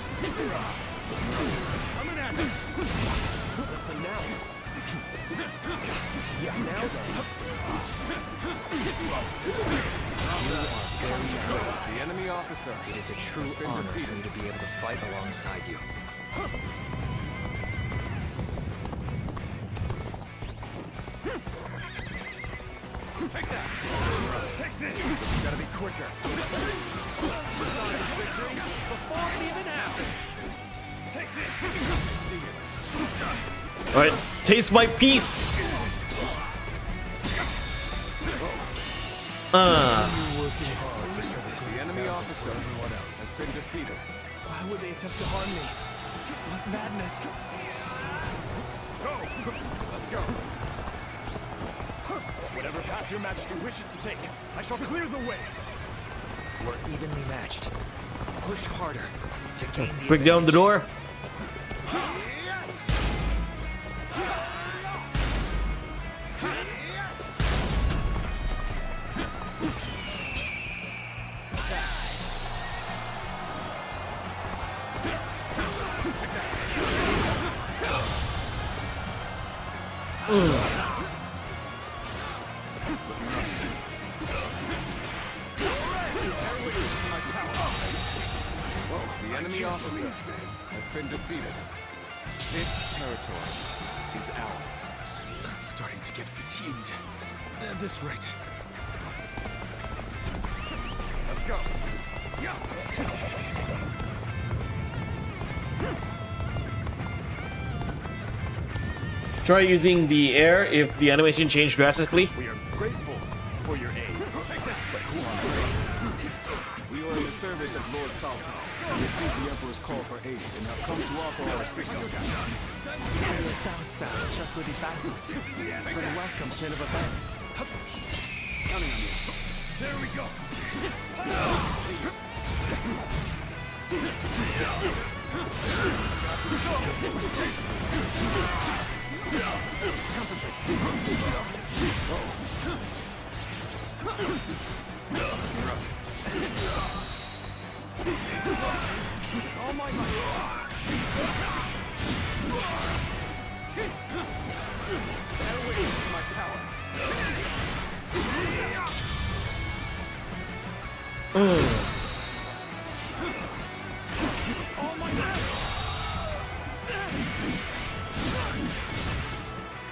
Coming at you. But for now. Yeah, now then. The enemy officer. It is a true honor for me to be able to fight alongside you. Take that! Take this! You gotta be quicker. The sign of victory before it even happened. Take this! I see it. All right, taste my peace. The enemy officer has been defeated. Why would they attempt to harm me? What madness! Go! Let's go! Whatever path your majesty wishes to take, I shall clear the way! We're evenly matched. Push harder to gain the Break down the door. The enemy officer has been defeated. This territory is ours. I'm starting to get fatigued. At this rate. Let's go! Try using the air if the animation changed drastically. We are grateful for your aid. But who are we? We are in the service of Lord Salsa. We received the Emperor's call for aid and have come to offer our assistance. Señor South trustworthy basis. Bring welcome chain of events. Counting on you. There we go. Concentrate. All my might. Airways to my power. All my might.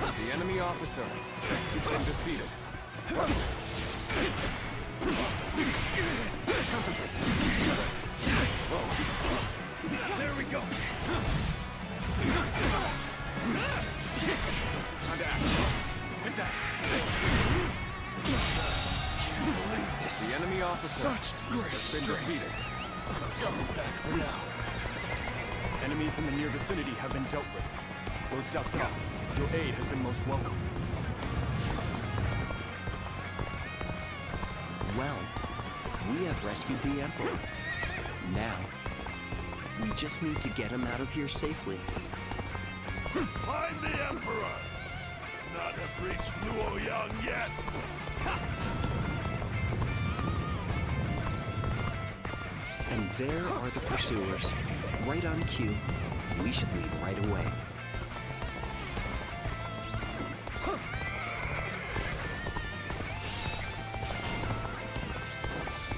The enemy officer has been defeated. Concentrate. There we go. Time to act. Take that. The enemy officer has been defeated. Let's go. Back for now. Enemies in the near vicinity have been dealt with. Lord Cao Cao, your aid has been most welcome. Well, we have rescued the Emperor. Now, we just need to get him out of here safely. Find the Emperor! Not have reached Luoyang yet! And there are the pursuers. Right on cue. We should leave right away.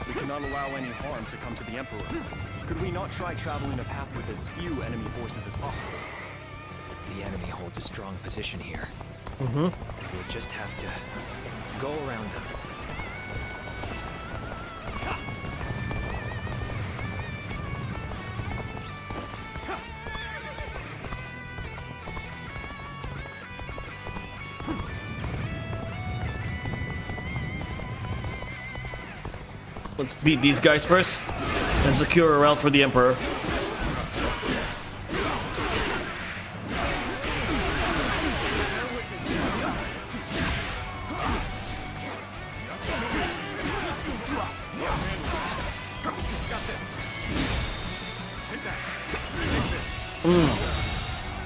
We cannot allow any harm to come to the Emperor. Could we not try traveling a path with as few enemy forces as possible? The enemy holds a strong position here. Mm-hmm. We'll just have to go around them. Let's beat these guys first and secure a route for the Emperor.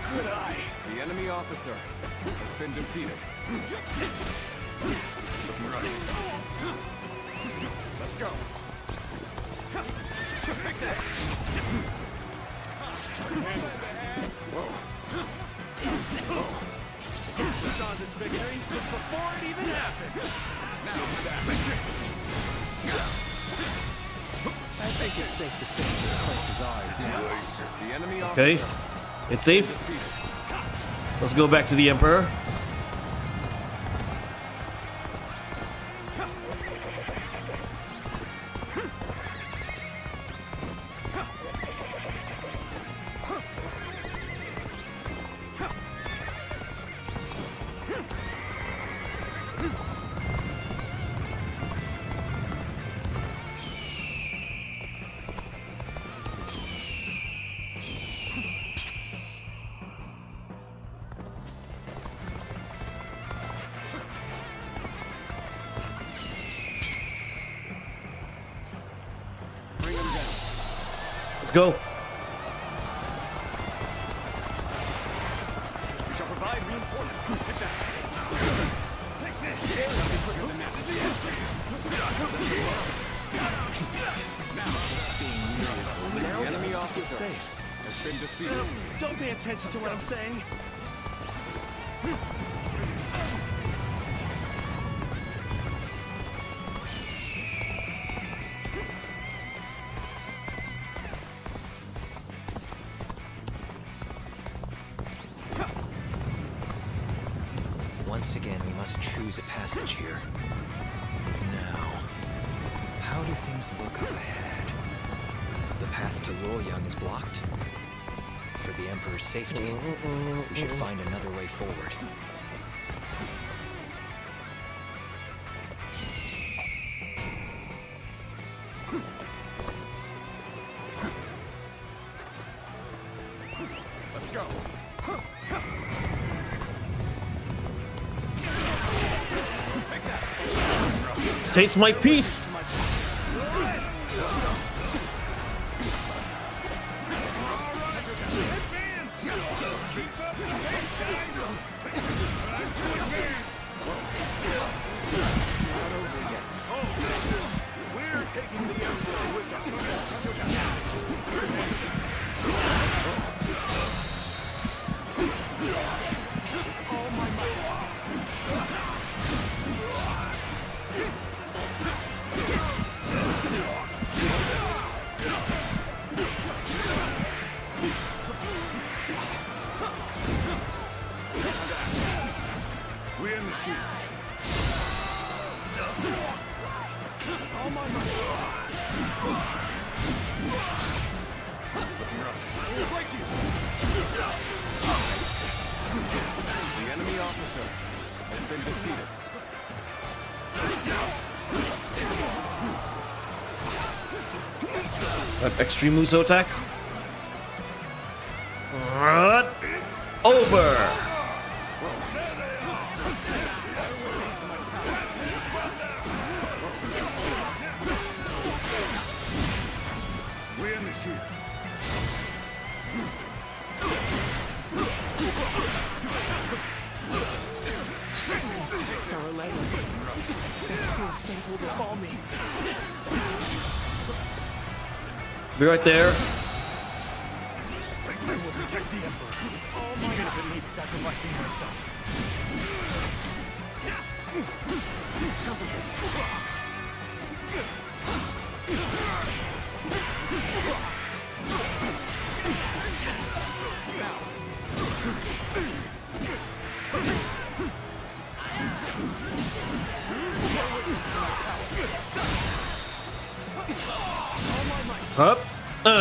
Good eye. The enemy officer has been defeated. Let's go. Take that. We saw this victory before it even happened. Now for that. Take this. I think it's safe to say this place is ours now. The enemy Okay, officer it's safe. Let's go back to the Emperor. Let's go. We shall provide reinforcements. Take that. Take this. The enemy officer has been defeated. Don't pay attention to what I'm saying. Once again, we must choose a passage here. Now, how do things look up ahead? The path to Luoyang is blocked. For the Emperor's safety, we should find another way forward. Let's go. Take that. Taste my peace. We're taking the Emperor with us. All my might. We're in the sea. All my might. We'll break you. The enemy officer has been defeated. Extreme Muso attack. Over. We're in the sea. Attacks are relentless. That cruel fate will befall me. Be right there. I will protect the Emperor. Even if it means sacrificing myself. Concentrate. Up. The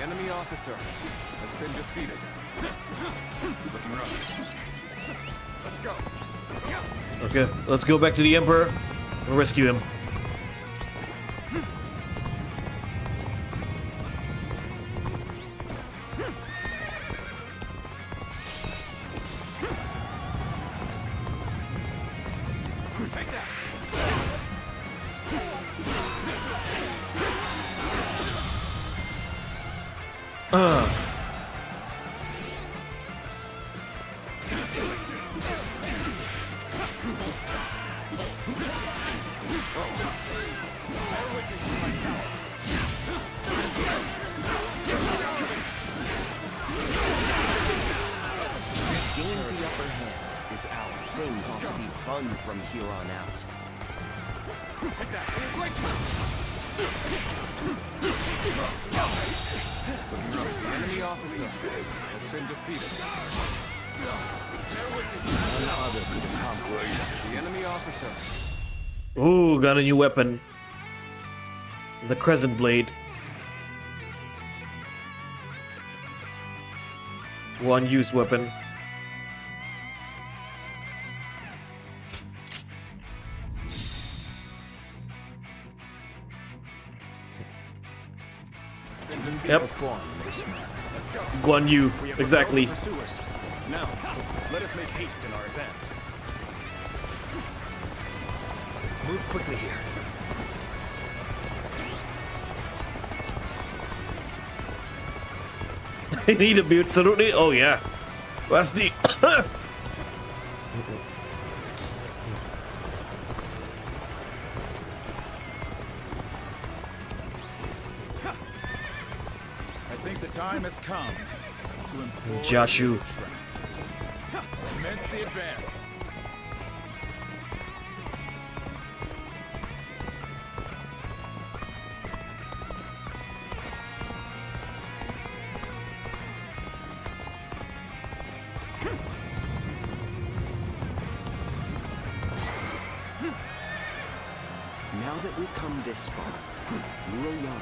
enemy officer has been defeated. Looking rough. Let's go. Okay, let's go back to the Emperor and rescue him. Take that. Seeing the upper hand is ours. Things ought to be fun from here on out. Take that. We'll break you. The enemy officer has been defeated. None other could accomplish. The enemy officer. Ooh, got a new weapon. The Crescent Blade. One used weapon. Yep. Guan Yu, exactly. Pursuers. Now, let us make haste in our advance. Move quickly here. I need a build Saruni. Oh yeah. What's the I think the time has come to employ Jashu. Commence the advance. Now that we've come this far, Luoyang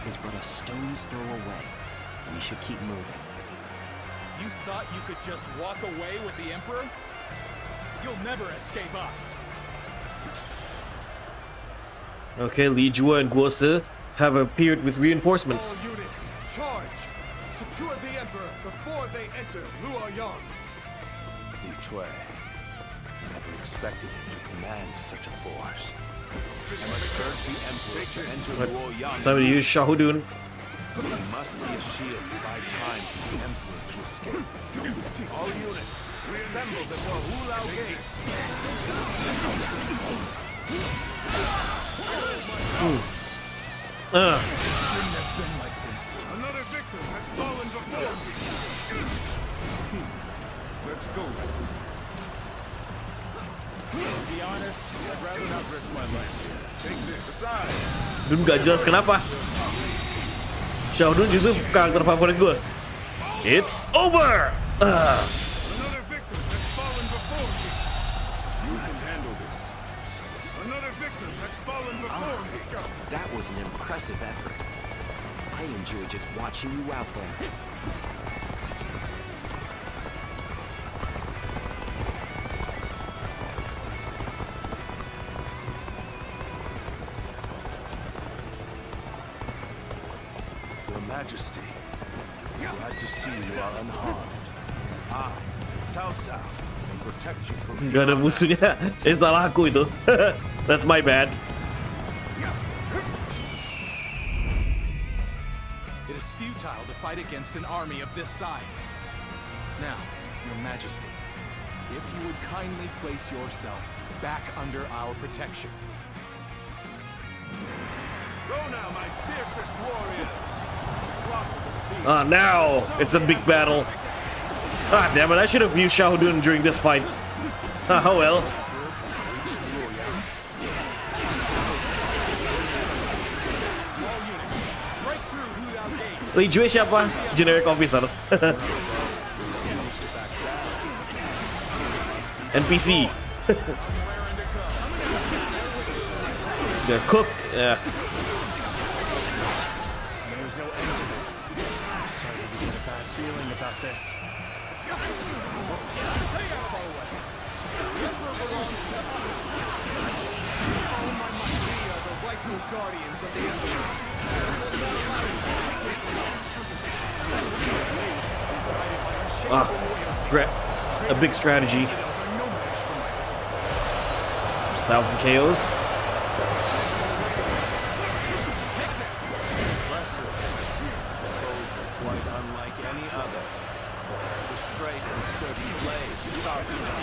is but a stone's throw away. We should keep moving. You thought you could just walk away with the Emperor? You'll never escape us. Okay, Li Jue and Guo Si have appeared with reinforcements. All units, charge! Secure the Emperor before they enter Luoyang. Li Jue. I never expected him to command such a force. I must urge the Emperor to enter Luoyang. Time to use Shahudun. He must be a shield to buy time for the Emperor to escape. All units, assemble before Hulao Gate. Shouldn't have been like this. Another victim has fallen before me. Let's go. To be honest, I'd rather not risk my life here. Take this. Besides, Dun gak jelas kenapa. Shahudun justru karakter favorit gue. It's over. Another victim has fallen before me. you can handle this. Another victim has fallen before me. Let's go. That was an impressive effort. I enjoy just watching you out there. Your Majesty, glad to see you are unharmed. I, Cao Cao, can protect you from Gak ada musuhnya. Salah aku itu. That's my bad. It is futile to fight against an army of this size. Now, Your Majesty, if you would kindly place yourself back under our protection. Go now, my fiercest warrior. Now it's a big battle. Damn it, I should have used Shahudun during this fight. Oh well. Li Jue siapa? Generic officer. NPC. They're cooked. Yeah. There's no end to it. I'm starting to get a bad feeling about this. Guardians of the Emperor. A big strategy. 1,000 KOs. Soldier quite unlike any other. The straight and sturdy blade, sharpened on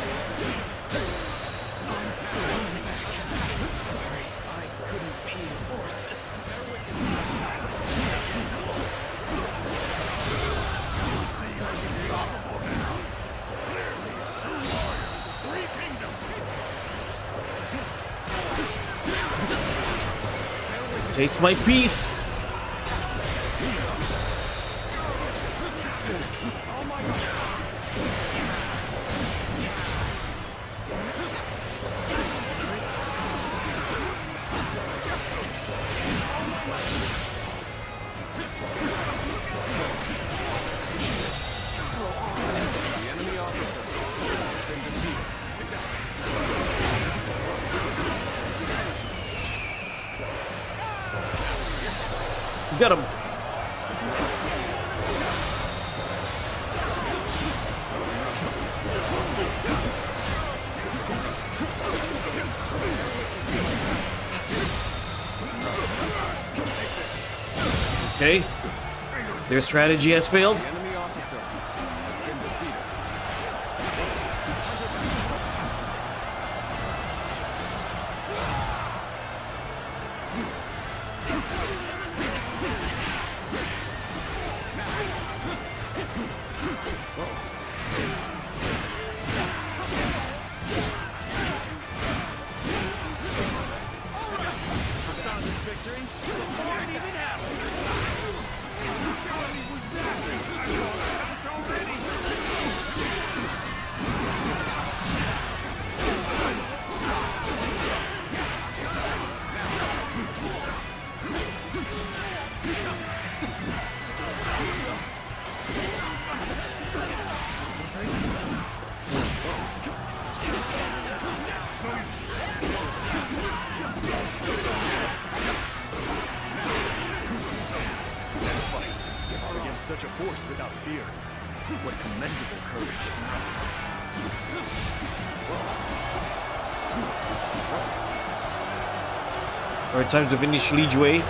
Sorry, I couldn't be of more assistance. Unstoppable now. Clearly, true warrior. 3 kingdoms. Taste my peace. Got him. Okay. Their strategy has failed. enemy Such a force without fear. What commendable courage. Alright, time to finish Liu Bei.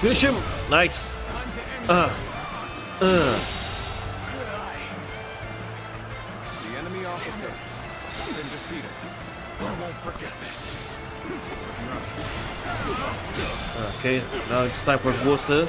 Finish him! Nice! The enemy officer has been defeated. I won't forget this. Okay, now it's time for Guose.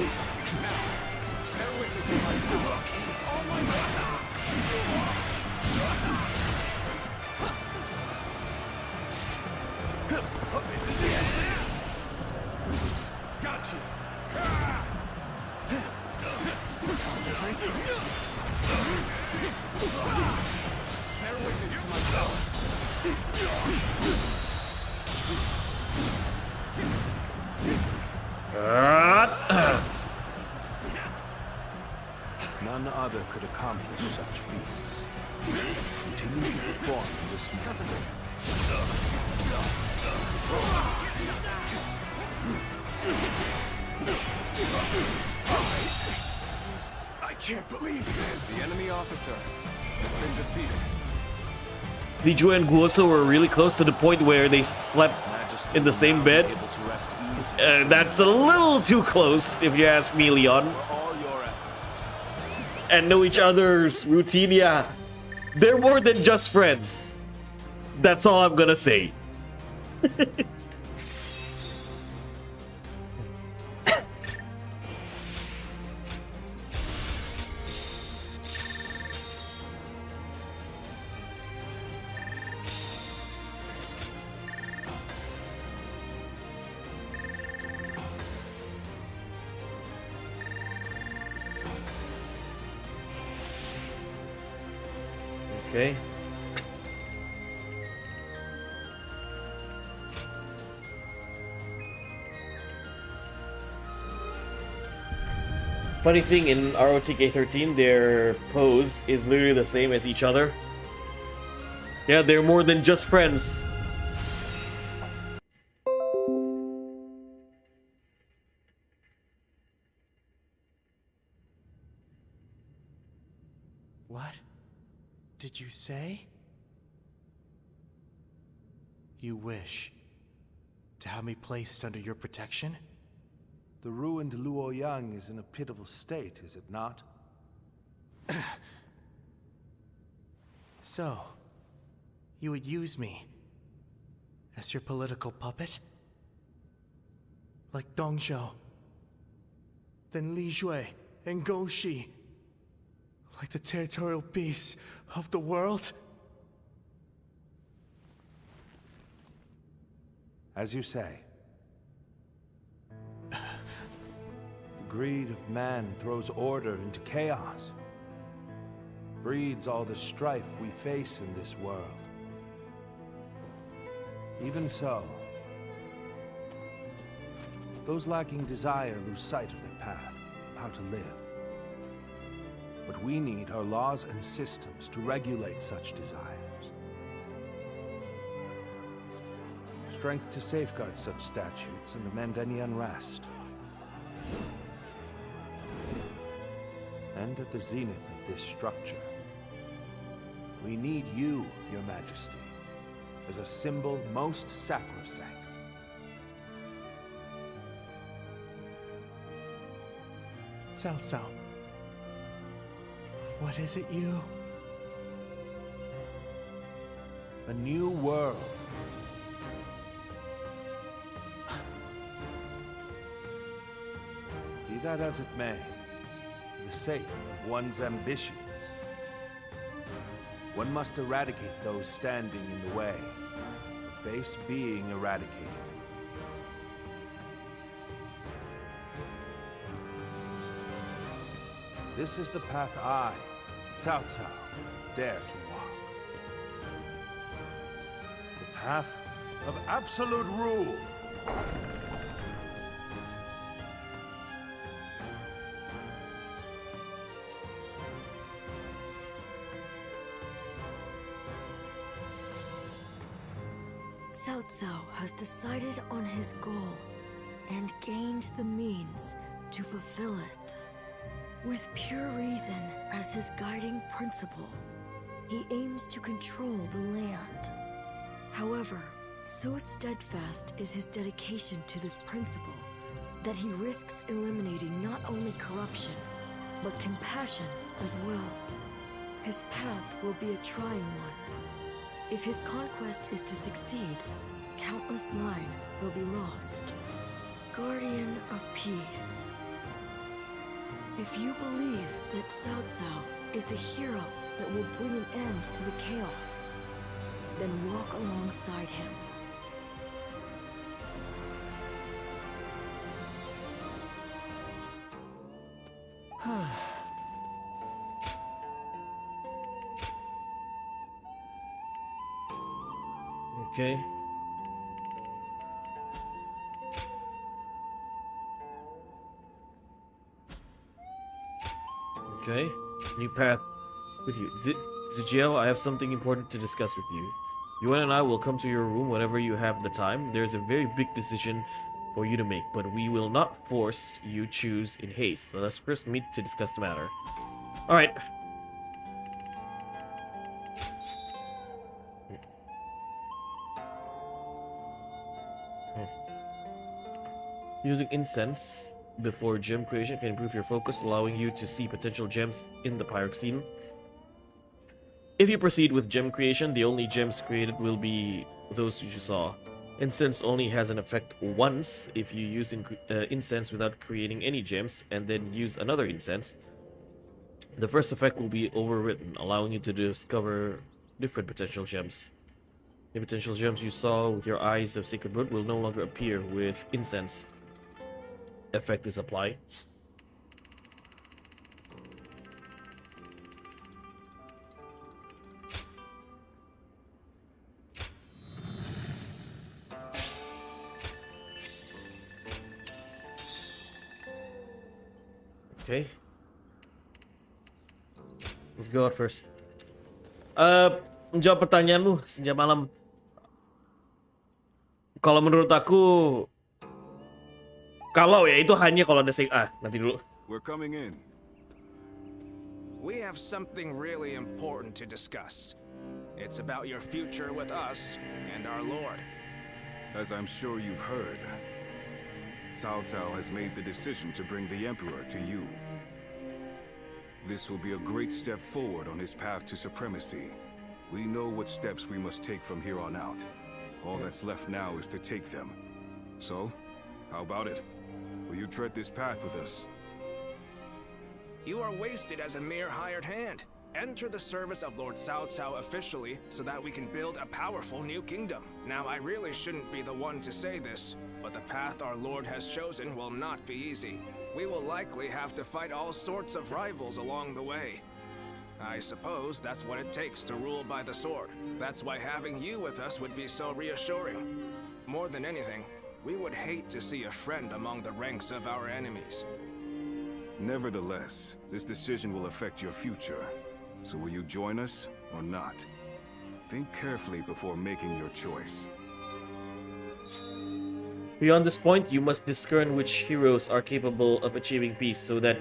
None other could accomplish such feats. Continue to perform in this manner. I can't believe this. The enemy officer has been defeated. Liu and Guose were really close to the point where they slept in the same bed. That's a little too close, if you ask me, Leon. And know each other's routine, yeah. They're more than just friends. That's all I'm gonna say. Okay. Funny thing, in ROTK 13, their pose is literally the same as each other. Yeah, they're more than just friends. What did you say? You wish to have me placed under your protection? The ruined Luoyang is in a pitiful state, is it not? So, you would use me as your political puppet? Like Dongzhou, then Li Jue and Gou Shi, like the territorial beasts of the world? As you say. The greed of man throws order into chaos, breeds all the strife we face in this world. Even so, those lacking desire lose sight of their path, of how to live. What we need are laws and systems to regulate such desires. Strength to safeguard such statutes and amend any unrest. And at the zenith of this structure, we need you, Your Majesty, as a symbol most sacrosanct. Cao Cao. What is it you? A new world. Be that as it may, for the sake of one's ambitions, one must eradicate those standing in the way, or face being eradicated. This is the path I, Cao Cao, dare to walk. The path of absolute rule. Cao Cao has decided on his goal and gained the means to fulfill it. With pure reason as his guiding principle, he aims to control the land. However, so steadfast is his dedication to this principle that he risks eliminating not only corruption, but compassion as well. His path will be a trying one. If his conquest is to succeed, countless lives will be lost. Guardian of Peace. If you believe that Cao Cao is the hero that will bring an end to the chaos, then walk alongside him. Okay. Okay. New path with you. Zijiao, I have something important to discuss with you. Yuan and I will come to your room whenever you have the time. There's a very big decision for you to make, but we will not force you choose in haste. Let us first meet to discuss the matter. Alright. Using incense before gem creation can improve your focus, allowing you to see potential gems in the pyroxene. If you proceed with gem creation, the only gems created will be those you saw. Incense only has an effect once. If you use incense without creating any gems and then use another incense, the first effect will be overwritten, allowing you to discover different potential gems. The potential gems you saw with your eyes of Sacred Blood will no longer appear with incense effect is applied. Okay. Let's go out first. Menjawab pertanyaan lu sejak malam. Kalau menurut aku, kalau ya itu hanya kalau ada nanti dulu. We're coming in. We have something really important to discuss. It's about your future with us and our Lord. As I'm sure you've heard, Cao Cao has made the decision to bring the Emperor to you. This will be a great step forward on his path to supremacy. We know what steps we must take from here on out. All that's left now is to take them. So, how about it? Will you tread this path with us? You are wasted as a mere hired hand. Enter the service of Lord Cao Cao officially so that we can build a powerful new kingdom. Now, I really shouldn't be the one to say this, but the path our Lord has chosen will not be easy. we will likely have to fight all sorts of rivals along the way. I suppose that's what it takes to rule by the sword. That's why having you with us would be so reassuring. More than anything, we would hate to see a friend among the ranks of our enemies. Nevertheless, this decision will affect your future. So will you join us or not? Think carefully before making your choice. Beyond this point, you must discern which heroes are capable of achieving peace so that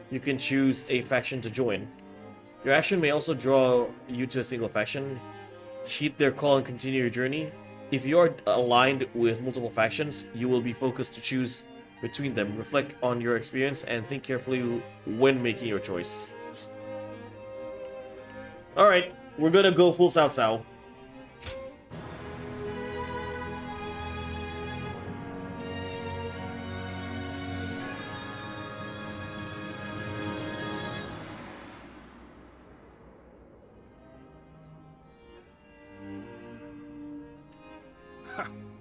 you can choose a faction to join. Your action may also draw you to a single faction. Heed their call and continue your journey. If you are aligned with multiple factions, you will be focused to choose between them. Reflect on your experience and think carefully when making your choice. Alright, we're gonna go full Cao Cao.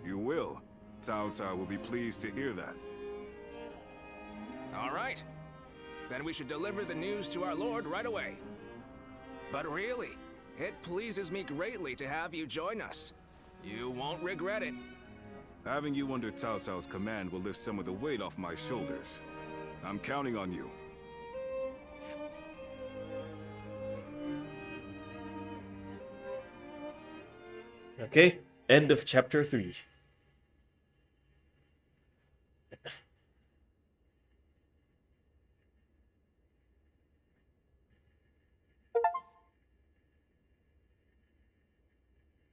You will. Cao Cao will be pleased to hear that. All right. Then we should deliver the news to our lord right away. But really, it pleases me greatly to have you join us. You won't regret it. Having you under Cao Cao's command will lift some of the weight off my shoulders. I'm counting on you. Okay, end of chapter 3.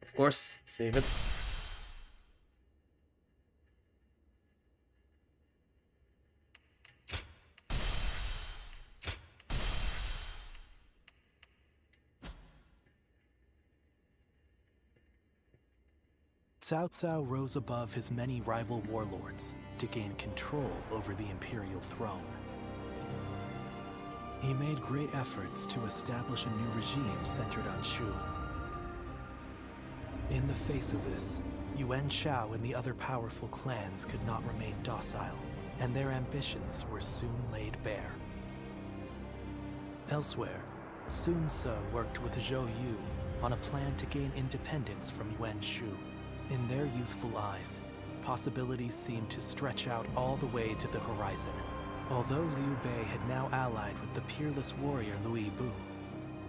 Of course, save it. Cao Cao rose above his many rival warlords to gain control over the imperial throne. He made great efforts to establish a new regime centered on Shu. In the face of this, Yuan Shao and the other powerful clans could not remain docile, and their ambitions were soon laid bare. Elsewhere, Sun Ce worked with Zhou Yu on a plan to gain independence from Yuan Shu. In their youthful eyes, possibilities seemed to stretch out all the way to the horizon. Although Liu Bei had now allied with the peerless warrior Liu Bei,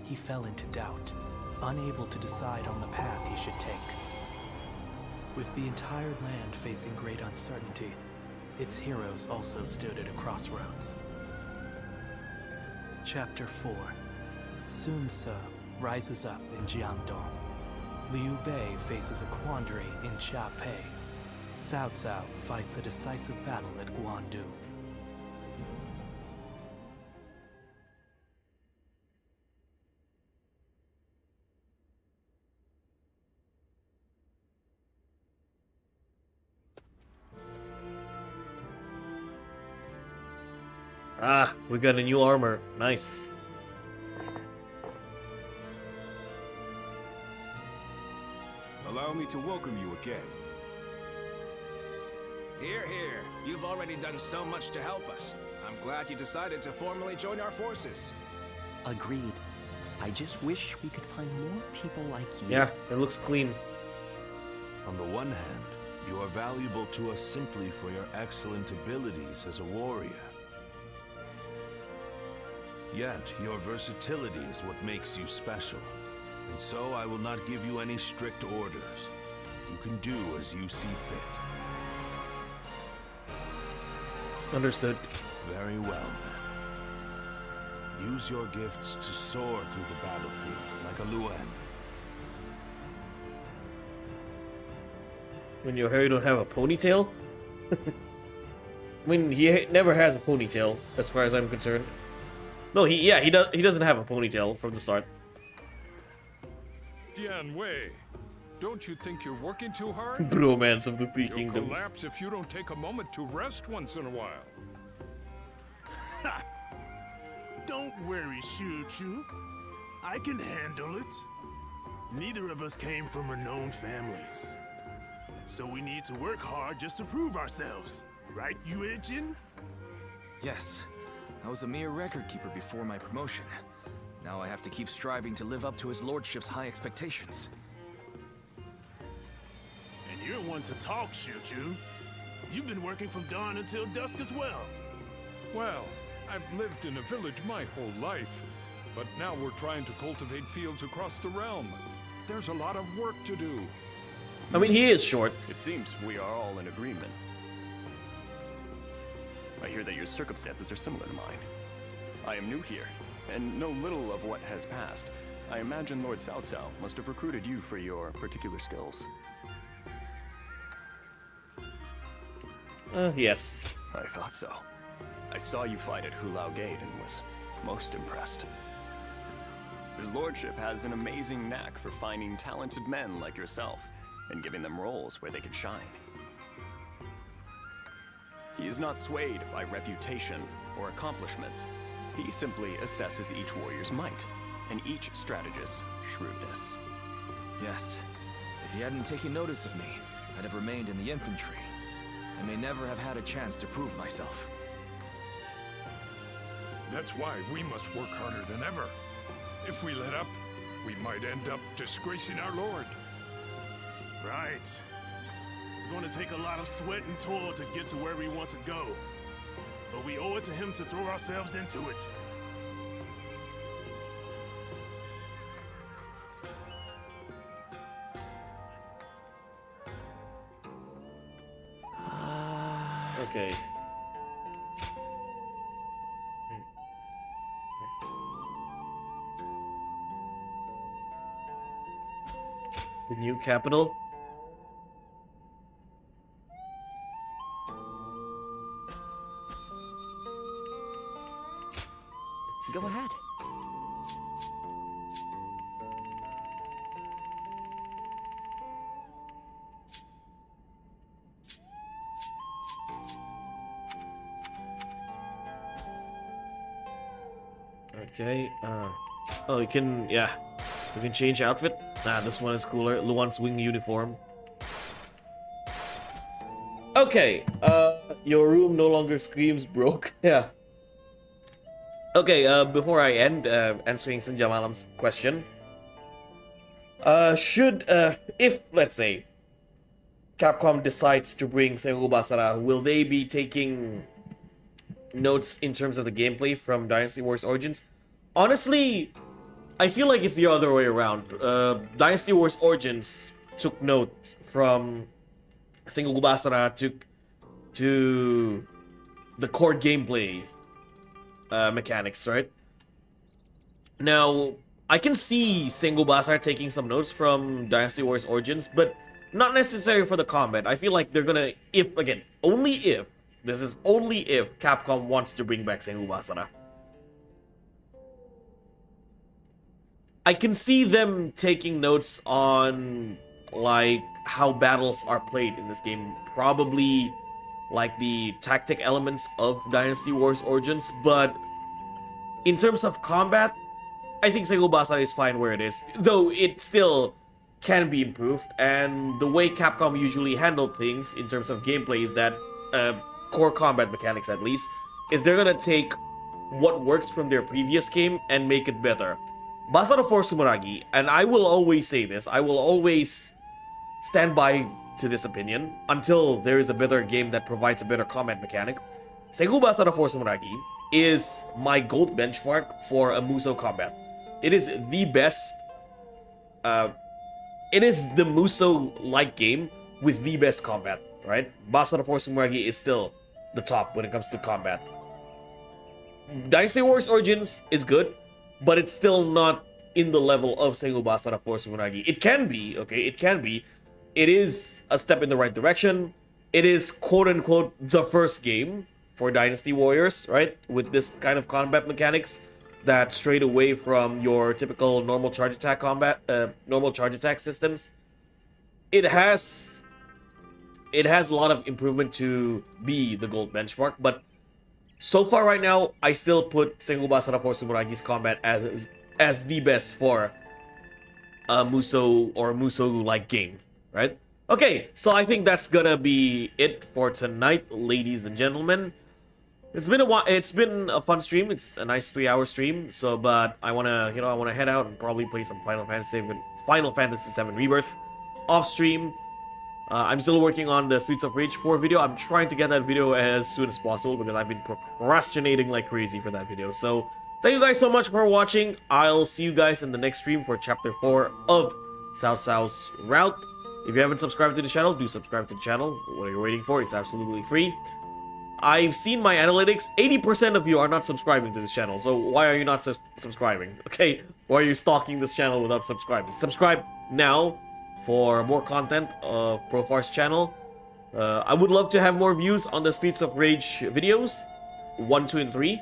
he fell into doubt, unable to decide on the path he should take. With the entire land facing great uncertainty, its heroes also stood at a crossroads. Chapter 4. Sun Ce rises up in Jiandong. Liu Bei faces a quandary in Xiapei. Cao Cao fights a decisive battle at Guandu. Ah, we got a new armor. Nice. Allow me to welcome you again. Here, here. You've already done so much to help us. I'm glad you decided to formally join our forces. Agreed. I just wish we could find more people like you. Yeah, it looks clean. On the one hand, you are valuable to us simply for your excellent abilities as a warrior. Yet, your versatility is what makes you special. And so I will not give you any strict orders. You can do as you see fit. Understood. Very well, then. Use your gifts to soar through the battlefield like a Luan. When your hair don't have a ponytail? I mean, he never has a ponytail, as far as I'm concerned. No, he doesn't have a ponytail from the start. Jian Wei, don't you think you're working too hard? Bromance of the Three You'll Kingdoms. collapse if you don't take a moment to rest once in a while. Ha! Don't worry, Shu Chu. I can handle it. Neither of us came from renowned families. So we need to work hard just to prove ourselves. Right, Yuan Jin? Yes, I was a mere record keeper before my promotion. Now I have to keep striving to live up to his lordship's high expectations. And you're one to talk, Xiuchu. You've been working from dawn until dusk as well. Well, I've lived in a village my whole life, but now we're trying to cultivate fields across the realm. There's a lot of work to do. I mean, he is short. It seems we are all in agreement. I hear that your circumstances are similar to mine. I am new here, and know little of what has passed. I imagine Lord Cao Cao must have recruited you for your particular skills. Yes. I thought so. I saw you fight at Hulao Gate and was most impressed. His lordship has an amazing knack for finding talented men like yourself and giving them roles where they can shine. He is not swayed by reputation or accomplishments. He simply assesses each warrior's might and each strategist's shrewdness. Yes, if he hadn't taken notice of me, I'd have remained in the infantry. I may never have had a chance to prove myself. That's why we must work harder than ever. If we let up, we might end up disgracing our lord. Right. It's going to take a lot of sweat and toil to get to where we want to go. But we owe it to him to throw ourselves into it. Okay. The new capital. Go ahead. Okay, oh, you can, yeah. You can change outfit. Nah, this one is cooler. Luan's wing uniform. Okay, your room no longer screams broke. Yeah. Okay, before I end answering Senja Malam's question, if, let's say, Capcom decides to bring Sengoku Basara, will they be taking notes in terms of the gameplay from Dynasty Wars Origins? Honestly, I feel like it's the other way around. Dynasty Wars Origins took note from Sengoku Basara to the core gameplay mechanics, right? Now, I can see Sengoku Basara taking some notes from Dynasty Wars Origins, but not necessary for the combat. I feel like they're gonna, only if Capcom wants to bring back Sengoku Basara. I can see them taking notes on, like, how battles are played in this game. Probably, like, the tactic elements of Dynasty Wars Origins, but in terms of combat, I think Sengoku Basara is fine where it is. Though it still can be improved, and the way Capcom usually handled things in terms of gameplay is that, core combat mechanics at least, is they're gonna take what works from their previous game and make it better. Basara for Sumeragi, and I will always say this, I will always stand by to this opinion until there is a better game that provides a better combat mechanic. Sengoku Basara for Sumeragi is my GOAT benchmark for a Muso combat. It is the best, it is the Muso-like game with the best combat, right? Basara for Sumeragi is still the top when it comes to combat. Dynasty Wars Origins is good, but it's still not in the level of Sengoku Basara for Sumeragi. It can be, okay? It can be. It is a step in the right direction. It is, quote-unquote, the first game for Dynasty Warriors, right? With this kind of combat mechanics that strayed away from your typical normal charge attack combat, normal charge attack systems. It has a lot of improvement to be the gold benchmark, but so far right now, I still put Sengoku Basara for Sumeragi's combat as the best for a Muso or Muso-like game, right? Okay, so I think that's gonna be it for tonight, ladies and gentlemen. It's been a while. It's been a fun stream. It's a nice 3-hour stream. So, but I wanna, I wanna head out and probably play some Final Fantasy VII Rebirth off stream. I'm still working on the Streets of Rage 4 video. I'm trying to get that video as soon as possible because I've been procrastinating like crazy for that video. So, thank you guys so much for watching. I'll see you guys in the next stream for Chapter 4 of Cao Cao's Route. If you haven't subscribed to the channel, do subscribe to the channel. What are you waiting for? It's absolutely free. I've seen my analytics. 80% of you are not subscribing to this channel. So why are you not subscribing? Okay? Why are you stalking this channel without subscribing? Subscribe now for more content of Profar's channel. I would love to have more views on the Streets of Rage videos. 1, 2, and 3.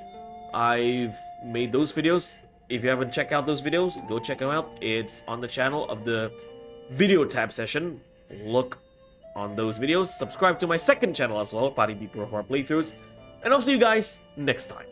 I've made those videos. If you haven't checked out those videos, go check them out. It's on the channel of the video tab session. Look on those videos. Subscribe to my second channel as well, Profar Playthroughs. And I'll see you guys next time.